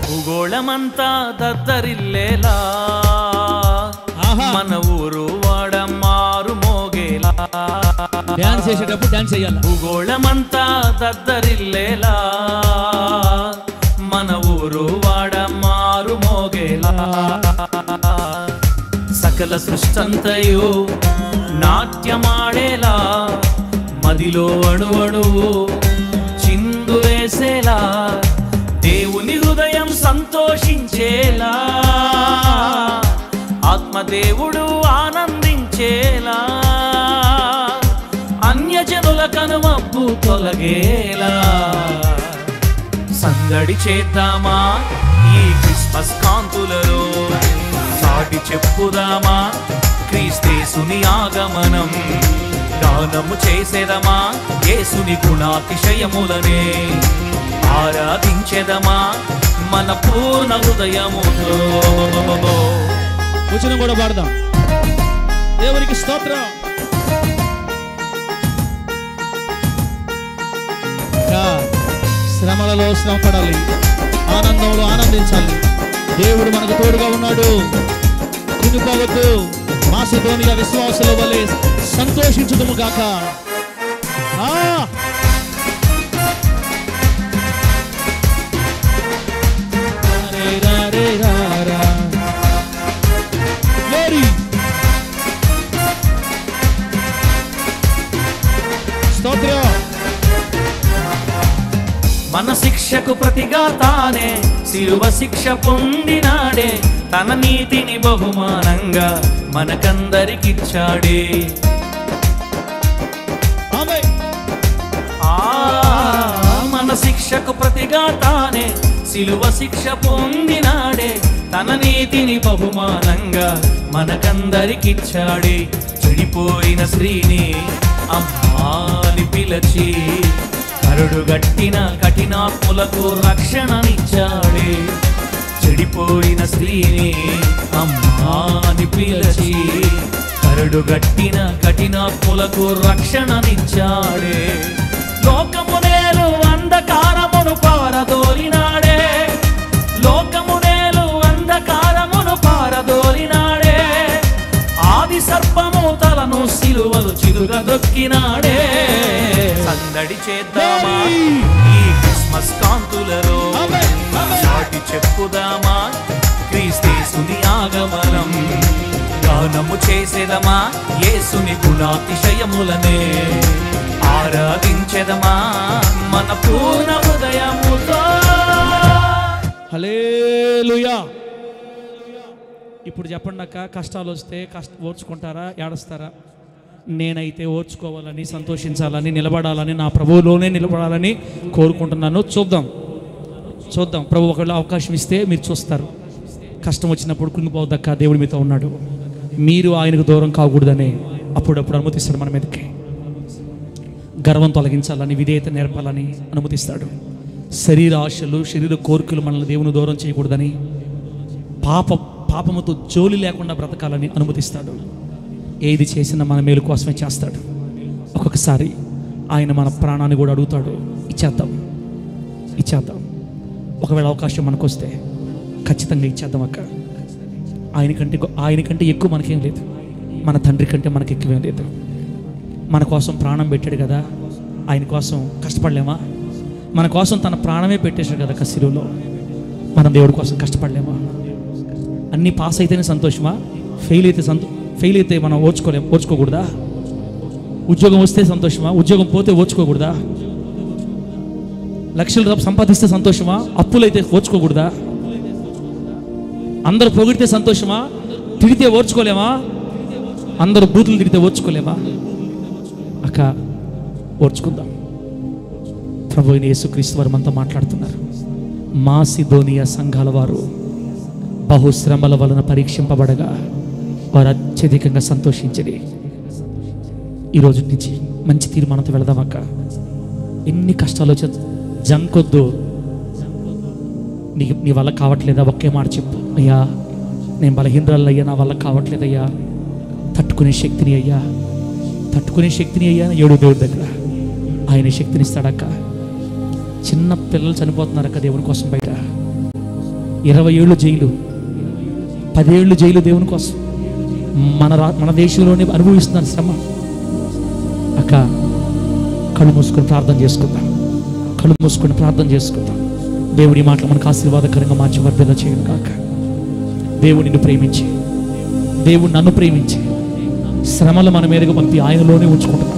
భూగోళమంతా దద్దరిల్లేలా, మన ఊరు వాడ మారు మోగేలా. డాన్స్ చేసేటప్పుడు డాన్స్ చేయాలి. భూగోళమంతా దద్దరిల్లేలా, మన ఊరు వాడ మారు మోగేలా. సకల సృష్టంతయు నాట్యమాడేలా, మదిలో అణువణువు చిందు వేసేలా, దేవుని హృదయం సంతోషించేలా, ఆత్మదేవుడు ఆనందించేలా, అన్యజనుల కనుమబ్బు తొలగేలా. సందడి చేద్దామా ఈ క్రిస్మస్ కాంతులలో, చాటి చెప్పుదామా క్రీస్తేసుని ఆగమనం. గానము చేసేదమా యేసుని గుణాతిశయములనే, ఆరాధించెదమా మన పూర్ణ హృదయముతో. వచనం కూడా పాడదాం. దేవునికి స్తోత్రం. శ్రమలలో శ్రమ పడాలి, ఆనందంలో ఆనందించాలి. దేవుడు మనకు తోడుగా ఉన్నాడు. కునుకోవద్దు, మాసిదోనియ విశ్వాసుల వలె సంతోషించుదుము గాక. మన శిక్షకు ప్రతిగా తానే శిలువ శిక్ష పొందినాడే, తన నీతిని బహుమానంగా మనకందరికిచ్చాడే. మన శిక్షకు ప్రతిగా తానే శిలువ శిక్ష పొందినాడే, తన నీతిని బహుమానంగా మనకందరికిచ్చాడే. చెడిపోయిన స్త్రీని అమ్మాని పిలచి, కరుడుగట్టిన కఠినాత్ములకు రక్షణనిచ్చాడే. చెడిపోయిన స్త్రీని అమ్మాని పిలచి, కరుడుగట్టిన కఠినాత్ములకు రక్షణనిచ్చాడే. లోకమునేలు అంధకారమును పారదోలినాడే, లోకమునేలు అంధకారమును పారదోలినాడే. ఆది సర్పము తలను సిలువలు చిరుగదొక్కినాడే. సందడి చేద్దామా ఈ క్రిస్మస్ కాంతులలో, చాటి చెప్పుదామా క్రీస్తేసుని ఆగమనం. గానము చేసేదమా యేసుని గుణాతిశయములనే, ఆరాధించెదమా మన పూర్ణ హృదయముతో. హల్లెలూయా. ఇప్పుడు చెప్పండి అక్క, కష్టాలు వస్తే ఓర్చుకుంటారా, ఏడుస్తారా? నేనైతే ఓర్చుకోవాలని, సంతోషించాలని, నిలబడాలని, నా ప్రభువులోనే నిలబడాలని కోరుకుంటున్నాను. చూద్దాం ప్రభు ఒకవేళ అవకాశం ఇస్తే మీరు చూస్తారు. కష్టం వచ్చినప్పుడు కృంగిపోవద్దక్క, దేవుడి మీతో ఉన్నాడు. మీరు ఆయనకు దూరం కాకూడదని అప్పుడప్పుడు అనుమతిస్తాడు. మన మీదకి గర్వం తొలగించాలని, విధేయత నేర్పాలని అనుమతిస్తాడు. శరీర ఆశలు, శరీర కోరికలు మనల్ని దేవుని దూరం చేయకూడదని, పాపముతో జోలి లేకుండా బ్రతకాలని అనుమతిస్తాడు. ఏది చేసినా మన మేలు కోసమే చేస్తాడు. ఒక్కొక్కసారి ఆయన మన ప్రాణాన్ని కూడా అడుగుతాడు. ఇచ్చేద్దాం. ఒకవేళ అవకాశం మనకు వస్తే ఖచ్చితంగా ఇచ్చేద్దాం అక్క. ఆయనకంటే ఎక్కువ మనకేం లేదు. మన తండ్రి కంటే మనకి ఎక్కువేం లేదు. మన కోసం ప్రాణం పెట్టాడు కదా, ఆయన కోసం కష్టపడలేమా? మన కోసం తన ప్రాణమే పెట్టేశాడు కదా కసిరులో. మనం దేవుడి కోసం కష్టపడలేమా? అన్నీ పాస్ అయితేనే సంతోషమా? ఫెయిల్ అయితే మనం ఓర్చుకోకూడదా? ఉద్యోగం వస్తే సంతోషమా? ఉద్యోగం పోతే ఓర్చుకోకూడదా? లక్షలు సంపాదిస్తే సంతోషమా? అప్పులైతే ఓర్చుకోకూడదా? అందరూ పొగిడితే సంతోషమా? తిడితే ఓర్చుకోలేమా? అందరూ బూతులు తిడితే ఓర్చుకోలేమా? అక్క, ఓర్చుకుందాం. ప్రభు అయిన యేసుక్రీస్తు వారు మనతో మాట్లాడుతున్నారు. మాసిదోనియా సంఘాల వారు బహుశ్రమల వలన పరీక్షింపబడగా వారు అత్యధికంగా సంతోషించడి. ఈరోజు నుంచి మంచి తీర్మానంతో వెళదాం అక్క. ఎన్ని కష్టాలు వచ్చా జంకొద్దు. నీ వల్ల కావట్లేదా? ఒకే మాట చెప్పు, అయ్యా నేను బలహీనరాలు అయ్యా, నా వల్ల కావట్లేదయ్యా, తట్టుకునే శక్తిని అయ్యా ఏడు దేవుడి దగ్గర ఆయన శక్తినిస్తాడక్క. చిన్న పిల్లలు చనిపోతున్నారక్క దేవుని కోసం బయట. 20 ఏళ్ళు జైలు, 10 ఏళ్ళు జైలు దేవుని కోసం. మన దేశంలోనే అనుభవిస్తున్నారు శ్రమ. అక్క, కళ్ళు మూసుకొని ప్రార్థన చేసుకుందాం. దేవుడి మాటలు మనకు ఆశీర్వాదకరంగా మార్చి వర్ధన చేయను కాక. దేవుడిని ప్రేమించి, దేవుడు నన్ను ప్రేమించి శ్రమలు మన మీదగా పంపి ఆయనలోనే ఉంచుకుంటున్నాడు.